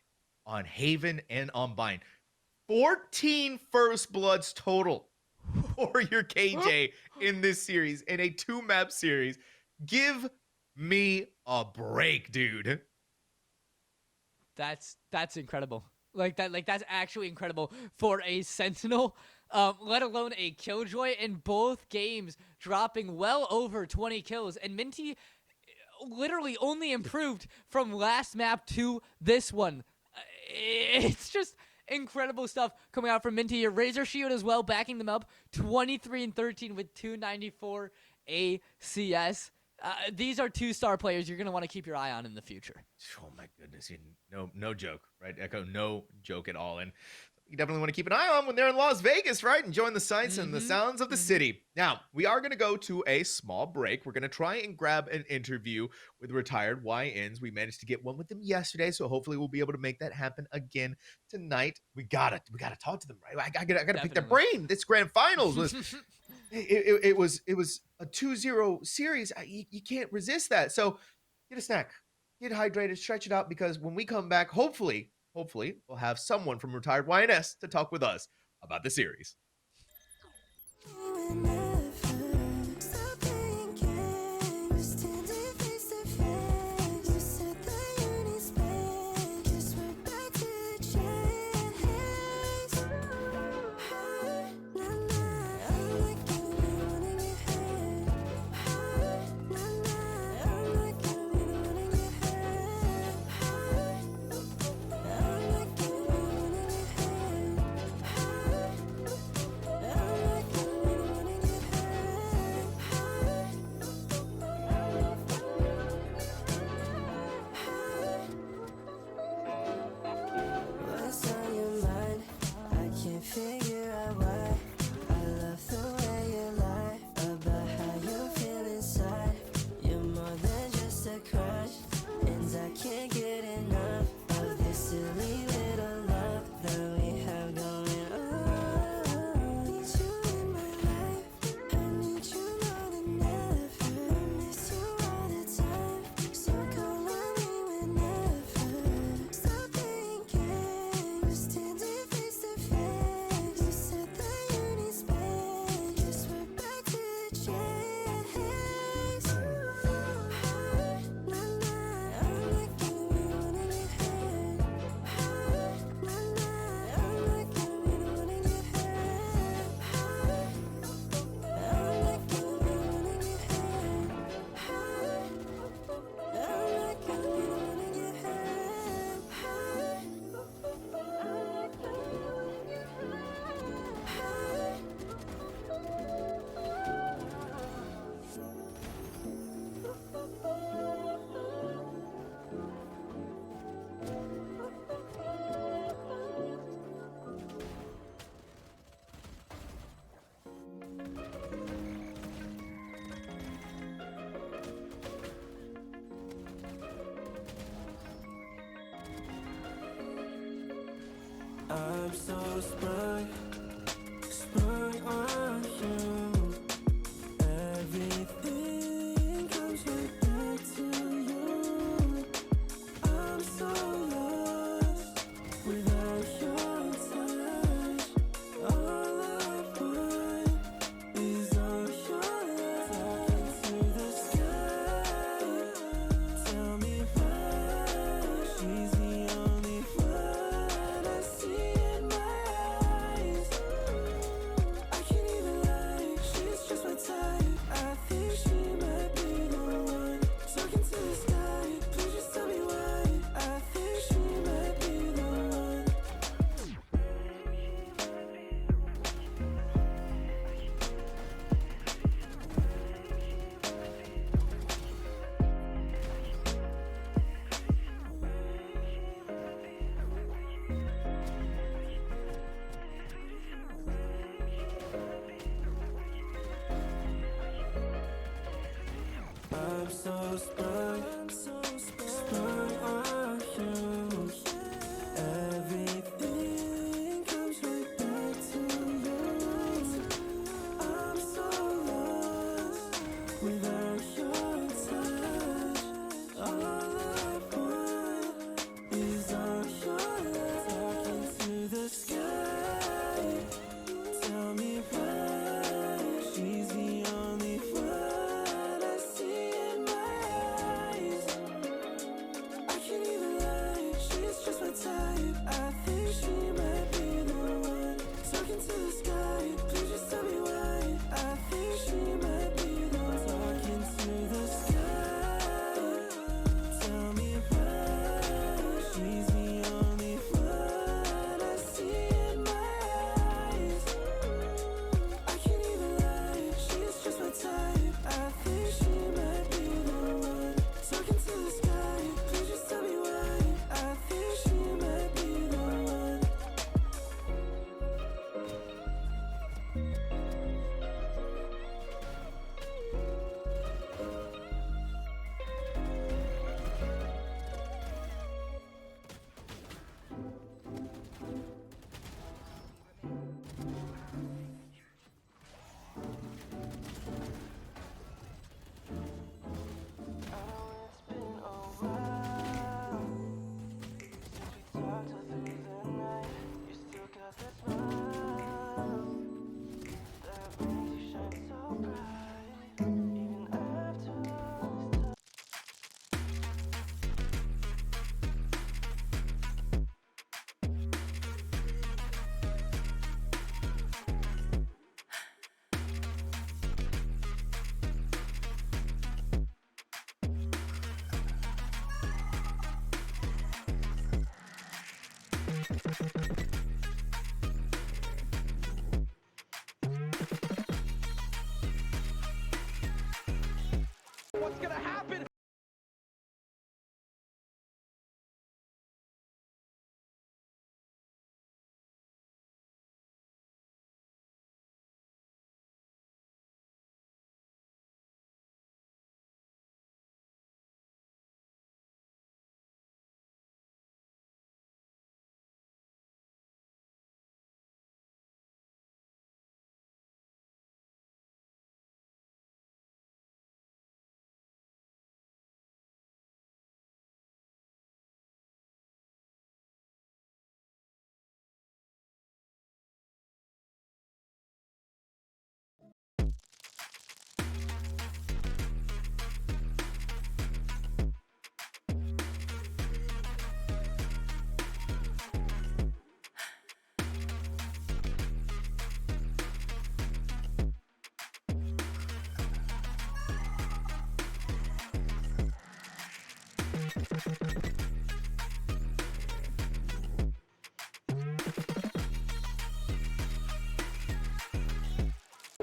on Haven and on Bind. 14 first bloods total for your KJ in this series, in a 2-map series. Give me a break, dude. That's incredible. That's actually incredible for a Sentinel, let alone a Killjoy, in both games dropping well over 20 kills. And Minty literally only improved from last map to this one. It's just incredible stuff coming out from Minty. Your Razor Shield as well, backing them up. 23 and 13 with 294 ACS. These are 2-star players you're going to want to keep your eye on in the future. Oh my goodness. No joke, right? Echo, no joke at all. And you definitely want to keep an eye on when they're in Las Vegas, right? Enjoying the sights and the sounds of the city. Now, we are going to go to a small break. We're going to try and grab an interview with retired YNs. We managed to get one with them yesterday, so hopefully we'll be able to make that happen again tonight. We gotta talk to them, right? I gotta pick their brain. This Grand Finals was it was a 2-0 series. You can't resist that. So get a snack, get hydrated, stretch it out, because when we come back, hopefully we'll have someone from retired YNS to talk with us about the series. I'm so sprung on you. so sprung, sprung on you. Everything comes right back to you. I'm so lost without your touch. All I want is all your love. Talking to the sky. Tell me why she's the only one I see in my eyes. I can't even lie, she's just my type. I think she might be the one. Talking to the sky, please just tell me why. I think she might be the one. Talking to the sky. Tell me why she's the only one I see in my eyes. I can't even lie, she's just my type. I think she might be the one. Talking to the sky, please just tell me why. I think she might be the one. What's gonna happen?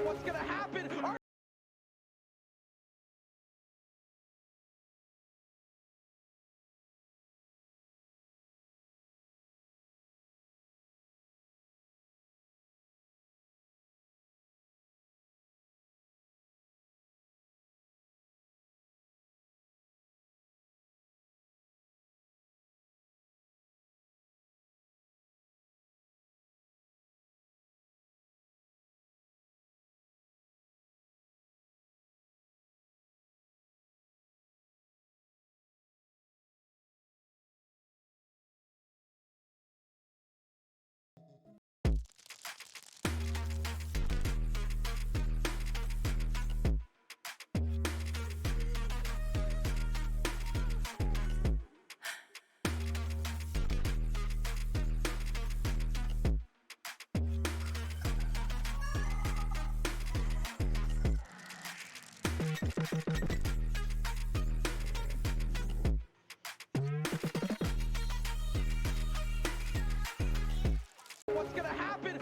What's gonna happen?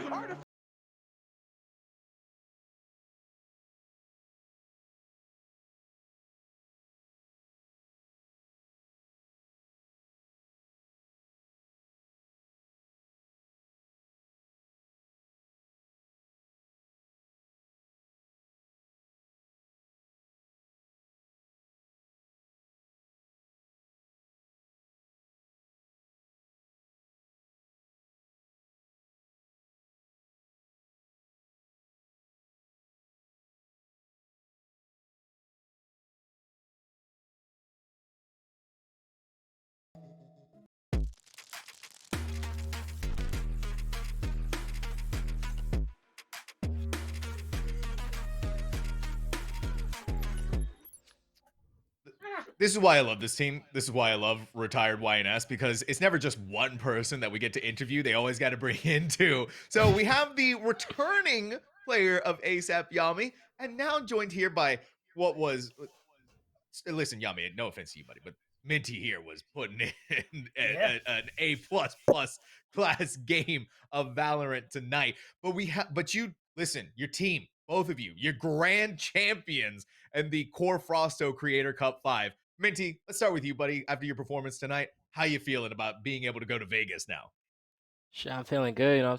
This is why I love this team. This is why I love retired YNS, because it's never just one person that we get to interview. They always got to bring in two. So we have the returning player of ASAP Yami, and now joined here by what was. Listen, Yami, no offense to you, buddy, but Minty here was putting in an A plus class game of Valorant tonight. But you listen, your team, both of you, you're grand champions in the QoR Frausto Creator Cup 5. Minty, let's start with you, buddy. After your performance tonight, how you feeling about being able to go to Vegas now? Shit, I'm feeling good. You know,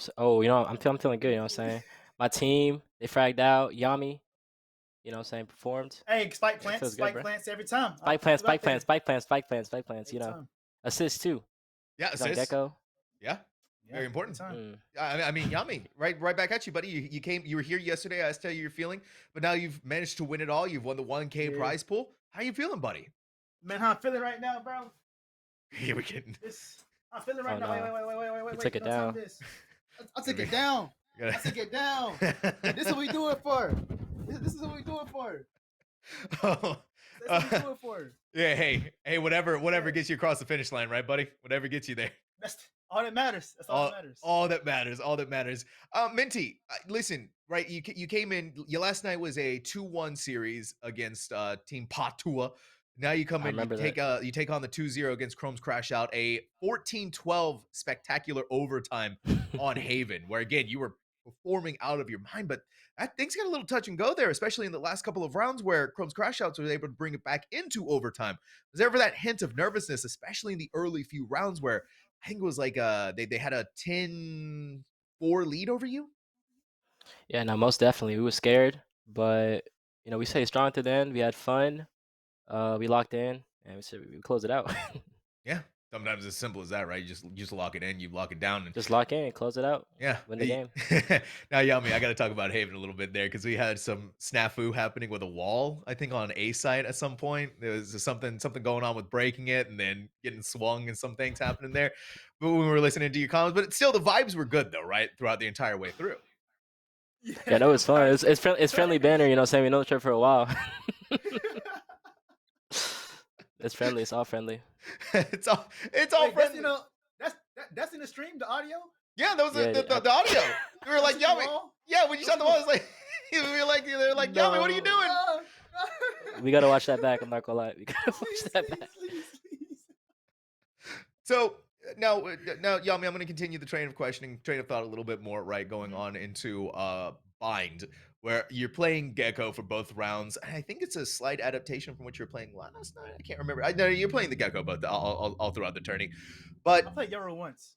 I'm feeling good. You know what I'm saying? My team, they fragged out. Yami, you know what I'm saying, performed. Hey, spike It plants, feels good, spike bro. plants every time. Spike plants, spike plants, spike plants, spike plants, spike plants. You Every know, time. assist too. Yeah, He's on assist. Gecko. Yeah, very Yeah, important. every time. I mean, Yami, right back at you, buddy. You were here yesterday. I asked how you're feeling, but now you've managed to win it all. You've won the 1K Yeah. prize pool. How you feeling, buddy? Man, how I'm feeling right now, bro? Here we getting. I'm feeling right Oh, now. no. Wait. You took it Don't tell down. me this. I took it down. I took it down. This is what we do it for. This is what we do it for. Oh, That's what we do it for. yeah, hey, whatever gets you across the finish line, right, buddy? Whatever gets you there. That's all that matters. That's all that matters. All that matters. Minty, listen, right? You came in. Your last night was a 2-1 series against Team Patua. Now you come I in. remember You take on the 2-0 against Chrome's Crash Out, a 14-12 spectacular overtime on Haven, where again you were performing out of your mind, but that things got a little touch and go there, especially in the last couple of rounds where Chrome's Crash Outs was able to bring it back into overtime. Was there ever that hint of nervousness, especially in the early few rounds where I think it was like they had a 10-4 lead over you? Yeah, no, most definitely. We were scared, but you know, we stayed strong to the end. We had fun. We locked in, and we closed it out. Yeah, sometimes as simple as that, right? You just lock it in, you lock it down, and Just lock in, close it out. yeah, Win the game. Now, Yami, I got to talk about Haven a little bit there because we had some snafu happening with a wall. I think on A site at some point there was something going on with breaking it and then getting swung and some things happening there. But when we were listening to your comments, but still the vibes were good though, right? Throughout the entire way through. Yeah, no, it's fun. It's friendly banner. You know, what I'm saying we know each other for a while. It's friendly. It's all friendly. it's all Wait, friendly. That's in the stream, the audio. Yeah, that was the audio. We were like, Yami. Yeah, when you shot the wall, it's like we were like, they're like, Yami, what are you doing? We gotta watch that back. I'm not gonna lie. We gotta watch that back. So now, Yami, I'm going to continue the train of thought a little bit more, right? Going on into Bind, where you're playing Gecko for both rounds. I think it's a slight adaptation from what you were playing last night. I can't remember. I know you're playing the Gecko, but all throughout the tourney. But I played Yoru once.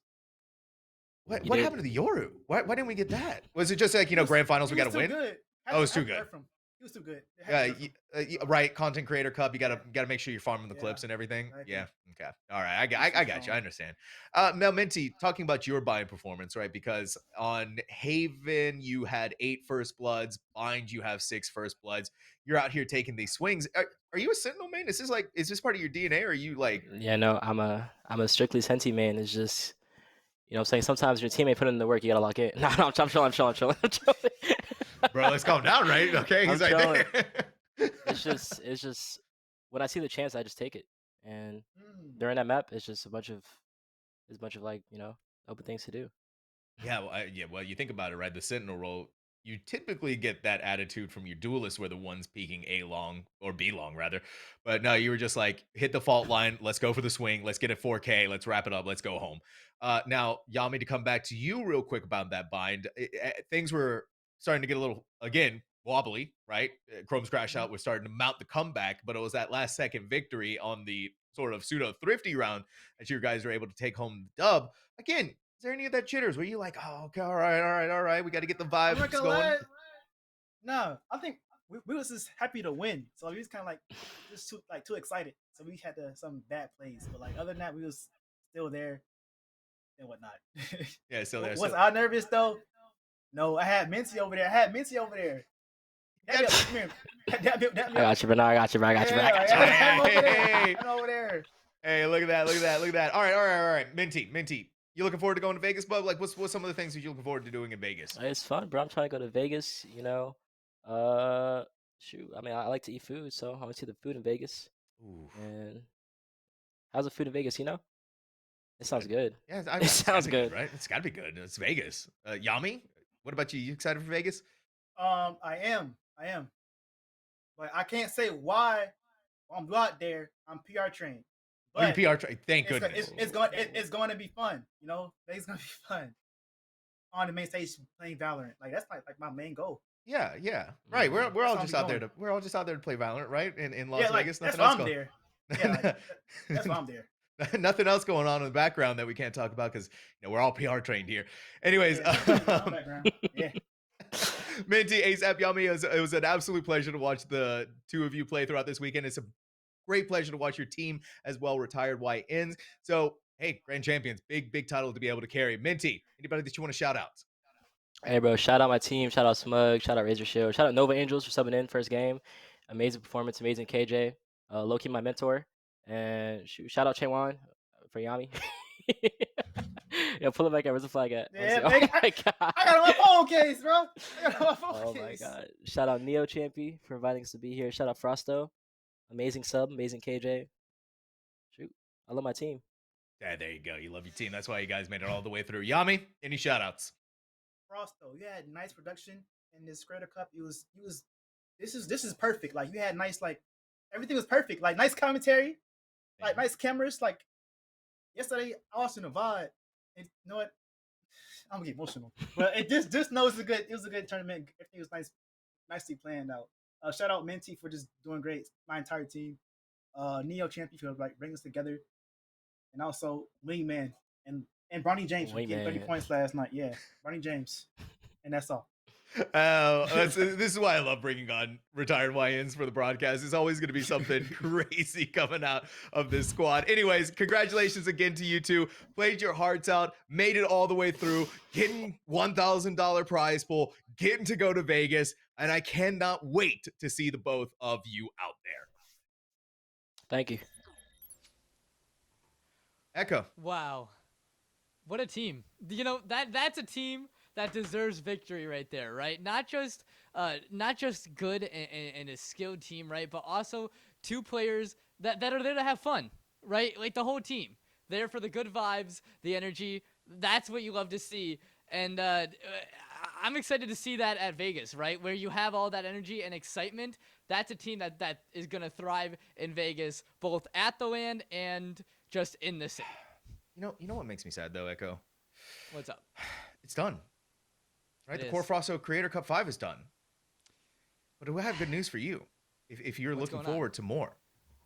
What happened to the Yoru? Why didn't we get that? Was it just like Grand Finals we got to win? Good. Oh, it's too good. He was too good. Yeah, right. Content creator cup. You gotta make sure you're farming the clips and everything. Exactly. Yeah. Okay. All right. I got you. I understand. Now, Minty, talking about your Bind performance, right? Because on Haven you had 8 first bloods. Bind you have 6 first bloods. You're out here taking these swings. Are you a Sentinel main? Is this part of your DNA? Or are you like? Yeah, no, I'm a strictly Senti man. It's just, you know what I'm saying, sometimes your teammate put in the work, you gotta lock it. No, I'm chilling. Bro, let's calm down, right? Okay, he's I'm right there. It's just when I see the chance, I just take it. And during that map, it's just a bunch of like, you know, open things to do. Yeah, well, you think about it, right? The Sentinel role, you typically get that attitude from your duelists where the one's peeking A long or B long rather. But no, you were just like, hit the fault line, let's go for the swing, let's get it 4K, let's wrap it up, let's go home. Now, Yami, to come back to you real quick about that Bind, things were starting to get a little, again, wobbly, right? Chrome's Crash Out was starting to mount the comeback, but it was that last second victory on the sort of pseudo thrifty round that you guys were able to take home the dub. Again, is there any of that jitters where you like, oh, okay, all right, we got to get the vibes going? No, I think we was just happy to win, so we was kind of like just too excited. So we had some bad plays, but like other than that, we was still there and whatnot. Yeah, still there. Was I nervous though? No, I had Minty over there. I got you, Bernard. I got you. Hey, over there. Hey, look at that. All right. Minty. You looking forward to going to Vegas, bub? Like, what's some of the things that you're looking forward to doing in Vegas? It's fun, bro. I'm trying to go to Vegas, you know. Shoot. I mean, I like to eat food, so I want to see the food in Vegas. Ooh. And how's the food in Vegas? You know, it sounds good. Yeah, It it's gotta sounds be good. right? It's gotta be good. It's Vegas. Yami, what about you? You excited for Vegas? I am. But I can't say why I'm out there. I'm PR trained. Oh, your But PR thank it's goodness. it's going to be fun. You know, it's going to be fun on the main stage playing Valorant. Like that's like my main goal. Yeah, yeah. Right. We're That's all why I'm just out there going. we're all just out there to play Valorant, right? In Las Yeah, like Vegas. that's Nothing why else I'm going. there. Yeah, like, that's why I'm there. Nothing else going on in the background that we can't talk about because we're all PR trained here. Anyways, Yeah, background. Yeah. Minty, ASAP, Yummy, it was an absolute pleasure to watch the two of you play throughout this weekend. It's a great pleasure to watch your team as well, retired YNs. So, hey, grand champions, big title to be able to carry. Minty, anybody that you want to shout out? Hey, bro, shout out my team. Shout out Smug. Shout out Razor Shield. Shout out Nova Angels for subbing in first game. Amazing performance. Amazing KJ. Loki, my mentor. And shout out Chewan for Yami. Yeah, pull it back at. Where's the flag at? Yeah, Oh my god. I got on my phone case, bro. I got on my phone Oh case. my god. Shout out Neo Champy for inviting us to be here. Shout out Frausto. Amazing sub. Amazing KJ. Shoot. I love my team. Yeah, there you go. You love your team. That's why you guys made it all the way through. Yami, any shout outs? Frausto, you had nice production in this Creator Cup. This is perfect. Like you had nice, like everything was perfect. Like nice commentary, like nice cameras. Like yesterday I was in a VOD, and you know what? I'm gonna get emotional. But it just knows it was a good tournament. Everything was nicely planned out. Shout out Minty for just doing great. My entire team. Neo Champion for like bringing us together, and also Wingman and Bronny James for getting 30 points last night. Yeah, Bronny James, and that's all. This is why I love bringing on retired YNs for the broadcast. It's always going to be something crazy coming out of this squad. Anyways, congratulations again to you two. Played your hearts out, made it all the way through, getting $1,000 prize pool, getting to go to Vegas, and I cannot wait to see the both of you out there. Thank you. Echo. Wow. What a team. You know, that's a team that deserves victory right there, right? Not just good and a skilled team, right? But also two players that are there to have fun, right? Like the whole team. There for the good vibes, the energy. That's what you love to see. And I'm excited to see that at Vegas, right? Where you have all that energy and excitement. That's a team that is going to thrive in Vegas, both at the LAN and just in the city. You know what makes me sad though, Echo? What's up? It's done. Right? It The QoR is. Frausto Creator Cup 5 is done. But we have good news for you. If you're What's looking going on? forward to more,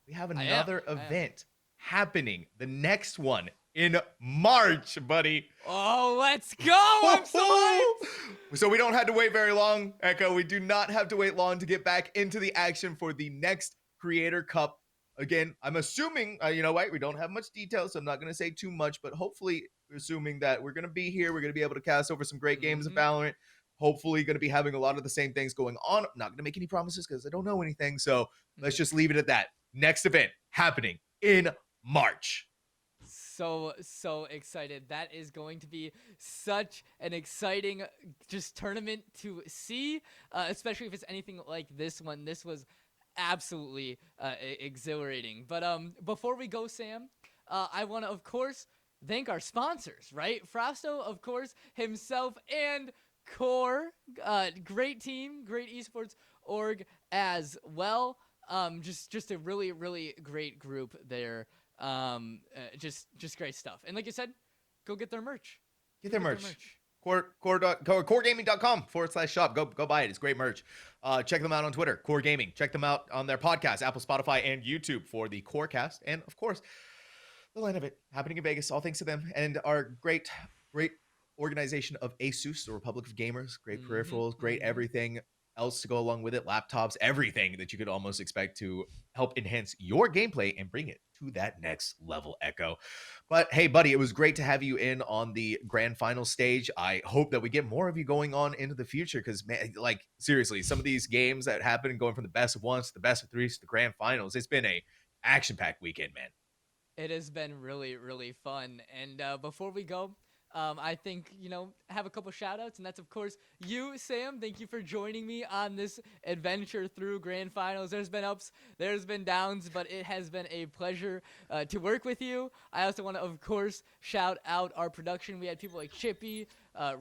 we have I am. another event happening. The next one in March, buddy. Oh, let's go! I'm so hyped! So we don't have to wait very long, Echo. We do not have to wait long to get back into the action for the next Creator Cup. Again, I'm assuming, you know what? We don't have much detail, so I'm not going to say too much, but hopefully we're assuming that we're going to be here. We're going to be able to cast over some great games of Valorant. Hopefully going to be having a lot of the same things going on. I'm not going to make any promises because I don't know anything. So let's just leave it at that. Next event happening in March. So excited. That is going to be such an exciting just tournament to see, especially if it's anything like this one. This was absolutely exhilarating. But before we go, Sam, I want to, of course, thank our sponsors, right? Frausto, of course, himself, and QoR. Great team, great esports org as well. Just a really great group there. Just great stuff. And like you said, go get their merch. Get their merch. QoRgaming.com/shop. Go buy it. It's great merch. Check them out on Twitter, QoR Gaming. Check them out on their podcast, Apple, Spotify, and YouTube for the QoRcast. And of course, the line of it happening in Vegas. All thanks to them and our great organization of ASUS, the Republic of Gamers. Great peripherals, great everything else to go along with it. Laptops, everything that you could almost expect to help enhance your gameplay and bring it to that next level, Echo. But hey, buddy, it was great to have you in on the grand final stage. I hope that we get more of you going on into the future because, man, like seriously, some of these games that happen going from the best of ones to the best of threes to the grand finals, it's been a action-packed weekend, man. It has been really fun. And before we go, I think, have a couple shout outs, and that's, of course, you, Sam. Thank you for joining me on this adventure through Grand Finals. There's been ups, there's been downs, but it has been a pleasure to work with you. I also want to, of course, shout out our production. We had people like Chippy,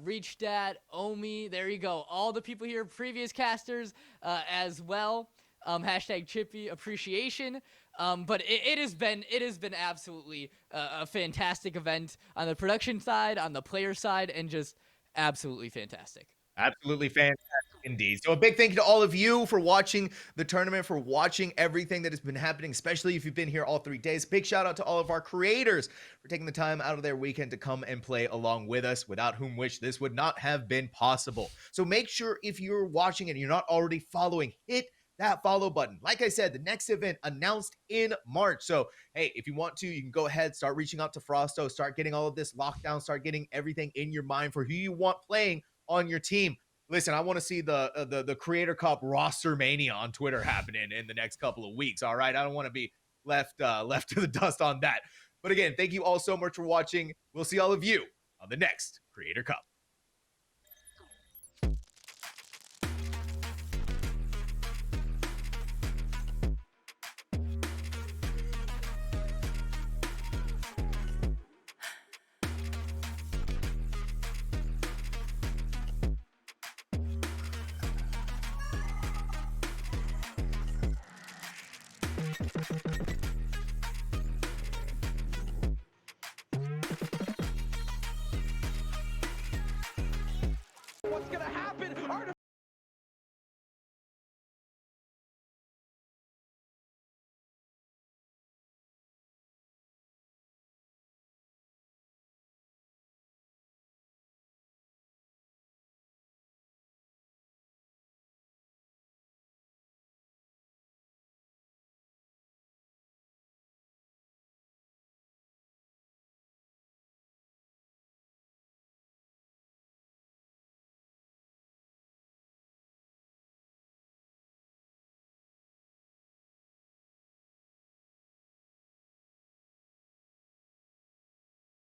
Reach Dad, Omi, there you go. All the people here, previous casters as well. Hashtag Chippy appreciation. But it has been absolutely a fantastic event on the production side, on the player side, and just absolutely fantastic. Absolutely fantastic indeed. So a big thank you to all of you for watching the tournament, for watching everything that has been happening, especially if you've been here all 3 days. Big shout out to all of our creators for taking the time out of their weekend to come and play along with us, without whom which this would not have been possible. So make sure, if you're watching and you're not already following, hit that follow button. Like I said, the next event announced in March. So, hey, if you want to, you can go ahead, start reaching out to Frausto, start getting all of this locked down, start getting everything in your mind for who you want playing on your team. Listen, I want to see the Creator Cup roster mania on Twitter happening in the next couple of weeks. All right, I don't want to be left to the dust on that. But again, thank you all so much for watching. We'll see all of you on the next Creator Cup.